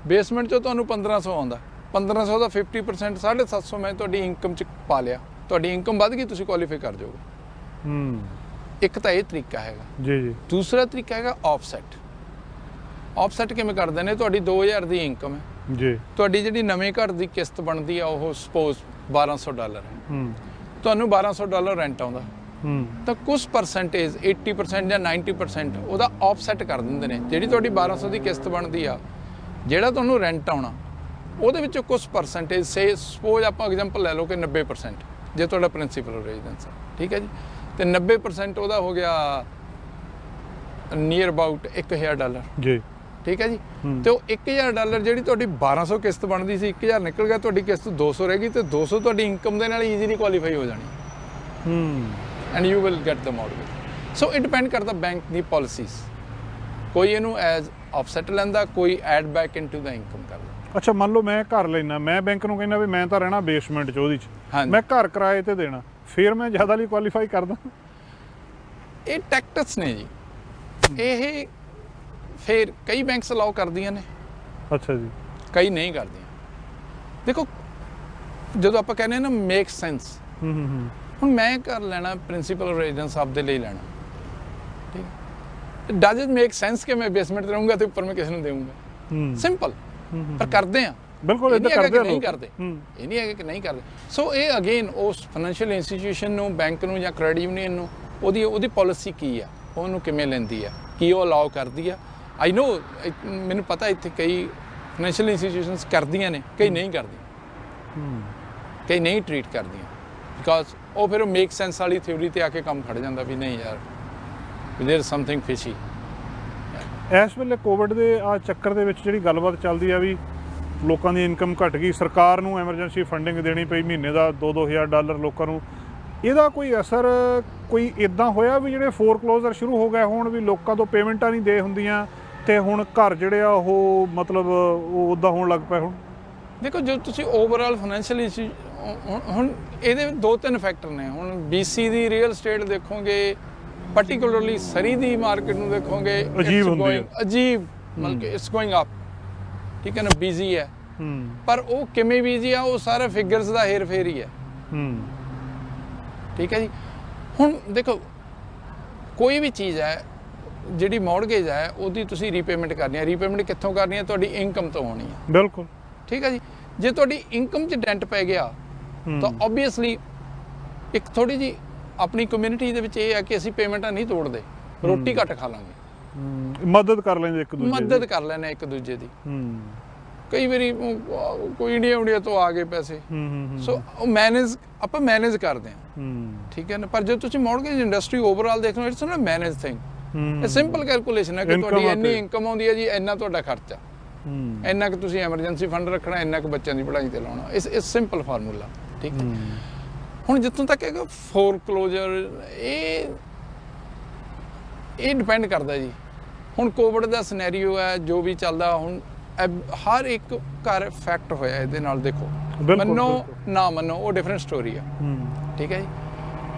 ਬੇਸਮੈਂਟ 'ਚੋਂ ਤੁਹਾਨੂੰ 1,500 ਆਉਂਦਾ, 1,500 ਦਾ 50% 750 ਮੈਂ ਤੁਹਾਡੀ ਇਨਕਮ 'ਚ ਪਾ ਲਿਆ, ਤੁਹਾਡੀ ਇਨਕਮ ਵੱਧ ਗਈ, ਤੁਸੀਂ ਕੁਆਲੀਫਾਈ ਕਰ ਜਾਓਗੇ। ਇੱਕ ਤਾਂ ਇਹ ਤਰੀਕਾ ਹੈਗਾ ਜੀ ਜੀ। ਦੂਸਰਾ ਤਰੀਕਾ ਹੈਗਾ ਆਫਸੈਟ। ਆਫਸੈਟ ਕਿਵੇਂ ਕਰਦੇ ਨੇ? ਤੁਹਾਡੀ 2,000 ਦੀ ਇਨਕਮ ਹੈ ਜੀ, ਤੁਹਾਡੀ ਜਿਹੜੀ ਨਵੇਂ ਘਰ ਦੀ ਕਿਸ਼ਤ ਬਣਦੀ ਆ ਉਹ ਸਪੋਜ਼ $1,200 ਹੈ, ਤੁਹਾਨੂੰ $1,200 ਰੈਂਟ ਆਉਂਦਾ, ਤਾਂ ਕੁਝ ਪਰਸੈਂਟੇਜ 80% ਜਾਂ 90% ਉਹਦਾ ਆਫਸੈਟ ਕਰ ਦਿੰਦੇ ਨੇ। ਜਿਹੜੀ ਤੁਹਾਡੀ 1200 ਦੀ ਕਿਸ਼ਤ ਬਣਦੀ ਆ, ਜਿਹੜਾ ਤੁਹਾਨੂੰ ਰੈਂਟ ਆਉਣਾ, ਉਹਦੇ ਵਿੱਚੋਂ ਕੁਝ ਪਰਸੈਂਟੇਜ ਸਪੋਜ਼ ਆਪਾਂ ਐਗਜ਼ਾਮਪਲ ਲੈ ਲਓ ਕਿ 90% ਜੇ ਤੁਹਾਡਾ ਪ੍ਰਿੰਸੀਪਲ ਰੈਜ਼ੀਡੈਂਸ ਹੈ, ਠੀਕ ਹੈ ਜੀ, ਤੇ 90% ਉਹਦਾ ਹੋ ਗਿਆ ਨੀਅਰ ਅਬਾਊਟ $1000 ਜੀ, ਠੀਕ ਹੈ ਜੀ। ਤੇ ਉਹ $1000 ਜਿਹੜੀ ਤੁਹਾਡੀ 1200 ਕਿਸ਼ਤ ਬਣਦੀ ਸੀ, 1000 ਨਿਕਲ ਗਿਆ, ਤੁਹਾਡੀ ਕਿਸ਼ਤ 200 ਰਹਿ ਗਈ, ਤੇ 200 ਤੁਹਾਡੀ ਇਨਕਮ ਦੇ ਨਾਲ ਈਜ਼ੀਲੀ ਕੁਆਲੀਫਾਈ ਹੋ ਜਾਣੀ and you will get the mortgage. So it depend ਕਰਦਾ ਬੈਂਕ ਦੀ ਪਾਲਿਸੀਜ਼। ਕੋਈ ਇਹਨੂੰ ਐਜ਼ ਆਫਸੈਟ ਲੈਂਦਾ, ਕੋਈ add back into the income ਕਰਦਾ। ਅੱਛਾ, ਮੰਨ ਲਓ ਮੈਂ ਘਰ ਲੈਣਾ, ਮੈਂ ਬੈਂਕ ਨੂੰ ਕਹਿੰਦਾ ਵੀ ਮੈਂ ਤਾਂ ਰਹਿਣਾ ਬੇਸਮੈਂਟ 'ਚ, ਉਹਦੀ 'ਚ ਹਾਂਜੀ। ਮੈਂ ਘਰ ਕਿਰਾਏ ਤੇ ਦੇਣਾ, ਫਿਰ ਮੈਂ ਜ਼ਿਆਦਾ ਲਈ ਕੁਆਲੀਫਾਈ ਕਰਦਾ? ਇਹ ਟੈਕਟਿਕਸ ਨੇ ਜੀ, ਇਹ ਫਿਰ ਕਈ ਬੈਂਕਸ ਅਲਾਉ ਕਰਦੀਆਂ ਨੇ, ਅੱਛਾ ਜੀ, ਕਈ ਨਹੀਂ ਕਰਦੀਆਂ। ਦੇਖੋ, ਜਦੋਂ ਆਪਾਂ ਕਹਿੰਦੇ ਨਾ ਮੇਕ ਸੈਂਸ, ਹੁਣ ਮੈਂ ਘਰ ਲੈਣਾ ਪ੍ਰਿੰਸੀਪਲ ਰੈਜ਼ੀਡੈਂਸ ਆਪਦੇ ਲਈ ਲੈਣਾ, ਠੀਕ, ਡਜ਼ ਇਟ ਮੇਕ ਸੈਂਸ ਕਿ ਮੈਂ ਬੇਸਮੈਂਟ ਤੇ ਰਹੂੰਗਾ ਤੇ ਉੱਪਰ ਮੈਂ ਕਿਸੇ ਨੂੰ ਦੇਵਾਂਗਾ? ਸਿੰਪਲ। ਪਰ ਕਰਦੇ ਆ, ਬਿਲਕੁਲ ਇਦਾਂ ਕਰਦੇ ਆ ਨਹੀਂ ਕਰਦੇ, ਇਹ ਨਹੀਂ ਹੈਗਾ ਕਿ ਨਹੀਂ ਕਰਦੇ। ਸੋ ਇਹ ਅਗੇਨ ਉਸ ਫਾਈਨੈਂਸ਼ੀਅਲ ਇੰਸਟੀਟਿਊਸ਼ਨ ਨੂੰ, ਬੈਂਕ ਨੂੰ ਜਾਂ ਕ੍ਰੈਡਿਟ ਯੂਨੀਅਨ ਨੂੰ ਉਹਦੀ ਪਾਲਿਸੀ ਕੀ ਆ, ਉਹਨੂੰ ਕਿਵੇਂ ਲੈਂਦੀ ਆ, ਕੀ ਉਹ ਅਲਾਉ ਕਰਦੀ ਆ। ਆਈ ਨੋ, ਮੈਨੂੰ ਪਤਾ ਇੱਥੇ ਕਈ ਫਾਈਨੈਂਸ਼ੀਅਲ ਇੰਸਟੀਟਿਊਸ਼ਨਸ ਕਰਦੀਆਂ ਨੇ, ਕਈ ਨਹੀਂ ਕਰਦੀਆਂ, ਕਈ ਨਹੀਂ ਟਰੀਟ ਕਰਦੀਆਂ, ਬਿਕਾਜ਼ ਉਹ ਫਿਰ ਉਹ ਮੇਕ ਸੈਂਸ ਵਾਲੀ ਥਿਊਰੀ ਤੇ ਆ ਕੇ ਕੰਮ ਖੜ ਜਾਂਦਾ ਵੀ ਨਹੀਂ ਯਾਰ, ਦੇयर ਇਜ਼ ਸਮਥਿੰਗ ਫਿਸ਼ੀ। ਇਸ ਵੇਲੇ ਕੋਵਿਡ ਦੇ ਆ ਚੱਕਰ ਦੇ ਵਿੱਚ ਜਿਹੜੀ ਗੱਲਬਾਤ ਚੱਲਦੀ ਆ ਵੀ ਲੋਕਾਂ ਦੀ ਇਨਕਮ ਘਟ ਗਈ, ਸਰਕਾਰ ਨੂੰ ਐਮਰਜੈਂਸੀ ਫੰਡਿੰਗ ਦੇਣੀ ਪਈ ਮਹੀਨੇ ਦਾ $2,000 ਲੋਕਾਂ ਨੂੰ, ਇਹਦਾ ਕੋਈ ਅਸਰ ਕੋਈ ਇਦਾਂ ਹੋਇਆ ਵੀ ਜਿਹੜੇ ਫੋਰਕਲੋਜ਼ਰ ਸ਼ੁਰੂ ਹੋ ਗਏ ਹੁਣ, ਵੀ ਲੋਕਾਂ ਤੋਂ ਪੇਮੈਂਟਾਂ ਨਹੀਂ ਦੇ ਹੁੰਦੀਆਂ ਤੇ ਹੁਣ ਘਰ ਜਿਹੜੇ ਆ ਉਹ ਮਤਲਬ ਉਹ ਉੱਦਾਂ ਹੋਣ ਲੱਗ ਪਏ? ਹੁਣ ਦੇਖੋ, ਜੋ ਤੁਸੀਂ ਓਵਰਆਲ ਫਾਈਨੈਂਸ਼ੀਅਲ ਇਸ਼ੂ, ਹੁਣ ਇਹਦੇ 2-3 ਫੈਕਟਰ ਨੇ। ਹੁਣ BC ਦੀ ਰੀਅਲ ਸਟੇਟ ਦੇਖੋਗੇ, ਪਾਰਟਿਕੂਲਰਲੀ ਸਰੀ ਦੀ ਮਾਰਕੀਟ ਨੂੰ ਦੇਖੋਗੇ, ਅਜੀਬ ਹੁੰਦੀ ਹੈ, ਅਜੀਬ, ਮਤਲਬ ਕਿ ਇਟਸ ਗੋਇੰਗ ਅਪ, ਠੀਕ ਹੈ ਨਾ, ਬਿਜ਼ੀ ਹੈ। ਪਰ ਉਹ ਕਿਵੇਂ ਬਿਜ਼ੀ ਆ, ਉਹ ਸਾਰਾ ਫਿਗਰਸ ਦਾ ਹੇਰ ਫੇਰ ਹੀ ਹੈ, ਠੀਕ ਹੈ ਜੀ। ਹੁਣ ਦੇਖੋ, ਕੋਈ ਵੀ ਚੀਜ਼ ਹੈ ਜਿਹੜੀ ਮੌਰਗੇਜ ਹੈ, ਉਹਦੀ ਤੁਸੀਂ ਰੀਪੇਮੈਂਟ ਕਰਨੀ ਹੈ। ਰੀਪੇਮੈਂਟ ਕਿੱਥੋਂ ਕਰਨੀ ਹੈ? ਤੁਹਾਡੀ ਇਨਕਮ ਤੋਂ ਹੋਣੀ ਹੈ, ਬਿਲਕੁਲ, ਠੀਕ ਹੈ ਜੀ। ਜੇ ਤੁਹਾਡੀ ਇਨਕਮ 'ਚ ਡੈਂਟ ਪੈ ਗਿਆ ਤਾਂ ਓਬਵੀਅਸਲੀ ਇੱਕ ਥੋੜੀ ਜੀ ਆਪਣੀ ਕਮਿਊਨਿਟੀ ਦੇ ਵਿੱਚ ਇਹ ਹੈ ਕਿ ਅਸੀਂ ਪੇਮੈਂਟਾਂ ਨਹੀਂ ਤੋੜਦੇ, ਰੋਟੀ ਘੱਟ ਖਾ ਲਾਂਗੇ, ਮਦਦ ਕਰ ਲੈਂਦੇ ਇੱਕ ਦੂਜੇ ਦੀ, ਮਦਦ ਕਰ ਲੈਣੇ ਇੱਕ ਦੂਜੇ ਦੀ। ਕਈ ਵਾਰੀ ਕੋਈ ਇੰਡੀਆ ਤੋਂ ਆ ਗਏ ਪੈਸੇ, ਸੋ ਉਹ ਆਪਾਂ ਮੈਨੇਜ ਕਰਦੇ ਹਾਂ, ਠੀਕ ਹੈ ਨਾ। ਪਰ ਜੇ ਤੁਸੀਂ ਮੌਰਗੇਜ ਇੰਡਸਟਰੀ ਓਵਰਆਲ ਦੇਖ ਲਓ, ਇਟਸ ਨਾਟ ਮੈਨੇਜ ਥਿੰਗ, ਇਹ ਸਿੰਪਲ ਕੈਲਕੂਲੇਸ਼ਨ ਹੈ ਕਿ ਤੁਹਾਡੀ ਇੰਨੀ ਇਨਕਮ ਆਉਂਦੀ ਹੈ ਜੀ, ਇੰਨਾ ਤੁਹਾਡਾ ਖਰਚਾ, ਇੰਨਾ ਕੁ ਤੁਸੀਂ ਐਮਰਜੈਂਸੀ ਫੰਡ ਰੱਖਣਾ, ਇੰਨਾ ਕੁ ਬੱਚਿਆਂ ਦੀ ਪੜ੍ਹਾਈ ਤੇ ਲਾਉਣਾ, ਇਸ ਸਿੰਪਲ ਫਾਰਮੂਲਾ, ਠੀਕ ਹੈ। ਹੁਣ ਜਿੱਥੋਂ ਤੱਕ ਹੈਗਾ ਫੋਰਕਲੋਜ਼ਰ, ਇਹ ਡਿਪੈਂਡ ਕਰਦਾ ਜੀ। ਹੁਣ ਕੋਵਿਡ ਦਾ ਸਿਨੈਰੀਓ ਹੈ, ਜੋ ਵੀ ਚੱਲਦਾ, ਹੁਣ ਹਰ ਇੱਕ ਘਰ ਇਫੈਕਟ ਹੋਇਆ ਇਹਦੇ ਨਾਲ। ਦੇਖੋ, ਮੰਨੋ ਨਾ ਮੰਨੋ, ਉਹ ਡਿਫਰੈਂਟ ਸਟੋਰੀ ਆ, ਠੀਕ ਹੈ ਜੀ।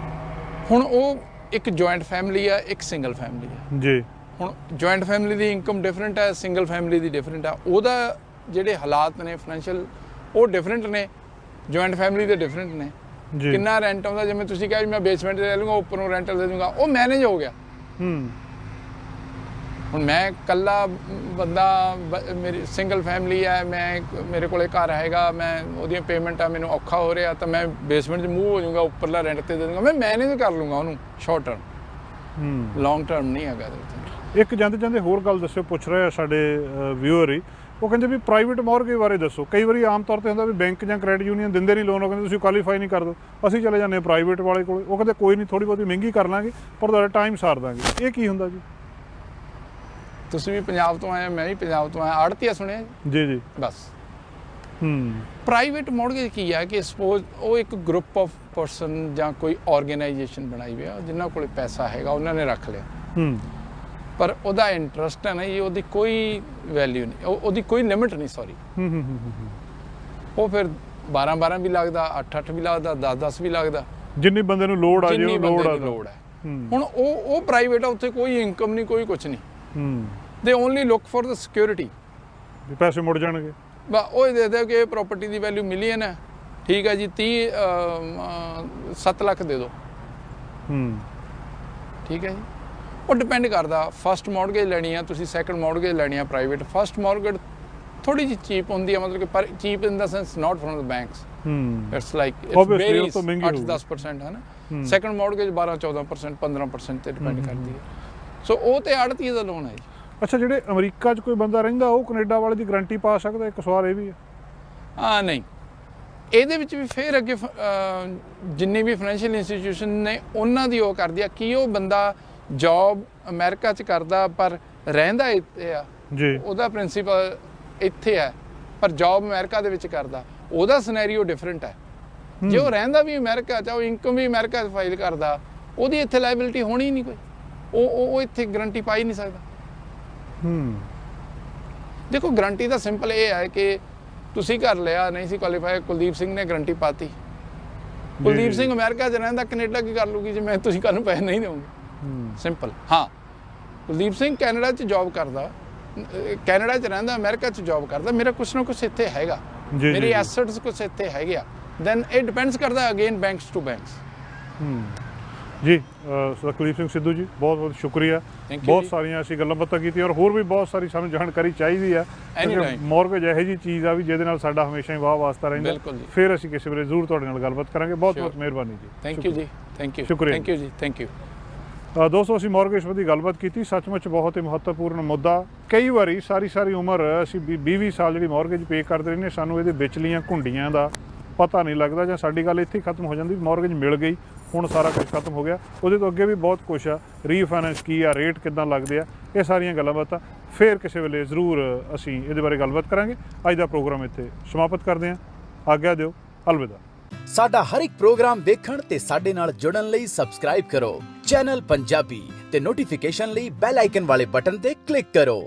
ਹੁਣ ਉਹ ਇੱਕ ਜੁਆਇੰਟ ਫੈਮਿਲੀ ਆ, ਇੱਕ ਸਿੰਗਲ ਫੈਮਿਲੀ ਆ ਜੀ। ਹੁਣ ਜੁਆਇੰਟ ਫੈਮਿਲੀ ਦੀ ਇਨਕਮ ਡਿਫਰੈਂਟ ਹੈ, ਸਿੰਗਲ ਫੈਮਿਲੀ ਦੀ ਡਿਫਰੈਂਟ ਆ, ਉਹਦਾ ਜਿਹੜੇ ਹਾਲਾਤ ਨੇ ਫਾਈਨੈਂਸ਼ੀਅਲ ਉਹ ਡਿਫਰੈਂਟ ਨੇ, ਜੁਆਇੰਟ ਫੈਮਿਲੀ ਦੇ ਡਿਫਰੈਂਟ ਨੇ। ਕਿੰਨਾ ਰੈਂਟ ਆਉਂਦਾ, ਜਿਵੇਂ ਤੁਸੀਂ ਕਿਹਾ ਮੈਂ ਬੇਸਮੈਂਟ ਤੇ ਲੈ ਲੂੰਗਾ, ਉੱਪਰੋਂ ਰੈਂਟਲ ਦੇ ਦੂੰਗਾ, ਉਹ ਮੈਨੇਜ ਹੋ ਗਿਆ। ਹੁਣ ਮੈਂ ਇਕੱਲਾ ਬੰਦਾ, ਮੇਰੀ ਸਿੰਗਲ ਫੈਮਿਲੀ ਹੈ, ਮੇਰੇ ਕੋਲੇ ਘਰ ਹੈਗਾ, ਮੈਂ ਉਹਦੀਆਂ ਪੇਮੈਂਟਾਂ ਮੈਨੂੰ ਔਖਾ ਹੋ ਰਿਹਾ, ਤਾਂ ਮੈਂ ਬੇਸਮੈਂਟ 'ਚ ਮੂਵ ਹੋ ਜਾਊਂਗਾ, ਉੱਪਰਲਾ ਰੈਂਟ ਤੇ ਦੇ ਦੂੰਗਾ, ਮੈਂ ਮੈਨੇਜ ਕਰ ਲੂੰਗਾ ਉਹਨੂੰ ਸ਼ਾਰਟ ਟਰਮ, ਲੌਂਗ ਟਰਮ ਨਹੀਂ ਹੈਗਾ। ਇੱਕ ਜਾਂਦੇ ਹੋਰ ਗੱਲ ਦੱਸਿਓ, ਪੁੱਛ ਰਹੇ ਆ ਸਾਡੇ ਵਿਊਅਰ ਹੀ, ਉਹ ਕਹਿੰਦੇ ਵੀ ਪ੍ਰਾਈਵੇਟ ਮੌਰਗੇਜ ਬਾਰੇ ਦੱਸੋ। ਕਈ ਵਾਰੀ ਆਮ ਤੌਰ ਤੇ ਹੁੰਦਾ ਵੀ ਬੈਂਕ ਜਾਂ ਕ੍ਰੈਡਿਟ ਯੂਨੀਅਨ ਦਿੰਦੇ ਨਹੀਂ ਲੋਨ, ਉਹ ਕਹਿੰਦੇ ਤੁਸੀਂ ਕੁਆਲੀਫਾਈ ਨਹੀਂ ਕਰਦੇ, ਅਸੀਂ ਚਲੇ ਜਾਂਦੇ ਪ੍ਰਾਈਵੇਟ ਵਾਲੇ ਕੋਲ, ਉਹ ਕਹਿੰਦੇ ਕੋਈ ਨਹੀਂ, ਥੋੜੀ ਬਹੁਤੀ ਮਹਿੰਗੀ ਕਰ ਲਾਂਗੇ ਪਰ ਤੁਹਾਡਾ ਟਾਈਮ ਸਾਰ ਦਾਂਗੇ। ਇਹ ਕੀ ਹੁੰਦਾ ਜੀ? ਤੁਸੀਂ ਵੀ ਪੰਜਾਬ ਤੋਂ ਆਏ, ਮੈਂ ਵੀ ਪੰਜਾਬ ਤੋਂ ਆਇਆ, ਆੜਤੀਆ ਸੁਣਿਆ ਜੀ? ਬਸ। ਪ੍ਰਾਈਵੇਟ ਮੌਰਗੇਜ ਕੀ ਹੈ ਕਿ ਸਪੋਜ਼ ਉਹ ਇੱਕ ਗਰੁੱਪ ਆਫ ਪਰਸਨ ਜਾਂ ਕੋਈ ਆਰਗੇਨਾਈਜੇਸ਼ਨ ਬਣਾਈ ਹੋਈ ਆ, ਜਿਨ੍ਹਾਂ ਕੋਲ ਪੈਸਾ ਹੈਗਾ, ਉਹਨਾਂ ਨੇ ਰੱਖ ਲਿਆ, ਪਰ ਉਹਦਾ ਇੰਟਰਸਟ ਹੈ ਨਾ ਜੀ, ਉਹਦੀ ਕੋਈ ਵੈਲਿਊ ਨਹੀਂ, ਉਹਦੀ ਕੋਈ ਲਿਮਿਟ ਨਹੀਂ, ਸੌਰੀ। ਉਹ ਫਿਰ 12 ਵੀ ਲੱਗਦਾ, 8 ਵੀ ਲੱਗਦਾ, 10 ਵੀ ਲੱਗਦਾ, ਜਿੰਨੀ ਬੰਦੇ ਨੂੰ ਲੋੜ ਆ, ਜਿੰਨੀ ਲੋੜ ਹੈ। ਹੁਣ ਉਹ ਪ੍ਰਾਈਵੇਟ ਆ, ਉੱਥੇ ਕੋਈ ਇਨਕਮ ਨਹੀਂ, ਕੋਈ ਕੁਝ ਨਹੀਂ। ਦੇ only look for the security, ਪੈਸੇ ਮੁੜ ਜਾਣਗੇ, ਉਹ ਦੇਖਦੇ ਕਿ ਇਹ ਪ੍ਰਾਪਰਟੀ ਦੀ ਵੈਲਿਊ ਮਿਲੀਅਨ ਹੈ, ਠੀਕ ਹੈ ਜੀ, 7 ਲੱਖ ਦੇ ਦਿਓ, ਠੀਕ ਹੈ ਜੀ। ਉਹ ਡਿਪੈਂਡ ਕਰਦਾ, ਫਸਟ ਮੌਰਗੇਜ ਲੈਣੀ ਆ ਤੁਸੀਂ, ਸੈਕੰਡ ਮੌਰਗੇਜ ਲੈਣੀ ਆ ਪ੍ਰਾਈਵੇਟ। ਫਸਟ ਮੌਰਗੇਜ ਥੋੜੀ ਜਿਹੀ ਚੀਪ ਹੁੰਦੀ ਹੈ, ਮਤਲਬ ਕਿ cheap in the sense not from the banks, it's like it's very 8-10% ਹੈ ਨਾ। ਸੈਕੰਡ ਮੌਰਗੇਜ 12-14% 15% ਤੇ ਡਿਪੈਂਡ ਕਰਦੀ ਹੈ। ਸੋ ਉਹ ਤੇ ਆੜ੍ਹਤੀਏ ਦਾ ਲੋਨ ਹੈ ਜੀ। ਅੱਛਾ, ਜਿਹੜੇ ਅਮਰੀਕਾ 'ਚ ਕੋਈ ਬੰਦਾ ਰਹਿੰਦਾ ਉਹ ਕੈਨੇਡਾ ਵਾਲੇ ਦੀ ਗਰੰਟੀ ਪਾ ਸਕਦਾ? ਇੱਕ ਸਵਾਲ ਇਹ ਵੀ ਹੈ। ਹਾਂ, ਨਹੀਂ, ਇਹਦੇ ਵਿੱਚ ਵੀ ਫਿਰ ਅੱਗੇ ਜਿੰਨੇ ਵੀ ਫਾਈਨੈਂਸ਼ੀਅਲ ਇੰਸਟੀਟਿਊਸ਼ਨ ਨੇ ਉਹਨਾਂ ਦੀ ਉਹ ਕਰਦੀ ਆ ਕਿ ਉਹ ਬੰਦਾ ਜੌਬ ਅਮਰੀਕਾ 'ਚ ਕਰਦਾ ਪਰ ਰਹਿੰਦਾ ਇੱਥੇ ਆ ਜੀ, ਉਹਦਾ ਪ੍ਰਿੰਸੀਪਲ ਇੱਥੇ ਹੈ ਪਰ ਜੌਬ ਅਮਰੀਕਾ ਦੇ ਵਿੱਚ ਕਰਦਾ, ਉਹਦਾ ਸਿਨੈਰੀਓ ਡਿਫਰੈਂਟ ਹੈ। ਜੇ ਉਹ ਰਹਿੰਦਾ ਵੀ ਅਮਰੀਕਾ 'ਚ, ਉਹ ਇਨਕਮ ਵੀ ਅਮਰੀਕਾ 'ਚ ਫਾਈਲ ਕਰਦਾ, ਉਹਦੀ ਇੱਥੇ ਲਾਇਬਿਲਿਟੀ ਹੋਣੀ ਨਹੀਂ ਕੋਈ, ਉਹ ਇੱਥੇ ਗਰੰਟੀ ਪਾ ਹੀ ਨਹੀਂ ਸਕਦਾ। ਦੇਖੋ, ਗਰੰਟੀ ਦਾ ਸਿੰਪਲ ਇਹ ਹੈ ਕਿ ਤੁਸੀਂ ਘਰ ਲਿਆ, ਨਹੀਂ ਸੀ ਕੁਆਲੀਫਾਈ, ਕੁਲਦੀਪ ਸਿੰਘ ਨੇ ਗਰੰਟੀ ਪਾਤੀ। ਕੁਲਦੀਪ ਸਿੰਘ ਅਮਰੀਕਾ 'ਚ ਰਹਿੰਦਾ, ਕੈਨੇਡਾ ਕੀ ਕਰ ਲੂਗੀ ਜੇ ਤੁਸੀਂ ਕੱਲ੍ਹ ਨੂੰ ਪੈਸੇ ਨਹੀਂ ਦੇਵੋਗੇ? ਸਿੰਪਲ। ਹਾਂ, ਕੁਲਦੀਪ ਸਿੰਘ ਕੈਨੇਡਾ 'ਚ ਜੌਬ ਕਰਦਾ, ਕੈਨੇਡਾ 'ਚ ਰਹਿੰਦਾ, ਅਮਰੀਕਾ 'ਚ ਜੌਬ ਕਰਦਾ, ਮੇਰਾ ਕੁਛ ਨਾ ਕੁਛ ਇੱਥੇ ਹੈਗਾ, ਮੇਰੀ ਐਸੈਟਸ ਕੁਛ ਇੱਥੇ ਹੈਗੇ ਆ, ਦੈਨ ਇਟ ਡਿਪੈਂਡਸ ਕਰਦਾ ਅਗੇਨ ਬੈਂਕਸ ਟੂ ਬੈਂਕਸ। ਜੀ, ਕੁਲਦੀਪ ਸਿੰਘ ਸਿੱਧੂ ਜੀ, ਬਹੁਤ ਬਹੁਤ ਸ਼ੁਕਰੀਆ। ਬਹੁਤ ਸਾਰੀਆਂ ਅਸੀਂ ਗੱਲਾਂ ਬਾਤਾਂ ਕੀਤੀਆਂ ਔਰ ਹੋਰ ਵੀ ਬਹੁਤ ਸਾਰੀ ਸਾਨੂੰ ਜਾਣਕਾਰੀ ਚਾਹੀਦੀ ਆ। ਮੌਰਗੇਜ ਇਹੋ ਜਿਹੀ ਚੀਜ਼ ਆ ਵੀ ਜਿਹਦੇ ਨਾਲ ਸਾਡਾ ਹਮੇਸ਼ਾ ਹੀ ਵਾਹ ਵਾਸਤਾ ਰਹਿੰਦਾ। ਫਿਰ ਅਸੀਂ ਕਿਸੇ ਵੇਲੇ ਜ਼ਰੂਰ ਤੁਹਾਡੇ ਨਾਲ ਗੱਲਬਾਤ ਕਰਾਂਗੇ। ਬਹੁਤ ਬਹੁਤ ਮਿਹਰਬਾਨੀ ਜੀ। ਥੈਂਕ ਯੂ ਜੀ, ਥੈਂਕ ਯੂ, ਸ਼ੁਕਰੀਆ, ਥੈਂਕ ਯੂ ਜੀ, ਥੈਂਕ ਯੂ। ਦੋਸਤੋ, ਅਸੀਂ ਮੌਰਗੇਜ ਸੰਬੰਧੀ ਗੱਲਬਾਤ ਕੀਤੀ। ਸੱਚਮੁੱਚ ਬਹੁਤ ਹੀ ਮਹੱਤਵਪੂਰਨ ਮੁੱਦਾ। ਕਈ ਵਾਰੀ ਸਾਰੀ ਉਮਰ ਅਸੀਂ 20-20 ਸਾਲ ਜਿਹੜੀ ਮੌਰਗੇਜ ਪੇ ਕਰਦੇ ਰਹਿੰਦੇ, ਸਾਨੂੰ ਇਹਦੇ ਵਿਚਲੀਆਂ ਘੁੰਡੀਆਂ ਦਾ ਪਤਾ ਨਹੀਂ ਲੱਗਦਾ, ਜਾਂ ਸਾਡੀ ਗੱਲ ਇੱਥੇ ਹੀ ਖਤਮ ਹੋ ਜਾਂਦੀ। ਮੌਰਗੇਜ ਮਿਲ ਗਈ, ਹੁਣ ਸਾਰਾ ਕੁਝ ਖਤਮ ਹੋ ਗਿਆ, ਉਹਦੇ ਤੋਂ ਅੱਗੇ ਵੀ ਬਹੁਤ ਕੁਛ ਆ। ਰੀਫਾਈਨੈਂਸ ਕੀ ਆ, ਰੇਟ ਕਿੱਦਾਂ ਲੱਗਦੇ ਆ, ਇਹ ਸਾਰੀਆਂ ਗੱਲਾਂ ਬਾਤਾਂ ਫਿਰ ਕਿਸੇ ਵੇਲੇ ਜ਼ਰੂਰ ਅਸੀਂ ਇਹਦੇ ਬਾਰੇ ਗੱਲਬਾਤ ਕਰਾਂਗੇ। ਅੱਜ ਦਾ ਪ੍ਰੋਗਰਾਮ ਇੱਥੇ ਸਮਾਪਤ ਕਰਦੇ ਹਾਂ। ਆਗਿਆ ਦਿਓ, ਅਲਵਿਦਾ। ਸਾਡਾ ਹਰ ਇੱਕ ਪ੍ਰੋਗਰਾਮ ਵੇਖਣ ਤੇ ਸਾਡੇ ਨਾਲ ਜੁੜਨ ਲਈ ਸਬਸਕ੍ਰਾਈਬ ਕਰੋ ਚੈਨਲ ਪੰਜਾਬੀ ਤੇ ਨੋਟੀਫਿਕੇਸ਼ਨ ਲਈ ਬੈਲ ਆਈਕਨ ਵਾਲੇ ਬਟਨ ਤੇ ਕਲਿੱਕ ਕਰੋ।